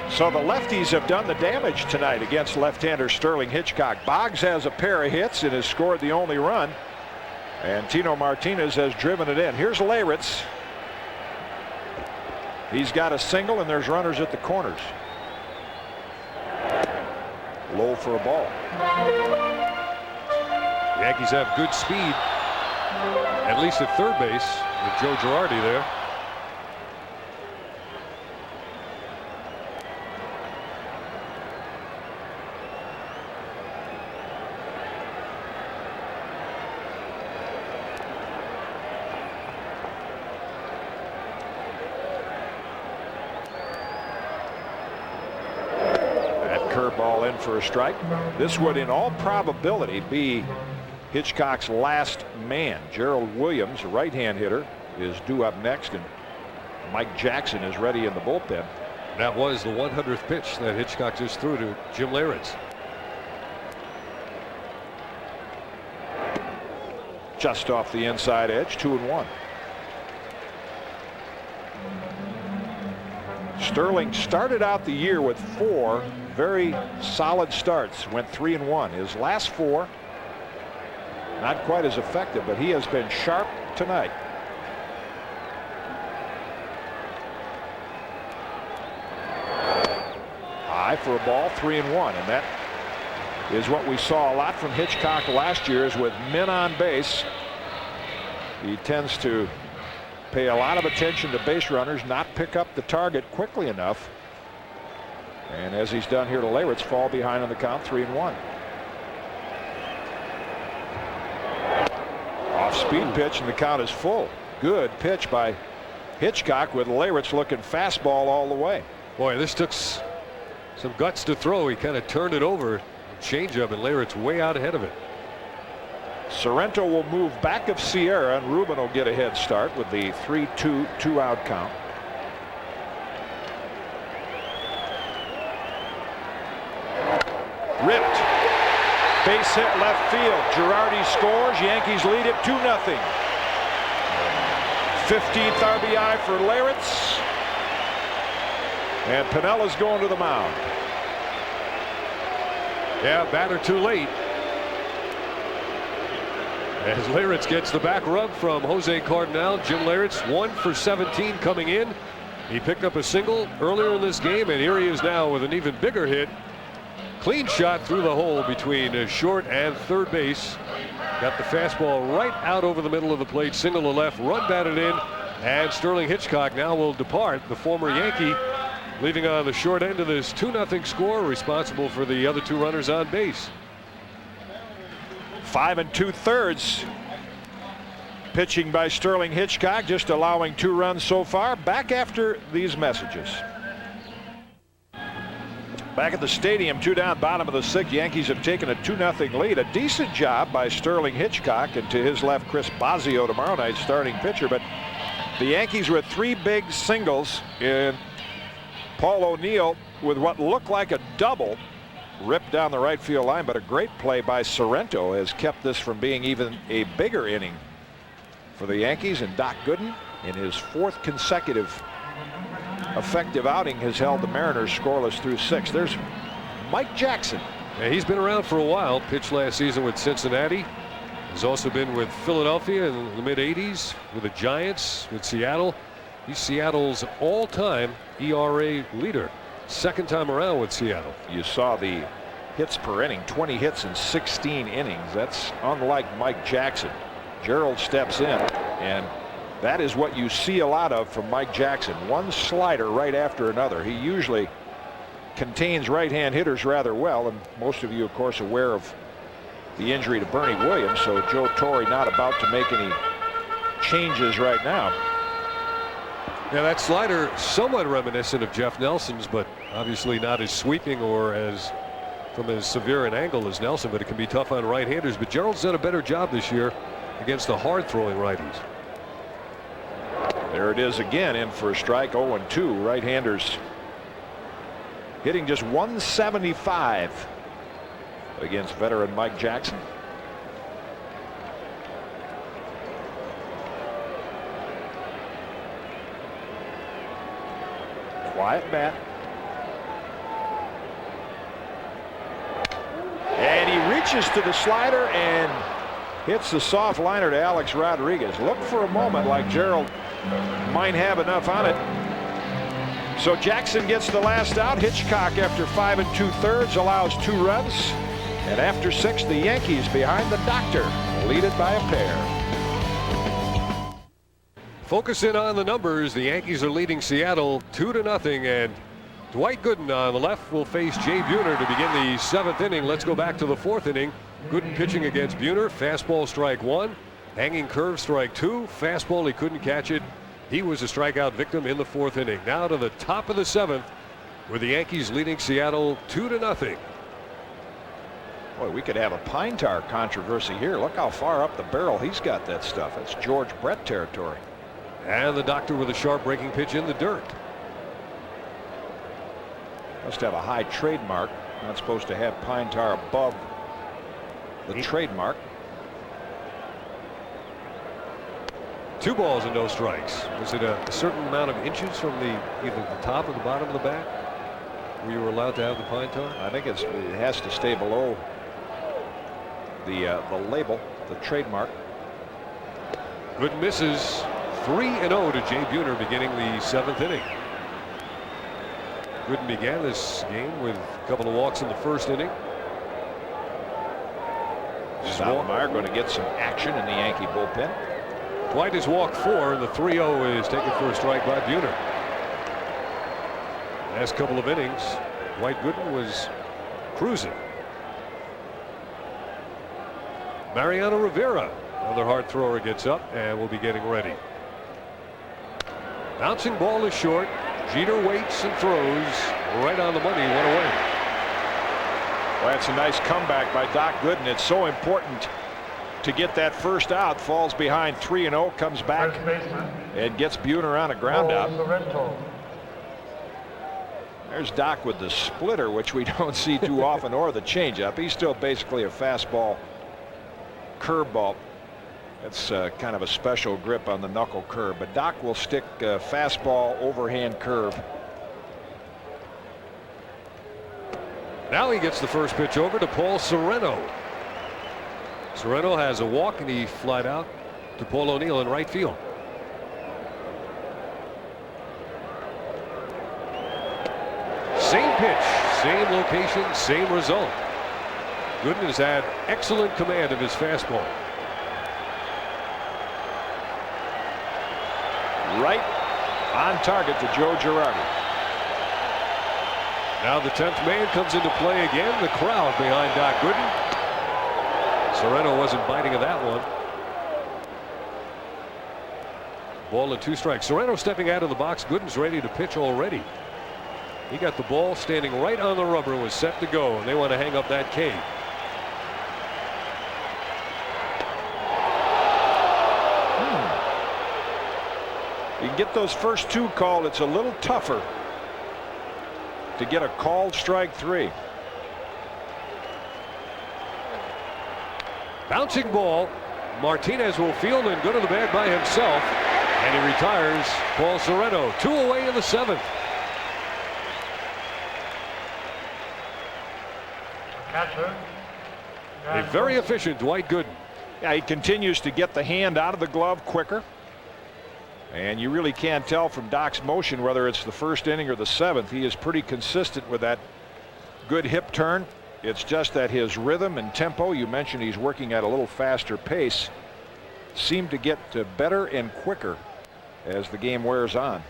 So the lefties have done the damage tonight against left-hander Sterling Hitchcock. Boggs has a pair of hits and has scored the only run. And Tino Martinez has driven it in. Here's Leyritz. He's got a single, and there's runners at the corners. Low for a ball. The Yankees have good speed, at least at third base, with Joe Girardi there. Curveball in for a strike. This would in all probability be Hitchcock's last man. Gerald Williams, a right-hand hitter, is due up next, and Mike Jackson is ready in the bullpen. That was the 100th pitch that Hitchcock just threw to Jim Leyritz. Just off the inside edge, 2-1. Sterling started out the year with 4 very solid starts, went 3-1. His last 4 not quite as effective, but he has been sharp tonight. High for a ball, 3-1, and that is what we saw a lot from Hitchcock last year. Is with men on base, he tends to pay a lot of attention to base runners, not pick up the target quickly enough. And as he's done here to Leyritz, fall behind on the count, 3-1. Off-speed pitch, and the count is full. Good pitch by Hitchcock, with Leyritz looking fastball all the way. Boy, this took some guts to throw. He kind of turned it over. Changeup, and Leyritz way out ahead of it. Sorrento will move back of Sierra, and Ruben will get a head start with the 3-2 2-out count. Ripped. Base hit left field. Girardi scores. Yankees lead it 2-0. 15th RBI for Leyritz. And Pinella's going to the mound. Yeah, batter too late. As Leyritz gets the back rub from Jose Cardinal. Jim Leyritz 1 for 17 coming in. He picked up a single earlier in this game, and here he is now with an even bigger hit. Clean shot through the hole between short and third base. Got the fastball right out over the middle of the plate. Single to left, run batted in, and Sterling Hitchcock now will depart. The former Yankee leaving on the short end of this 2-0 score, responsible for the other 2 runners on base. 5 2/3 pitching by Sterling Hitchcock, just allowing 2 runs so far. Back after these messages. Back at the stadium, 2 down, bottom of the 6th. Yankees have taken a 2-0 lead. A decent job by Sterling Hitchcock, and to his left, Chris Bosio, tomorrow night's starting pitcher. But the Yankees with 3 big singles, and Paul O'Neill with what looked like a double ripped down the right field line. But a great play by Sorrento has kept this from being even a bigger inning for the Yankees. And Doc Gooden, in his 4th consecutive effective outing, has held the Mariners scoreless through 6. There's Mike Jackson. Yeah, he's been around for a while. Pitched last season with Cincinnati. He's also been with Philadelphia in the mid-'80s, with the Giants, with Seattle. He's Seattle's all-time ERA leader. 2nd time around with Seattle. You saw the hits per inning, 20 hits in 16 innings. That's unlike Mike Jackson. Gerald steps in, and that is what you see a lot of from Mike Jackson. One slider right after another. He usually contains right-hand hitters rather well, and most of you, of course, aware of the injury to Bernie Williams, so Joe Torre not about to make any changes right now. Yeah, that slider somewhat reminiscent of Jeff Nelson's, but obviously not as sweeping or as from as severe an angle as Nelson, but it can be tough on right-handers. But Gerald's done a better job this year against the hard-throwing righties. There it is again, in for a strike. 0-2. Right-handers hitting just 175 against veteran Mike Jackson. Quiet bat. And he reaches to the slider and hits the soft liner to Alex Rodriguez. Looked for a moment like Gerald might have enough on it. So Jackson gets the last out. Hitchcock, after 5 2/3, allows 2 runs. And after 6, the Yankees behind the doctor, lead it by a pair. Focus in on the numbers. The Yankees are leading Seattle 2-0, and Dwight Gooden on the left will face Jay Buhner to begin the 7th inning. Let's go back to the 4th inning. Gooden pitching against Buhner. Fastball strike 1. Hanging curve strike 2. Fastball, he couldn't catch it. He was a strikeout victim in the 4th inning. Now to the top of the 7th, with the Yankees leading Seattle 2-0. Boy, we could have a pine tar controversy here. Look how far up the barrel he's got that stuff. It's George Brett territory. And the doctor with a sharp breaking pitch in the dirt. Must have a high trademark. Not supposed to have pine tar above the trademark. 2 balls and no strikes. Was it a certain amount of inches from either the top or the bottom of the bat where you were allowed to have the pine tar? I think it has to stay below the label, the trademark. Good misses. 3-0 to Jay Buhner beginning the 7th inning. Gooden began this game with a couple of walks in the 1st inning. Stoudemire going to get some action in the Yankee bullpen. Dwight has walked 4, and the 3-0 is taken for a strike by Buhner. Last couple of innings, Dwight Gooden was cruising. Mariano Rivera, another hard thrower, gets up and will be getting ready. Bouncing ball is short. Jeter waits and throws right on the money. 1 away. Well, that's a nice comeback by Doc Gooden. It's so important to get that first out. Falls behind 3-0, comes back and gets Buhner on a ground out. There's Doc with the splitter, which we don't see too often, or the changeup. He's still basically a fastball curveball. That's kind of a special grip on the knuckle curve, but Doc will stick fastball overhand curve. Now he gets the first pitch over to Paul Sereno. Sereno has a walk, and he flied out to Paul O'Neill in right field. Same pitch, same location, same result. Gooden has had excellent command of his fastball. Right on target to Joe Girardi. Now the 10th man comes into play again. The crowd behind Doc Gooden. Sereno wasn't biting of that one. Ball and 2 strikes. Sereno stepping out of the box. Gooden's ready to pitch already. He got the ball standing right on the rubber, was set to go, and they want to hang up that K. You can get those first 2 called. It's a little tougher to get a called strike 3. Bouncing ball. Martinez will field and go to the bag by himself, and he retires Paul Sereno. 2 away in the 7th. Catcher. A very efficient Dwight Gooden. Yeah, he continues to get the hand out of the glove quicker. And you really can't tell from Doc's motion whether it's the 1st inning or the 7th. He is pretty consistent with that good hip turn. It's just that his rhythm and tempo, you mentioned he's working at a little faster pace, seem to get better and quicker as the game wears on.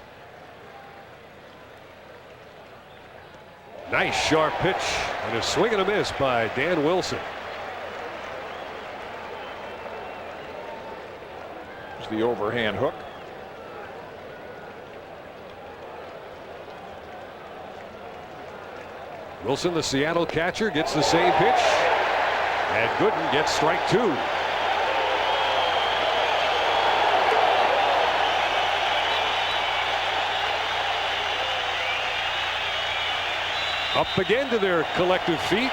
Nice sharp pitch and a swing and a miss by Dan Wilson. There's the overhand hook. Wilson, the Seattle catcher, gets the same pitch, and Gooden gets strike 2. Up again to their collective feet.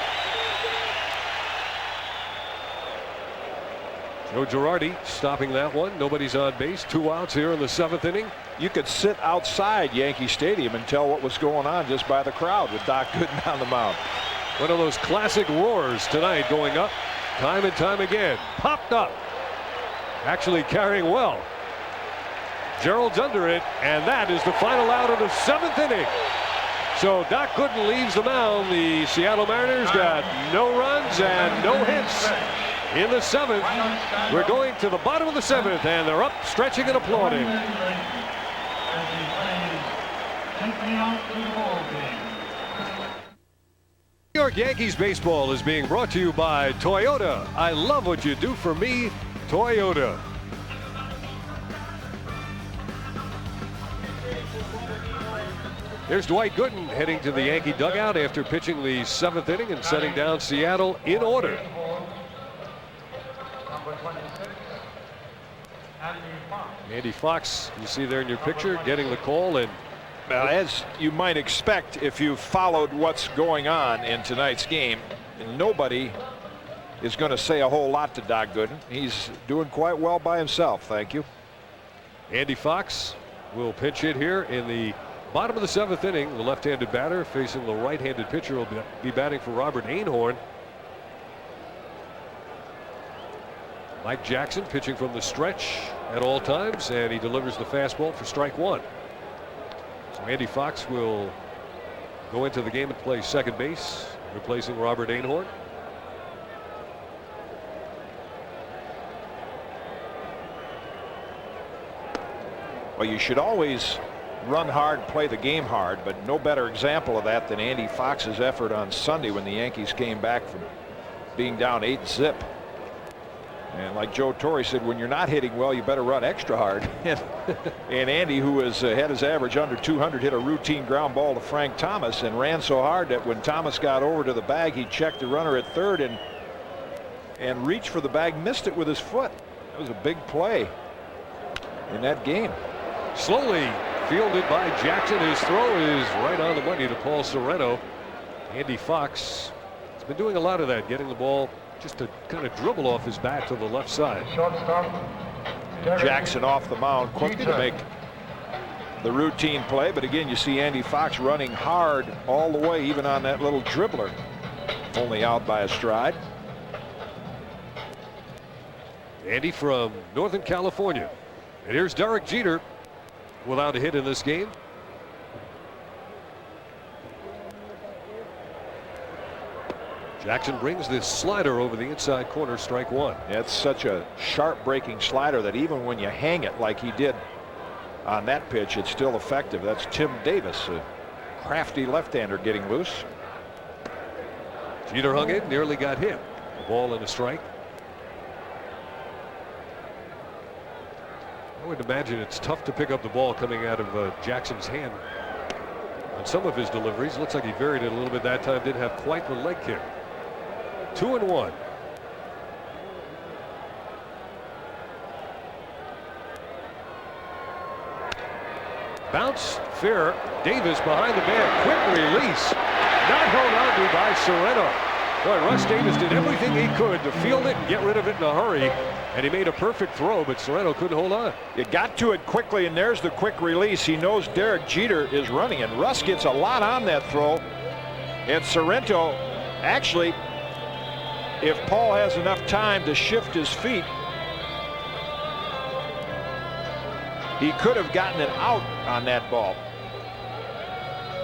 Joe Girardi stopping that one. Nobody's on base. 2 outs here in the 7th inning. You could sit outside Yankee Stadium and tell what was going on just by the crowd with Doc Gooden on the mound. One of those classic roars tonight, going up time and time again. Popped up. Actually carrying well. Gerald's under it, and that is the final out of the 7th inning. So Doc Gooden leaves the mound. The Seattle Mariners got no runs and no hits in the 7th. We're going to the bottom of the 7th, and they're up, stretching and applauding. New York Yankees baseball is being brought to you by Toyota. I love what you do for me, Toyota. There's Dwight Gooden heading to the Yankee dugout after pitching the 7th inning and setting down Seattle in order. Andy Fox, you see there in your picture, getting the call. And well, as you might expect if you followed what's going on in tonight's game, nobody is going to say a whole lot to Doc Gooden. He's doing quite well by himself. Thank you. Andy Fox will pinch hit here in the bottom of the 7th inning. The left-handed batter facing the right-handed pitcher will be batting for Robert Einhorn. Mike Jackson pitching from the stretch at all times, and he delivers the fastball for strike 1. So Andy Fox will go into the game and play second base, replacing Robert Einhorn. Well, you should always run hard, play the game hard, but no better example of that than Andy Fox's effort on Sunday when the Yankees came back from being down 8-0. And like Joe Torre said, when you're not hitting well, you better run extra hard. And Andy, who has had his average under 200, hit a routine ground ball to Frank Thomas and ran so hard that when Thomas got over to the bag, he checked the runner at third and reached for the bag, missed it with his foot. That was a big play in that game. Slowly fielded by Jackson. His throw is right on the money to Paul Sorrento. Andy Fox has been doing a lot of that, getting the ball just to kind of dribble off his bat to the left side. Jackson off the mound quickly to make the routine play, but again you see Andy Fox running hard all the way, even on that little dribbler, only out by a stride. Andy from Northern California, and here's Derek Jeter without a hit in this game. Jackson brings this slider over the inside corner, strike 1. It's such a sharp breaking slider that even when you hang it like he did on that pitch, it's still effective. That's Tim Davis, a crafty left-hander, getting loose. Jeter hung it, nearly got hit. A ball and a strike. I would imagine it's tough to pick up the ball coming out of Jackson's hand on some of his deliveries. Looks like he varied it a little bit that time. Didn't have quite the leg kick. 2-1. Bounce fair. Davis behind the bat. Quick release. Not held on to by Sorrento. Boy, Russ Davis did everything he could to field it and get rid of it in a hurry. And he made a perfect throw, but Sorrento couldn't hold on. It got to it quickly, and there's the quick release. He knows Derek Jeter is running, and Russ gets a lot on that throw. And Sorrento, actually, if Paul has enough time to shift his feet, he could have gotten it out on that ball.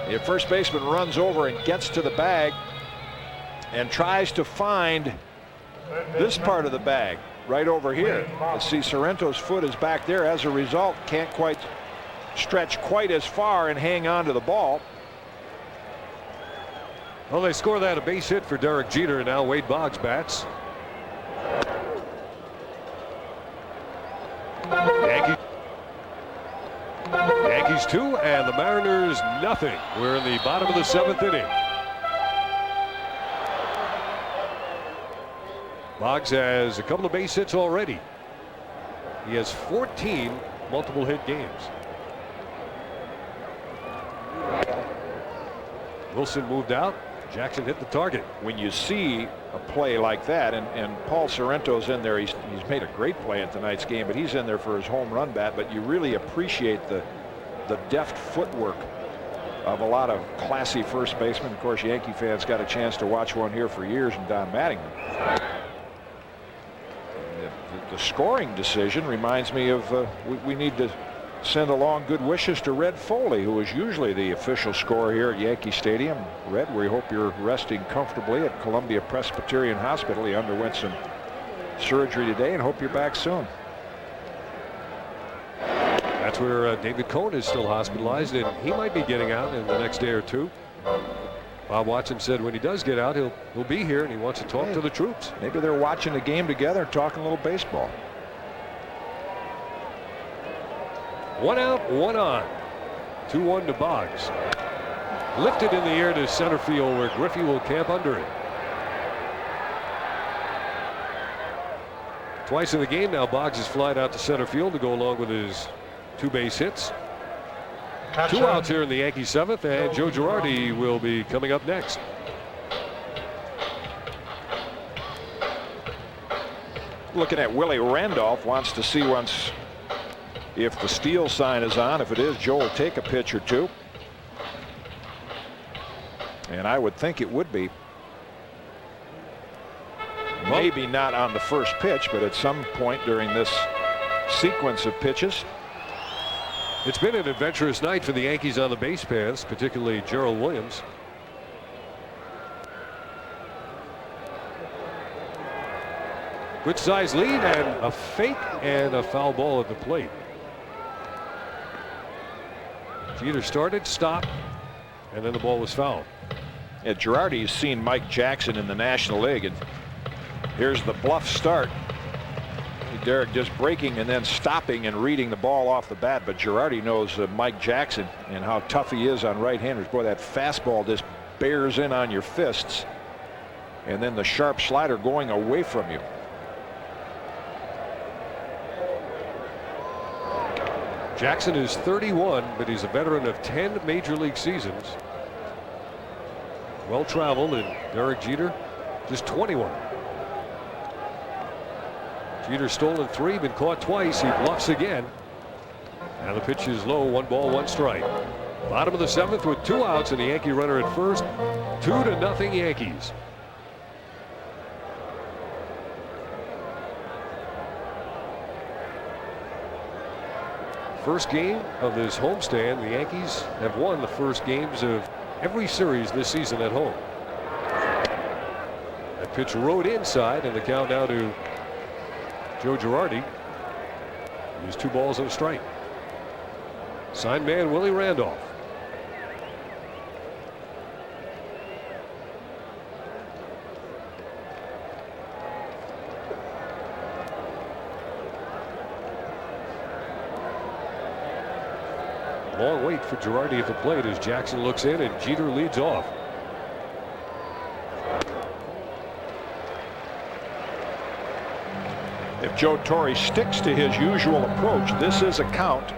The first baseman runs over and gets to the bag and tries to find this part of the bag right over here. Let's see, Sorrento's foot is back there. As a result, can't quite stretch quite as far and hang on to the ball. Well, they score that, a base hit for Derek Jeter, and now Wade Boggs bats. Yankees 2 and the Mariners nothing. We're in the bottom of the 7th inning. Boggs has a couple of base hits already. He has 14 multiple hit games. Wilson moved out. Jackson hit the target. When you see a play like that, and Paul Sorrento's in there, he's made a great play in tonight's game, but he's in there for his home run bat. But you really appreciate the deft footwork of a lot of classy first basemen. Of course, Yankee fans got a chance to watch one here for years in Don Mattingly. The scoring decision reminds me of we need to send along good wishes to Red Foley, who is usually the official scorer here at Yankee Stadium. Red, we hope you're resting comfortably at Columbia Presbyterian Hospital. He underwent some surgery today and hope you're back soon. That's where David Cohen is still hospitalized, and he might be getting out in the next day or two. Bob Watson said when he does get out, he'll be here, and he wants to talk to the troops. Maybe they're watching the game together and talking a little baseball. 1 out, 1 on. 2-1 to Boggs. Lifted in the air to center field where Griffey will camp under it. Twice in the game now, Boggs has flied out to center field to go along with his 2 base hits. 2 outs here in the Yankee 7th, and Joe Girardi will be coming up next. Looking at Willie Randolph, wants to see once if the steal sign is on. If it is, Joe will take a pitch or two. And I would think it would be. Maybe not on the first pitch, but at some point during this sequence of pitches. It's been an adventurous night for the Yankees on the base paths, particularly Gerald Williams. Good size lead, and a fake and a foul ball at the plate. Jeter started, stopped, and then the ball was fouled. Yeah, Girardi's seen Mike Jackson in the National League, and here's the bluff start. Derek just breaking and then stopping and reading the ball off the bat, but Girardi knows Mike Jackson and how tough he is on right-handers. Boy, that fastball just bears in on your fists, and then the sharp slider going away from you. Jackson is 31, but he's a veteran of 10 major league seasons. Well traveled, and Derek Jeter just 21. Jeter stolen 3, been caught twice. He bluffs again. And the pitch is low. 1 ball, 1 strike. Bottom of the 7th with 2 outs and a Yankee runner at first. 2-0 Yankees. First game of this homestand. The Yankees have won the first games of every series this season at home. That pitch rode inside, and the count now to Joe Girardi. He's 2 balls and a strike. Signed man Willie Randolph. Long wait for Girardi at the plate as Jackson looks in and Jeter leads off. If Joe Torre sticks to his usual approach, this is a count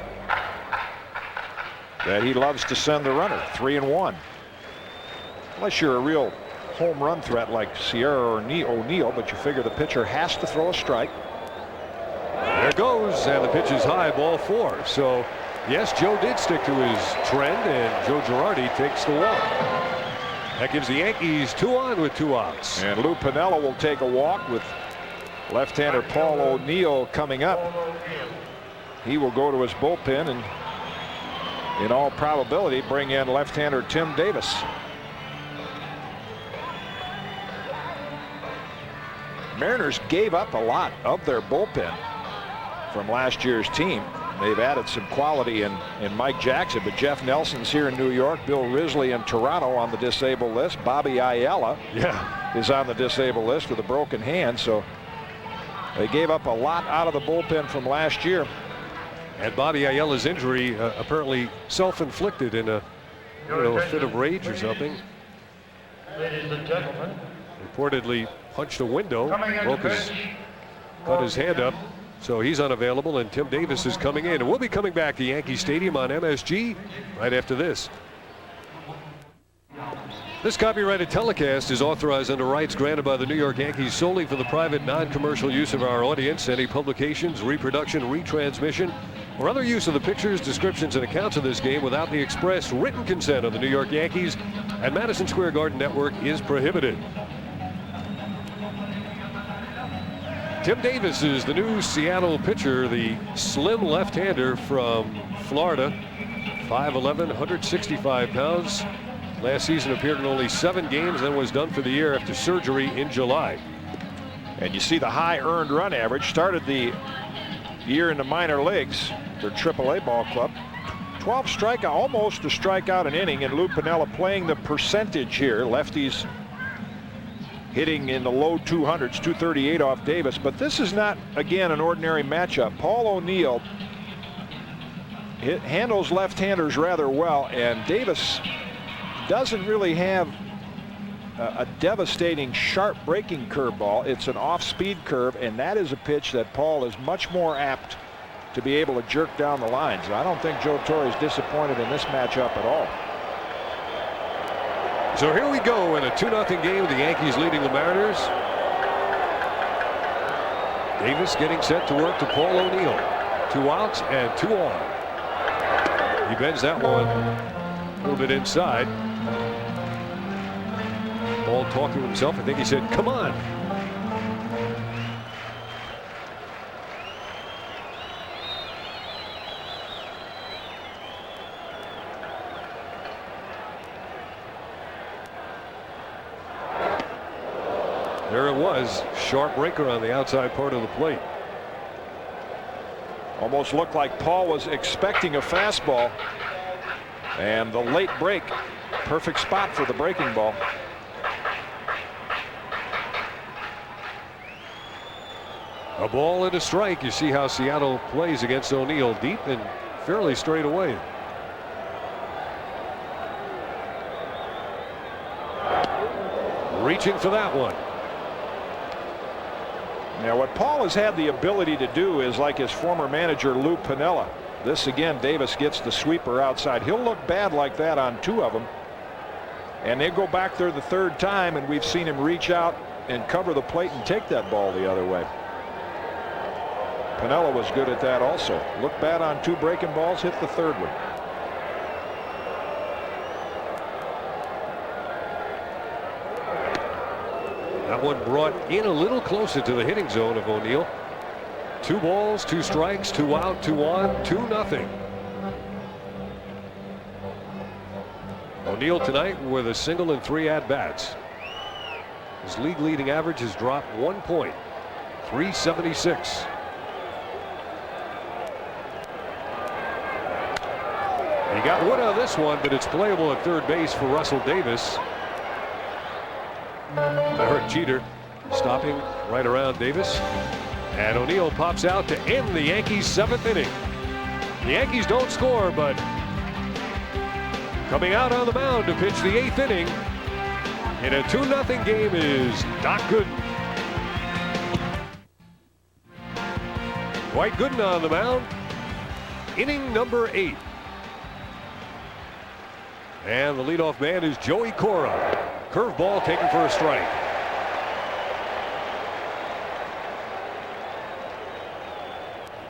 that he loves to send the runner. 3-1. Unless you're a real home run threat like Sierra or O'Neill, but you figure the pitcher has to throw a strike. There goes, and the pitch is high, ball 4. So yes, Joe did stick to his trend, and Joe Girardi takes the walk. That gives the Yankees 2 on with 2 outs. And Lou Piniella will take a walk with left-hander Paul O'Neill coming up. He will go to his bullpen and in all probability bring in left-hander Tim Davis. Mariners gave up a lot of their bullpen from last year's team. They've added some quality in Mike Jackson, but Jeff Nelson's here in New York. Bill Risley in Toronto on the disabled list. Bobby Ayala is on the disabled list with a broken hand. So they gave up a lot out of the bullpen from last year. And Bobby Ayala's injury apparently self-inflicted in a fit of rage or something. Ladies and gentlemen, Reportedly punched a window, cut his hand up. So he's unavailable, and Tim Davis is coming in. And we'll be coming back to Yankee Stadium on MSG right after this. This copyrighted telecast is authorized under rights granted by the New York Yankees solely for the private non-commercial use of our audience. Any publications, reproduction, retransmission, or other use of the pictures, descriptions, and accounts of this game without the express written consent of the New York Yankees and Madison Square Garden Network is prohibited. Tim Davis is the new Seattle pitcher, the slim left-hander from Florida, 5'11", 165 pounds. Last season appeared in only 7 games, then was done for the year after surgery in July. And you see the high earned run average. Started the year in the minor leagues, their AAA ball club. 12 strikeout, almost a strikeout an inning, and Lou Piniella playing the percentage here. Lefties hitting in the low 200s, 238 off Davis. But this is not, again, an ordinary matchup. Paul O'Neill handles left-handers rather well, and Davis doesn't really have a devastating sharp breaking curveball. It's an off-speed curve, and that is a pitch that Paul is much more apt to be able to jerk down the lines. I don't think Joe Torre is disappointed in this matchup at all. So here we go in a 2-0 game. The Yankees leading the Mariners. Davis getting set to work to Paul O'Neill. 2 outs and 2 on. He bends that one a little bit inside. Paul talking to himself. I think he said, "Come on." There it was. Sharp breaker on the outside part of the plate. Almost looked like Paul was expecting a fastball, and the late break, perfect spot for the breaking ball. A ball and a strike. You see how Seattle plays against O'Neill, deep and fairly straight away. Reaching for that one. Now, what Paul has had the ability to do is like his former manager Lou Piniella. This again, Davis gets the sweeper outside. He'll look bad like that on 2 of them, and they go back there the 3rd time, and we've seen him reach out and cover the plate and take that ball the other way. Piniella was good at that also. Look bad on 2 breaking balls, hit the 3rd one. That one brought in a little closer to the hitting zone of O'Neill. 2 balls, 2 strikes, 2 out, 2 on, 2-0. O'Neill tonight with a single and 3 at-bats. His league leading average has dropped 1 point, 376. He got wood on this one, but it's playable at 3rd base for Russell Davis. Derek Jeter stopping right around Davis, and O'Neill pops out to end the Yankees' 7th inning. The Yankees don't score, but coming out on the mound to pitch the 8th inning in a 2-0 game is Doc Gooden. Dwight Gooden on the mound, inning number 8. And the leadoff man is Joey Cora. Curveball taken for a strike.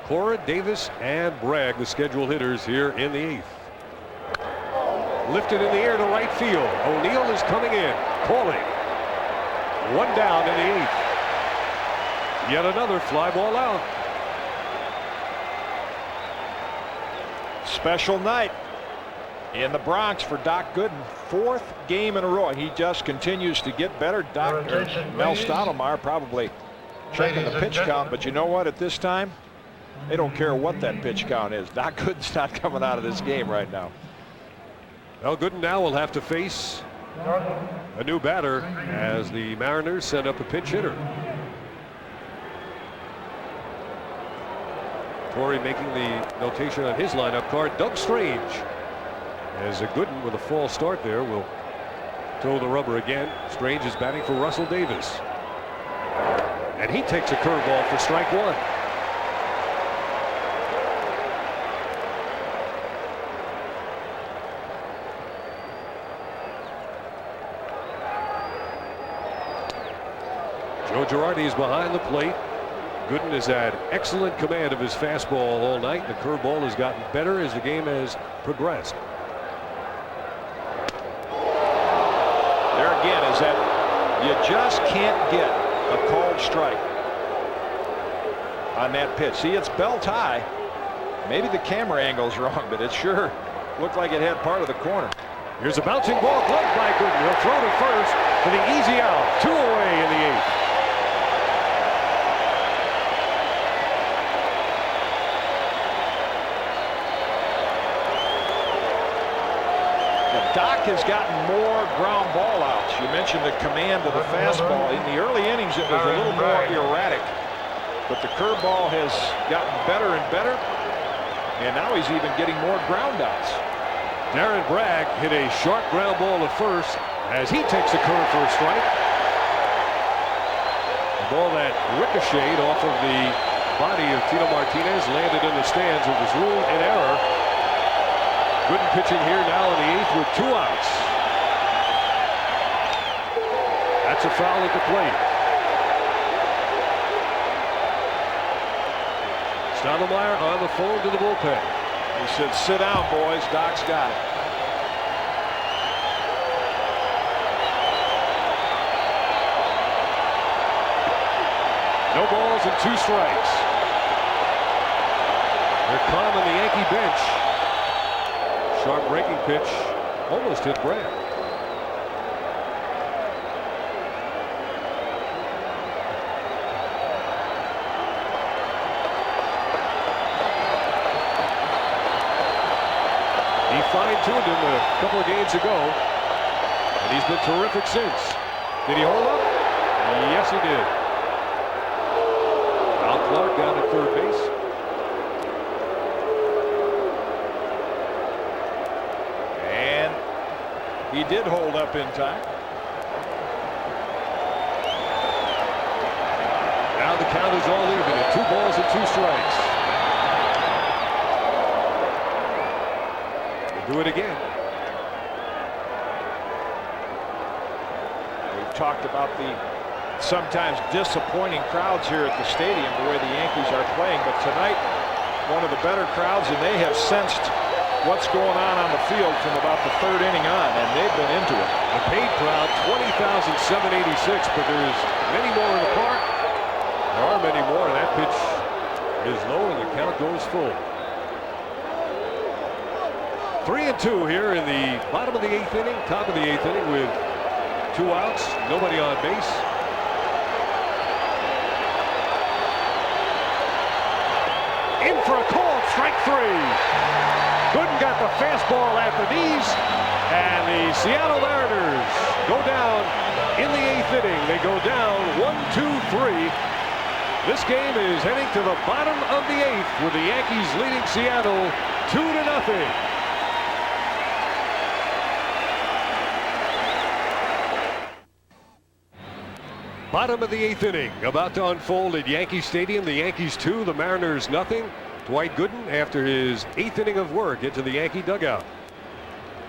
Cora, Davis, and Bragg, the scheduled hitters here in the 8th. Lifted in the air to right field. O'Neill is coming in, calling. 1 down in the 8th. Yet another fly ball out. Special night in the Bronx for Doc Gooden. 4th game in a row. He just continues to get better. Mel Stottlemyre probably checking the pitch count, but you know what? At this time, they don't care what that pitch count is. Doc Gooden's not coming out of this game right now. Well, Gooden now will have to face a new batter as the Mariners send up a pinch hitter. Torre making the notation on his lineup card. Doug Strange, as a Gooden with a false start there, will throw the rubber again. Strange is batting for Russell Davis, and he takes a curveball for strike 1. Joe Girardi is behind the plate. Gooden has had excellent command of his fastball all night. The curveball has gotten better as the game has progressed. There again is that you just can't get a called strike on that pitch. See, it's belt high. Maybe the camera angle's wrong, but it sure looked like it had part of the corner. Here's a bouncing ball gloved by Gooden. He'll throw to first for the easy out. 2 away in the 8th. Doc has gotten more ground ball outs. You mentioned the command of the fastball. In the early innings, it was a little more erratic, but the curveball has gotten better and better, and now he's even getting more ground outs. Darren Bragg hit a sharp ground ball at first as he takes a curve for a strike. The ball that ricocheted off of the body of Tino Martinez landed in the stands. It was ruled an error. Gooden pitching here now in the 8th with 2 outs. That's a foul at the plate. Stoudemire on the phone to the bullpen. He said, "Sit down, boys. Doc's got it." No balls and 2 strikes. They're calm on the Yankee bench. Sharp breaking pitch almost hit Bragg. He fine-tuned him a couple of games ago, and he's been terrific since. Did he hold up? Yes, he did. Al Clark down at third base. He did hold up in time. Now the count is all even at 2 balls and 2 strikes. We'll do it again. We've talked about the sometimes disappointing crowds here at the stadium, the way the Yankees are playing, but tonight one of the better crowds, and they have sensed what's going on the field from about the 3rd inning on, and they've been into it. The paid crowd, 20,786, but there's many more in the park. There are many more, and that pitch is low, and the count goes full. 3-2 here in the bottom of the 8th inning, top of the 8th inning with 2 outs, nobody on base. In for a call, strike 3. Gooden got the fastball at the knees, and the Seattle Mariners go down in the 8th inning. They go down 1-2-3. This game is heading to the bottom of the 8th with the Yankees leading Seattle 2-0. Bottom of the 8th inning about to unfold at Yankee Stadium. The Yankees 2, the Mariners 0. Dwight Gooden, after his 8th inning of work, into the Yankee dugout.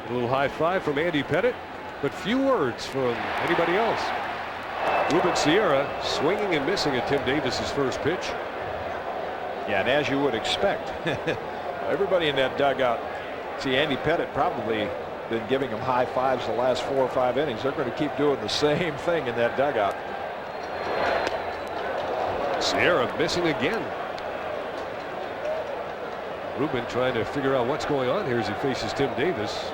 A little high five from Andy Pettitte, but few words from anybody else. Ruben Sierra swinging and missing at Tim Davis's first pitch. Yeah, and as you would expect, everybody in that dugout, see, Andy Pettitte probably been giving them high fives the last 4 or 5 innings. They're going to keep doing the same thing in that dugout. Sierra missing again. Ruben trying to figure out what's going on here as he faces Tim Davis.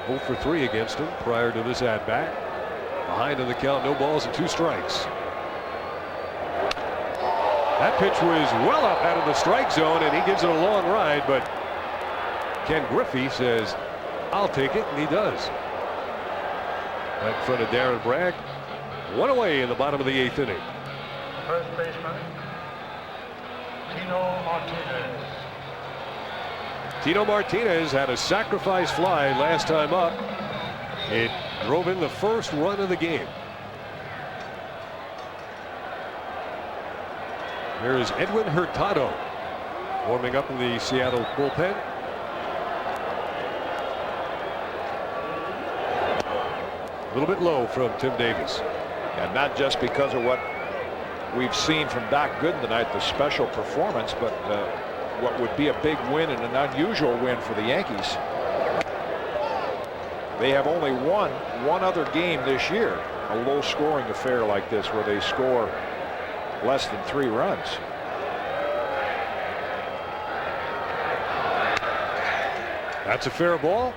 0 for 3 against him prior to this at-bat. Behind in the count, no balls and 2 strikes. That pitch was well up out of the strike zone, and he gives it a long ride, but Ken Griffey says, "I'll take it," and he does. Right in front of Darren Bragg. 1 away in the bottom of the 8th inning. First baseman, Tino Martinez. Tino Martinez had a sacrifice fly last time up. It drove in the first run of the game. Here is Edwin Hurtado warming up in the Seattle bullpen. A little bit low from Tim Davis. And not just because of what we've seen from Doc Gooden tonight, the special performance, but what would be a big win and an unusual win for the Yankees. They have only won one other game this year, a low-scoring affair like this where they score less than 3 runs. That's a fair ball.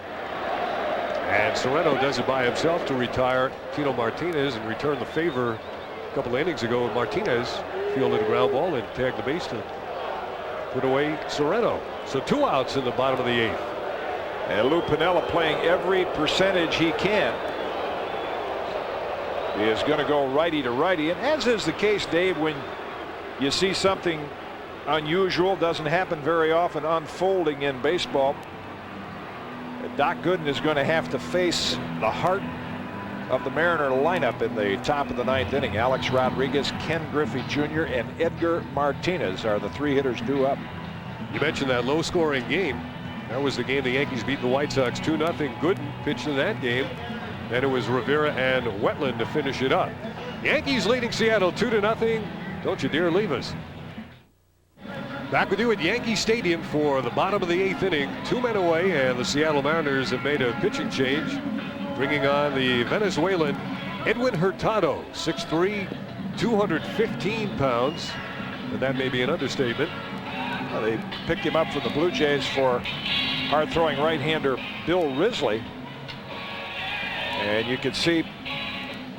And Serrano does it by himself to retire Tino Martinez and return the favor a couple innings ago. Martinez fielded a ground ball and tagged the base to put away Serrano. So 2 outs in the bottom of the 8th. And Lou Piniella playing every percentage he can. He is going to go righty to righty. And as is the case, Dave, when you see something unusual, doesn't happen very often, unfolding in baseball, Doc Gooden is going to have to face the heart of the Mariner lineup in the top of the 9th inning. Alex Rodriguez, Ken Griffey Jr., and Edgar Martinez are the 3 hitters due up. You mentioned that low-scoring game. That was the game the Yankees beat the White Sox 2-0. Gooden pitched in that game. Then it was Rivera and Wetland to finish it up. Yankees leading Seattle 2-0. Don't you dare leave us. Back with you at Yankee Stadium for the bottom of the 8th inning. 2 men away, and the Seattle Mariners have made a pitching change, bringing on the Venezuelan Edwin Hurtado, 6'3", 215 pounds, and that may be an understatement. Well, they picked him up from the Blue Jays for hard-throwing right-hander Bill Risley, and you can see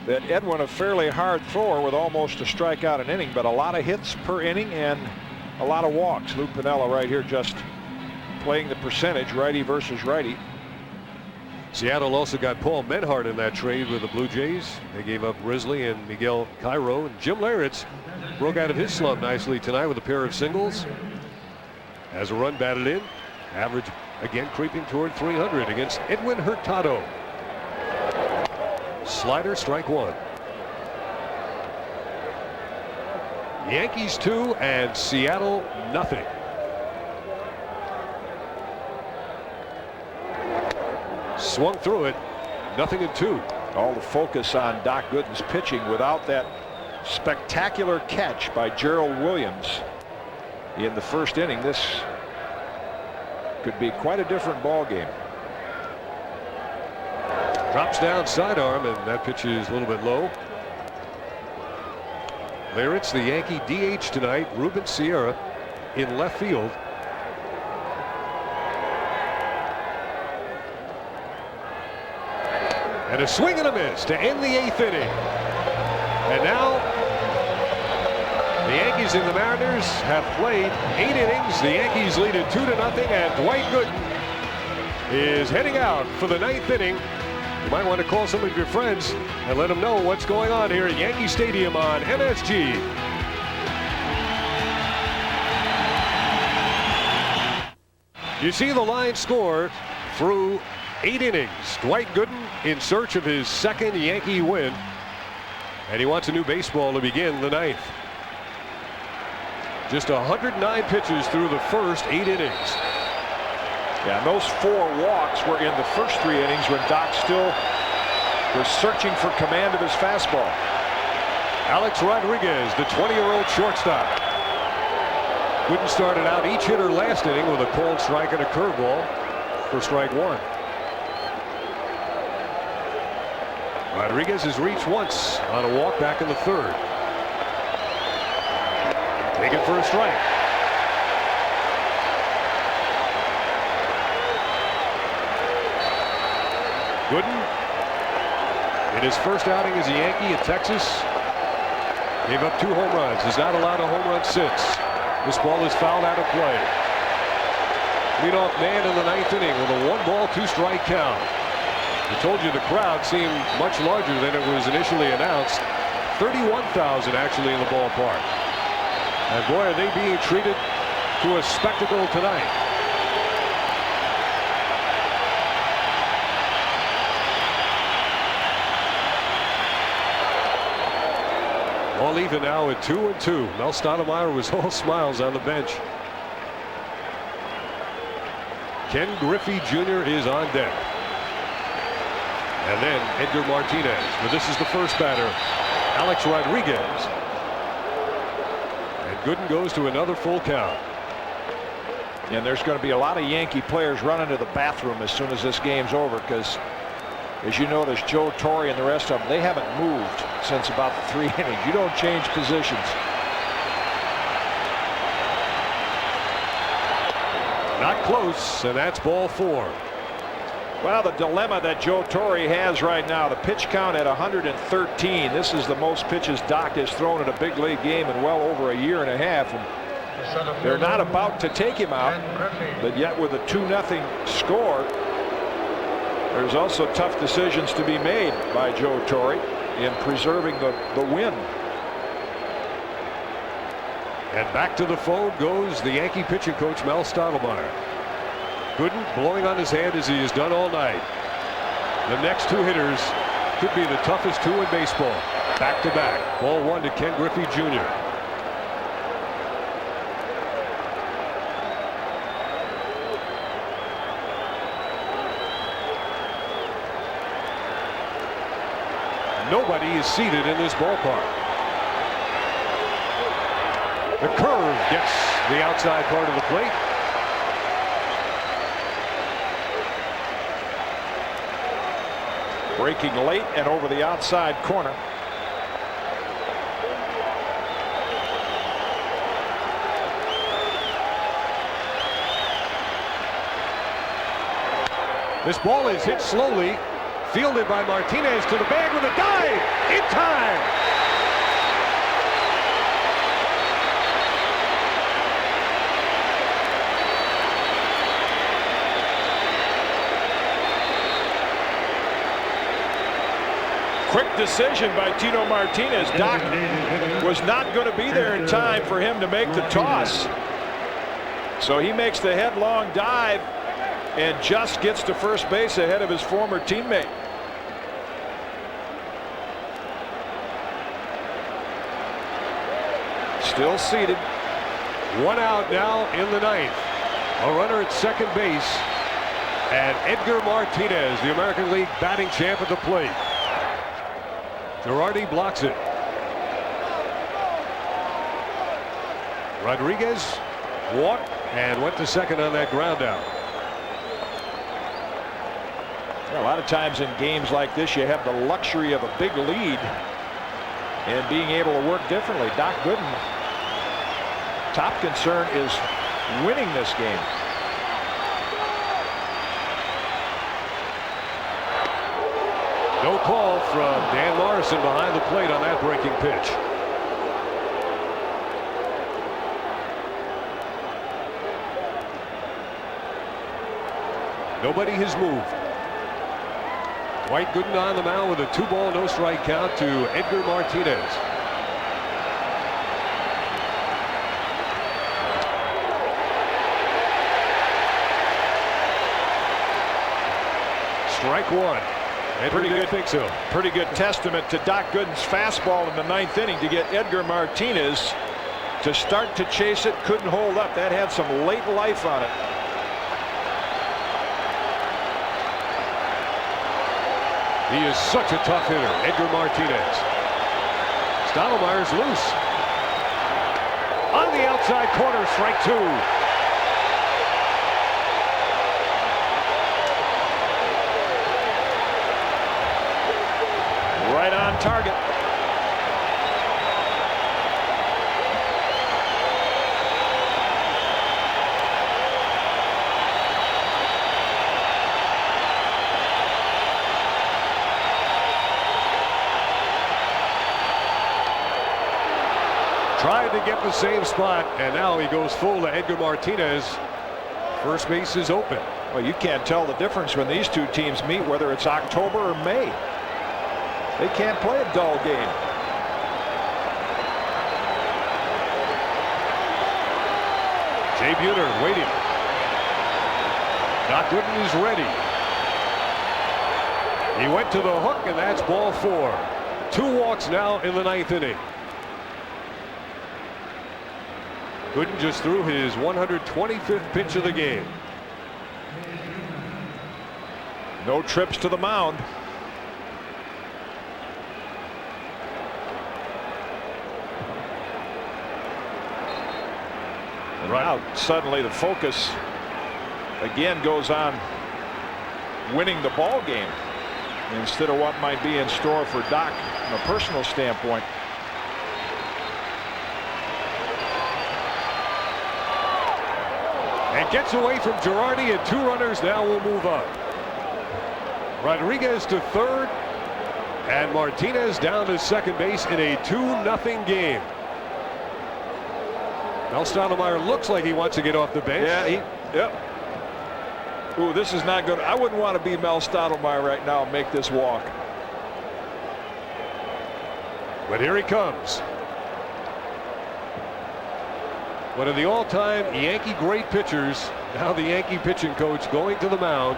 that Edwin, a fairly hard thrower with almost a strikeout an inning, but a lot of hits per inning and a lot of walks. Lou Piniella right here just playing the percentage, righty versus righty. Seattle also got Paul Menhart in that trade with the Blue Jays. They gave up Risley and Miguel Cairo, and Jim Leyritz broke out of his slump nicely tonight with a pair of singles. As a run batted in, average again creeping toward 300 against Edwin Hurtado. Slider, strike 1. Yankees 2 and Seattle nothing. Swung through it, 0-2. All the focus on Doc Gooden's pitching without that spectacular catch by Gerald Williams in the first inning. This could be quite a different ball game. Drops down sidearm, and that pitch is a little bit low. Leyritz, the Yankee DH tonight. Ruben Sierra in left field. And a swing and a miss to end the 8th inning. And now the Yankees and the Mariners have played 8 innings. The Yankees lead it 2-0, and Dwight Gooden is heading out for the 9th inning. You might want to call some of your friends and let them know what's going on here at Yankee Stadium on MSG. You see the line score through 8 innings. Dwight Gooden in search of his 2nd Yankee win, and he wants a new baseball to begin the 9th. Just 109 pitches through the first 8 innings. Yeah, and those 4 walks were in the first 3 innings when Doc still was searching for command of his fastball. Alex Rodriguez, the 20-year-old shortstop. Gooden started out each hitter last inning with a cold strike and a curveball for strike 1. Rodriguez has reached once on a walk back in the 3rd. Taken for a strike. Gooden, in his first outing as a Yankee in Texas, gave up 2 home runs. Has not allowed a home run since. This ball is fouled out of play. Leadoff man in the 9th inning with a 1-ball, 2-strike count. I told you the crowd seemed much larger than it was initially announced. 31,000 actually in the ballpark. And boy, are they being treated to a spectacle tonight. All even now at 2-2. Mel Stoudemire was all smiles on the bench. Ken Griffey Jr. is on deck. And then Edgar Martinez. But this is the first batter Alex Rodriguez. And Gooden goes to another full count. And there's going to be a lot of Yankee players running to the bathroom as soon as this game's over, because as you notice, Joe Torre and the rest of them, they haven't moved since about the 3 innings. You don't change positions. Not close, and that's ball 4. Well, the dilemma that Joe Torre has right now, the pitch count at 113. This is the most pitches Doc has thrown in a big league game in well over a year and a half. And they're not about to take him out, but yet with a 2-0 score, there's also tough decisions to be made by Joe Torre in preserving the win. And back to the phone goes the Yankee pitching coach, Mel Stottlemyre. Gooden blowing on his hand as he has done all night. The next 2 hitters could be the toughest 2 in baseball. Back to back. Ball 1 to Ken Griffey Jr. Nobody is seated in this ballpark. The curve gets the outside part of the plate. Breaking late and over the outside corner. This ball is hit slowly. Fielded by Martinez to the bag with a dive in time. Quick decision by Tino Martinez. Doc was not going to be there in time for him to make the toss. So he makes the headlong dive and just gets to first base ahead of his former teammate. Still seated. 1 out now in the 9th. A runner at second base. And Edgar Martinez, the American League batting champ, at the plate. Girardi blocks it. Rodriguez walked and went to second on that ground out. A lot of times in games like this, you have the luxury of a big lead and being able to work differently. Doc Gooden, top concern is winning this game. No call from Dan Morrison behind the plate on that breaking pitch. Nobody has moved. Dwight Gooden on the mound with a 2-ball, no-strike count to Edgar Martinez. Strike 1. Pretty good. Think so. Pretty good testament to Doc Gooden's fastball in the 9th inning to get Edgar Martinez to start to chase it. Couldn't hold up. That had some late life on it. He is such a tough hitter, Edgar Martinez. Stottlemyre's loose. On the outside corner, strike 2. Right on target. Tried to get the same spot, and now he goes full to Edgar Martinez. First base is open. Well, you can't tell the difference when these two teams meet, whether it's October or May. They can't play a dull game. Jay Buhner waiting. Doc Gooden is ready. He went to the hook, and that's ball 4. 2 walks now in the 9th inning. Gooden just threw his 125th pitch of the game. No trips to the mound. Now suddenly the focus again goes on winning the ball game instead of what might be in store for Doc from a personal standpoint. And gets away from Girardi, and 2 runners now will move up. Rodriguez to third, and Martinez down to second base in a 2-0 game. Mel Stottlemyre looks like he wants to get off the bench. Yep. Ooh, this is not good. I wouldn't want to be Mel Stottlemyre right now and make this walk. But here he comes. One of the all-time Yankee great pitchers, now the Yankee pitching coach, going to the mound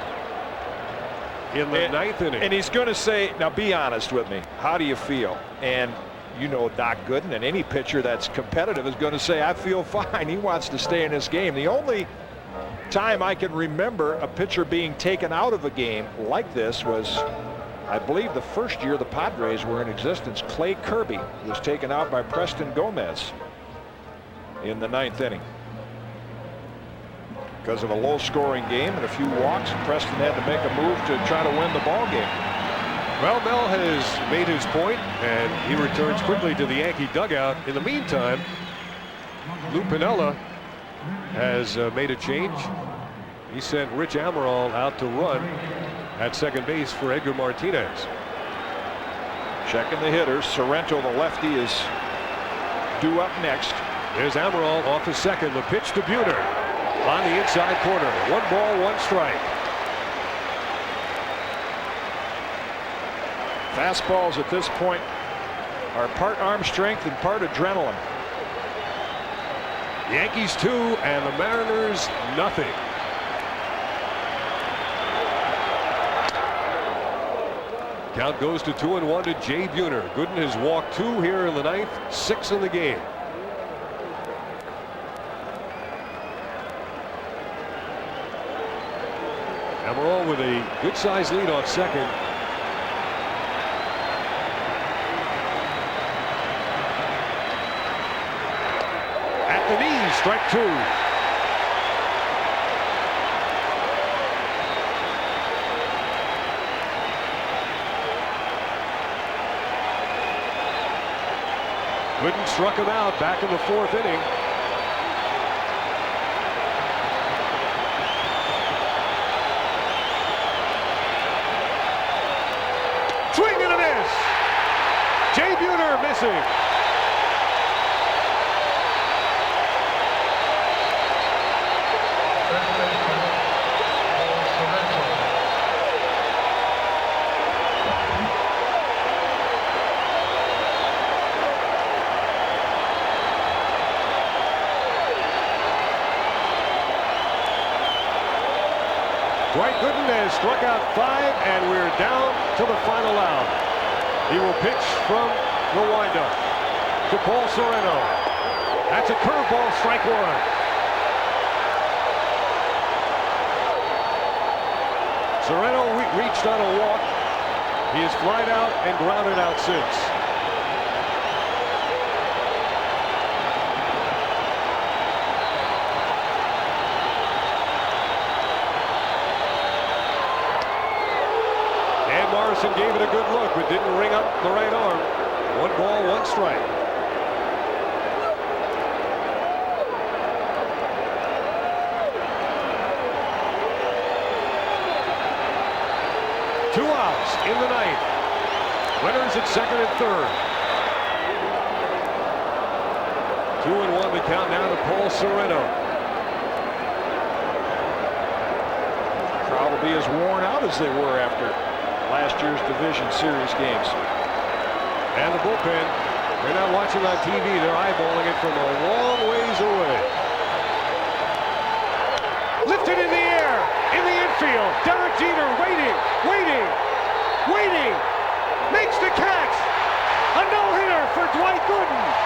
in the 9th inning. And he's going to say, now be honest with me, how do you feel? And you know Doc Gooden, and any pitcher that's competitive is going to say, I feel fine. He wants to stay in this game. The only time I can remember a pitcher being taken out of a game like this was, I believe, the first year the Padres were in existence. Clay Kirby was taken out by Preston Gomez in the 9th inning because of a low-scoring game and a few walks. Preston had to make a move to try to win the ball game. Well, Mel has made his point, and he returns quickly to the Yankee dugout. In the meantime, Lou Piniella has made a change. He sent Rich Amaral out to run at second base for Edgar Martinez. Checking the hitters. Sorrento, the lefty, is due up next. There's Amaral off the second. The pitch to Buhner on the inside corner. 1 ball, 1 strike. Fastballs at this point are part arm strength and part adrenaline. Yankees 2 and the Mariners nothing. Count goes to 2-1 to Jay Buhner. Gooden has walked 2 here in the 9th, 6 in the game. Amaral with a good-sized lead off second. At the knees, strike 2. Gooden struck him out back in the 4th inning. Swing and a miss. Jay Buhner missing. Dwight Gooden has struck out 5, and we're down to the final out. He will pitch from the windup to Paul Sorrento. That's a curveball, strike 1. Sorrento reached on a walk. He has flied out and grounded out since. Morrison gave it a good look, but didn't ring up the right arm. 1 ball, 1 strike. Two outs in the 9th. Runners at second and third. 2-1 the count now to Paul Sorrento. The crowd will be as worn out as they were after last year's division series games. And the bullpen, they're not watching on TV, they're eyeballing it from a long ways away. Lifted in the air, in the infield. Derek Jeter waiting, makes the catch. A no-hitter for Dwight Gooden.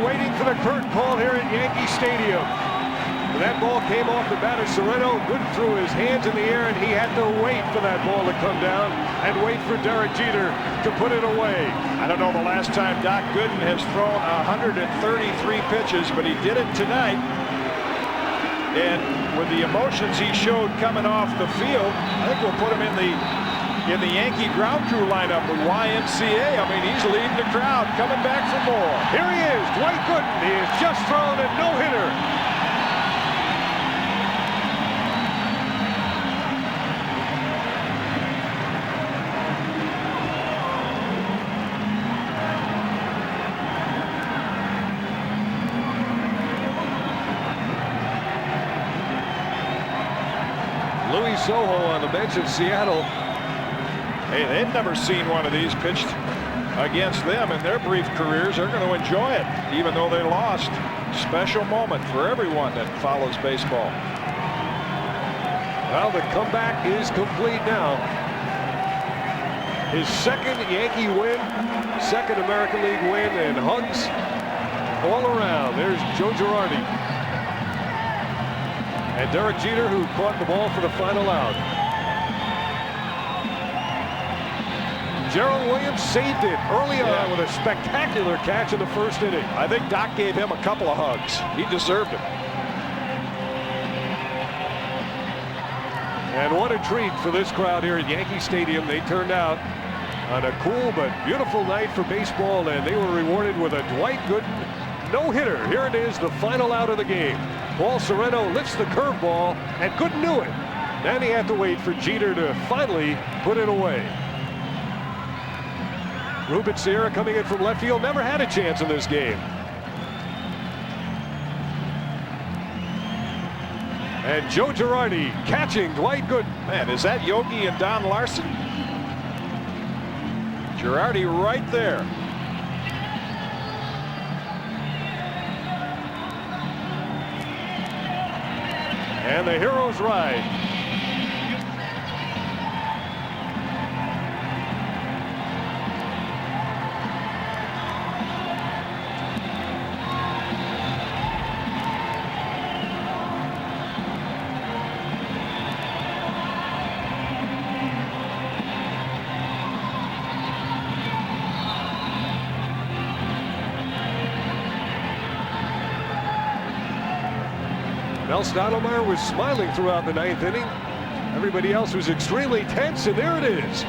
We're waiting for the curtain call here at Yankee Stadium. That ball came off the batter, Sereno. Gooden threw his hands in the air, and he had to wait for that ball to come down and wait for Derek Jeter to put it away. I don't know the last time Doc Gooden has thrown 133 pitches, but he did it tonight. And with the emotions he showed coming off the field, I think we'll put him in the Yankee ground crew lineup with YMCA. I mean, he's leading the crowd, coming back for more. Here he is, Dwight Gooden. He has just thrown a no-hitter. Soho on the bench in Seattle. Hey, they've never seen one of these pitched against them in their brief careers. They're going to enjoy it, even though they lost. Special moment for everyone that follows baseball. Well, the comeback is complete now. His second Yankee win, second American League win, and hugs all around. There's Joe Girardi. And Derek Jeter, who caught the ball for the final out. Gerald Williams saved it early on with a spectacular catch in the first inning. I think Doc gave him a couple of hugs. He deserved it. And what a treat for this crowd here at Yankee Stadium. They turned out on a cool but beautiful night for baseball, and they were rewarded with a Dwight Gooden no-hitter. Here it is, the final out of the game. Paul Sereno lifts the curveball, and Gooden knew it. Then he had to wait for Jeter to finally put it away. Ruben Sierra coming in from left field, never had a chance in this game. And Joe Girardi catching Dwight Gooden. Man, is that Yogi and Don Larson? Girardi right there. And the heroes ride. Mel Stottlemyre was smiling throughout the ninth inning. Everybody else was extremely tense, and there it is.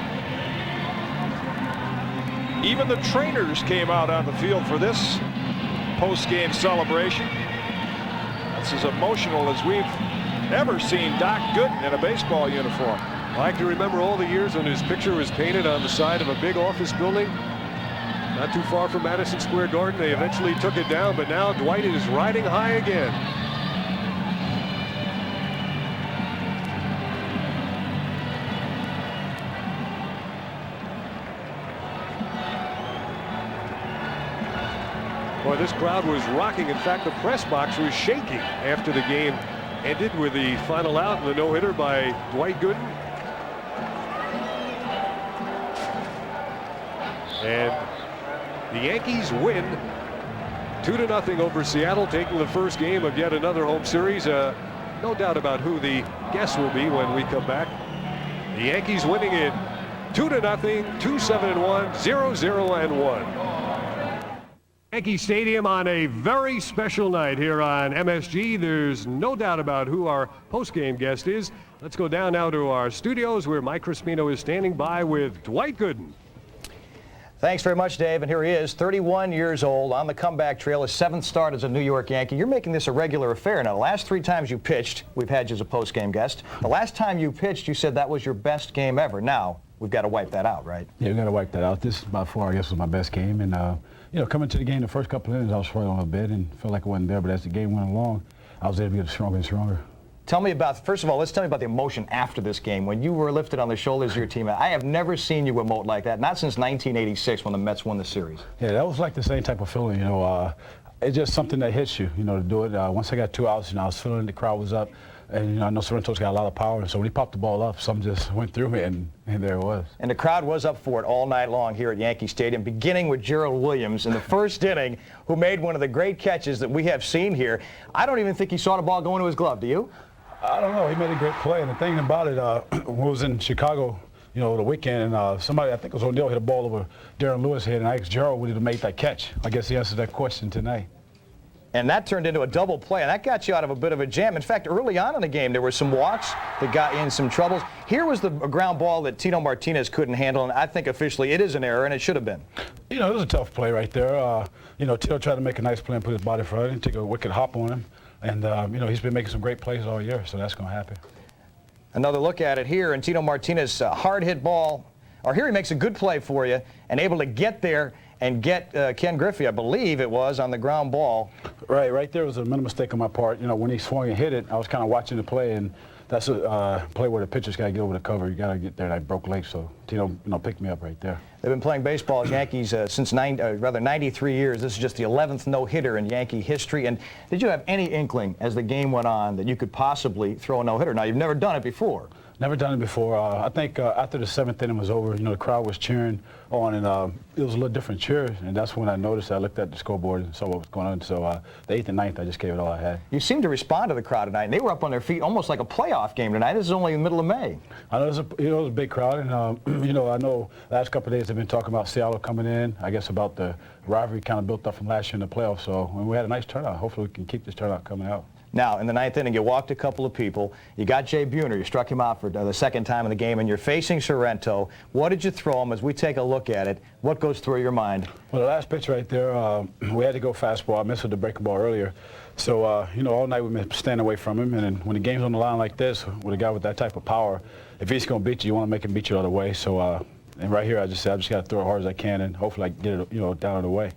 Even the trainers came out on the field for this post-game celebration. That's as emotional as we've ever seen Doc Gooden in a baseball uniform. I like to remember all the years when his picture was painted on the side of a big office building. Not too far from Madison Square Garden. They eventually took it down, but now Dwight is riding high again. Boy, this crowd was rocking. In fact, the press box was shaking after the game ended with the final out and the no-hitter by Dwight Gooden. And the Yankees win 2-0 over Seattle, taking the first game of yet another home series. No doubt about who the guests will be when we come back. The Yankees winning it 2-0, 2-7-1, 0-0-1. Yankee Stadium on a very special night here on MSG. There's no doubt about who our post-game guest is. Let's go down now to our studios where Mike Crispino is standing by with Dwight Gooden. Thanks very much, Dave. And here he is, 31 years old, on the comeback trail, his 7th start as a New York Yankee. You're making this a regular affair now. The last 3 times you pitched, we've had you as a post-game guest. The last time you pitched, you said that was your best game ever. Now, we've got to wipe that out, right? Yeah, we got to wipe that out. This by far, I guess, was my best game. And, you know, coming to the game, the first couple of innings, I was struggling a bit and felt like I wasn't there. But as the game went along, I was able to get stronger and stronger. Tell me about, first of all, let's tell me about the emotion after this game. When you were lifted on the shoulders of your teammate, I have never seen you emote like that, not since 1986 when the Mets won the series. Yeah, that was like the same type of feeling, you know. It's just something that hits you, you know, to do it. Once I got 2 outs, and I was feeling the crowd was up. And I know Sorrento's got a lot of power, and so when he popped the ball up, something just went through me, and there it was. And the crowd was up for it all night long here at Yankee Stadium, beginning with Gerald Williams in the first inning, who made one of the great catches that we have seen here. I don't even think he saw the ball go into his glove. Do you? I don't know. He made a great play, and the thing about it, when I was in Chicago, the weekend, and somebody, I think it was O'Neill, hit a ball over Darren Lewis' head, and I asked Gerald would he have made that catch. I guess he answered that question tonight. And that turned into a double play, and that got you out of a bit of a jam. In fact, early on in the game, there were some walks that got you in some troubles. Here was the ground ball that Tino Martinez couldn't handle, and I think officially it is an error, and it should have been. It was a tough play right there. Tino tried to make a nice play and put his body front and take a wicked hop on him. And, he's been making some great plays all year, so that's going to happen. Another look at it here, and Tino Martinez, hard hit ball. Or here he makes a good play for you and able to get there and get Ken Griffey, I believe it was, on the ground ball. Right there was a mental mistake on my part. When he swung and hit it, I was kind of watching the play, and that's a play where the pitcher's got to get over the cover. You got to get there, and I broke legs, so Tino, picked me up right there. They've been playing baseball as Yankees since 93 years. This is just the 11th no-hitter in Yankee history. And did you have any inkling as the game went on that you could possibly throw a no-hitter? Now, you've never done it before. Never done it before. I think after the 7th inning was over, the crowd was cheering on, and it was a little different cheer, and that's when I noticed. I looked at the scoreboard and saw what was going on. So the 8th and 9th, I just gave it all I had. You seemed to respond to the crowd tonight, and they were up on their feet almost like a playoff game tonight. This is only in the middle of May. I know it was a big crowd, and I know last couple of days they've been talking about Seattle coming in. I guess about the rivalry kind of built up from last year in the playoffs. So we had a nice turnout. Hopefully we can keep this turnout coming out. Now, in the 9th inning, you walked a couple of people. You got Jay Buhner. You struck him out for the second time in the game, and you're facing Sorrento. What did you throw him? As we take a look at it, what goes through your mind? Well, the last pitch right there, we had to go fastball. I missed with the breaking ball earlier. So, all night we've been staying away from him. And then when the game's on the line like this, with a guy with that type of power, if he's going to beat you, you want to make him beat you the other way. So, and right here, I just got to throw it hard as I can, and hopefully I can get it, down and away.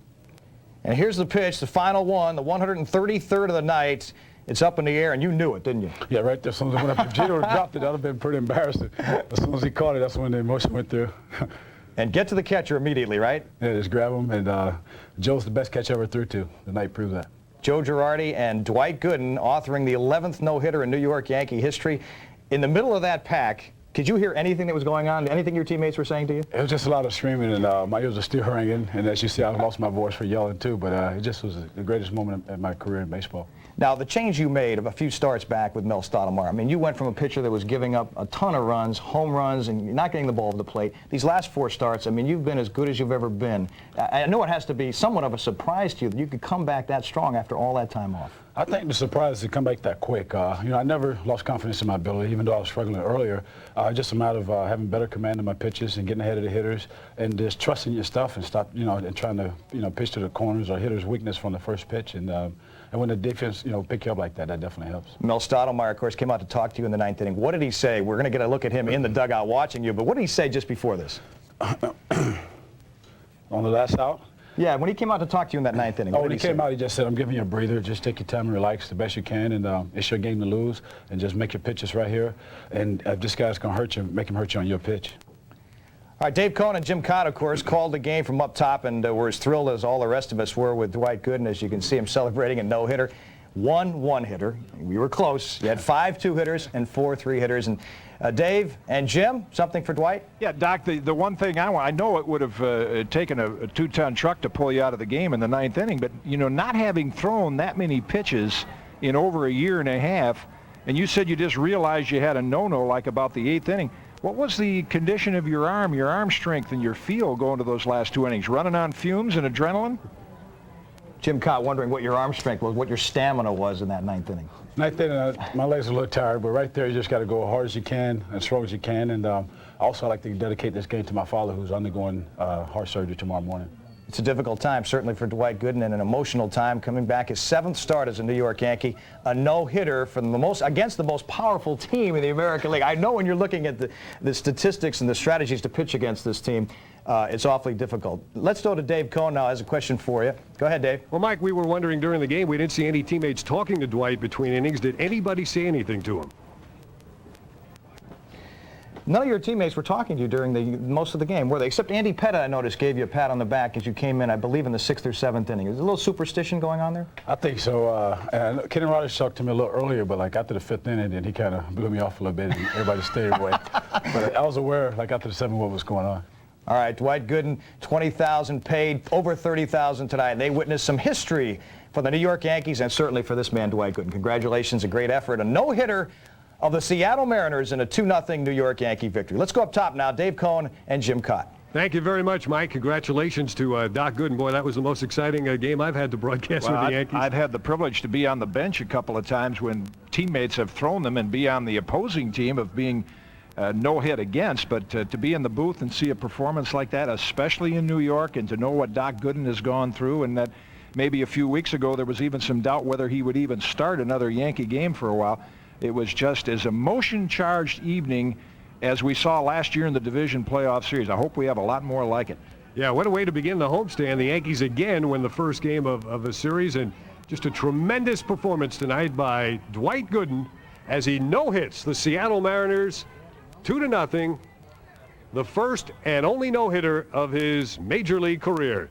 And here's the pitch, the final one, the 133rd of the night. It's up in the air, and you knew it, didn't you? Yeah, right there. As soon as I went up, if Gino dropped it, that would have been pretty embarrassing. As soon as he caught it, that's when the emotion went through. And get to the catcher immediately, right? Yeah, just grab him, and Joe's the best catch I ever threw to. The night proves that. Joe Girardi and Dwight Gooden authoring the 11th no-hitter in New York Yankee history. In the middle of that pack, could you hear anything that was going on? Anything your teammates were saying to you? It was just a lot of screaming, and my ears are still ringing. And as you see, I lost my voice for yelling too. But it just was the greatest moment in my career in baseball. Now, the change you made of a few starts back with Mel Stottlemyre, I mean, you went from a pitcher that was giving up a ton of runs, home runs, and not getting the ball to the plate. These last 4 starts, I mean, you've been as good as you've ever been. I know it has to be somewhat of a surprise to you that you could come back that strong after all that time off. I think the surprise is to come back that quick. I never lost confidence in my ability, even though I was struggling earlier. Just a matter of having better command of my pitches and getting ahead of the hitters and just trusting your stuff and stop, and trying to, pitch to the corners or hitters' weakness from the first pitch. And when the defense, pick you up like that, that definitely helps. Mel Stottlemyre, of course, came out to talk to you in the 9th inning. What did he say? We're going to get a look at him in the dugout watching you, but what did he say just before this? On the last out? Yeah, when he came out to talk to you in that 9th inning. When he came out, he just said, I'm giving you a breather. Just take your time and relax the best you can, and it's your game to lose, and just make your pitches right here. And if this guy's going to hurt you, make him hurt you on your pitch. All right, Dave Cohen and Jim Kaat, of course, called the game from up top and were as thrilled as all the rest of us were with Dwight Gooden. As you can see him celebrating a no-hitter. 1 one-hitter. We were close. You had 5 two-hitters and 4 three-hitters. And Dave and Jim, something for Dwight? Yeah, Doc, the one thing I know it would have taken a 2-ton truck to pull you out of the game in the 9th inning, but, not having thrown that many pitches in over a year and a half, and you said you just realized you had a no-no like about the 8th inning. What was the condition of your arm strength, and your feel going to those last 2 innings? Running on fumes and adrenaline? Jim Kaat wondering what your arm strength was, what your stamina was in that 9th inning. 9th inning, my legs are a little tired, but right there you just got to go hard as you can, as strong as you can. And also I like to dedicate this game to my father, who's undergoing heart surgery tomorrow morning. It's a difficult time, certainly for Dwight Gooden, and an emotional time coming back. His 7th start as a New York Yankee, a no-hitter against the most powerful team in the American League. I know when you're looking at the statistics and the strategies to pitch against this team, it's awfully difficult. Let's go to Dave Cohen now. Has a question for you. Go ahead, Dave. Well, Mike, we were wondering during the game, we didn't see any teammates talking to Dwight between innings. Did anybody say anything to him? None of your teammates were talking to you during most of the game, were they? Except Andy Petta, I noticed, gave you a pat on the back as you came in, I believe, in the 6th or 7th inning. Is there a little superstition going on there? I think so. And Kenny Rogers talked to me a little earlier, but like after the 5th inning, then he kind of blew me off a little bit, and everybody stayed away. But I was aware, like after the 7th, what was going on. All right, Dwight Gooden, $20,000 paid, over $30,000 tonight. They witnessed some history for the New York Yankees and certainly for this man, Dwight Gooden. Congratulations, a great effort. A no-hitter of the Seattle Mariners in a 2-0 New York Yankee victory. Let's go up top now. Dave Cohen and Jim Kaat. Thank you very much, Mike. Congratulations to Doc Gooden. Boy, that was the most exciting game I've had to broadcast with the Yankees. I've had the privilege to be on the bench a couple of times when teammates have thrown them and be on the opposing team of being no hit against, but to be in the booth and see a performance like that, especially in New York, and to know what Doc Gooden has gone through, and that maybe a few weeks ago there was even some doubt whether he would even start another Yankee game for a while. It was just as emotion-charged evening as we saw last year in the division playoff series. I hope we have a lot more like it. Yeah, what a way to begin the homestand. The Yankees again win the first game of a series, and just a tremendous performance tonight by Dwight Gooden as he no-hits the Seattle Mariners 2-0, the first and only no-hitter of his major league career.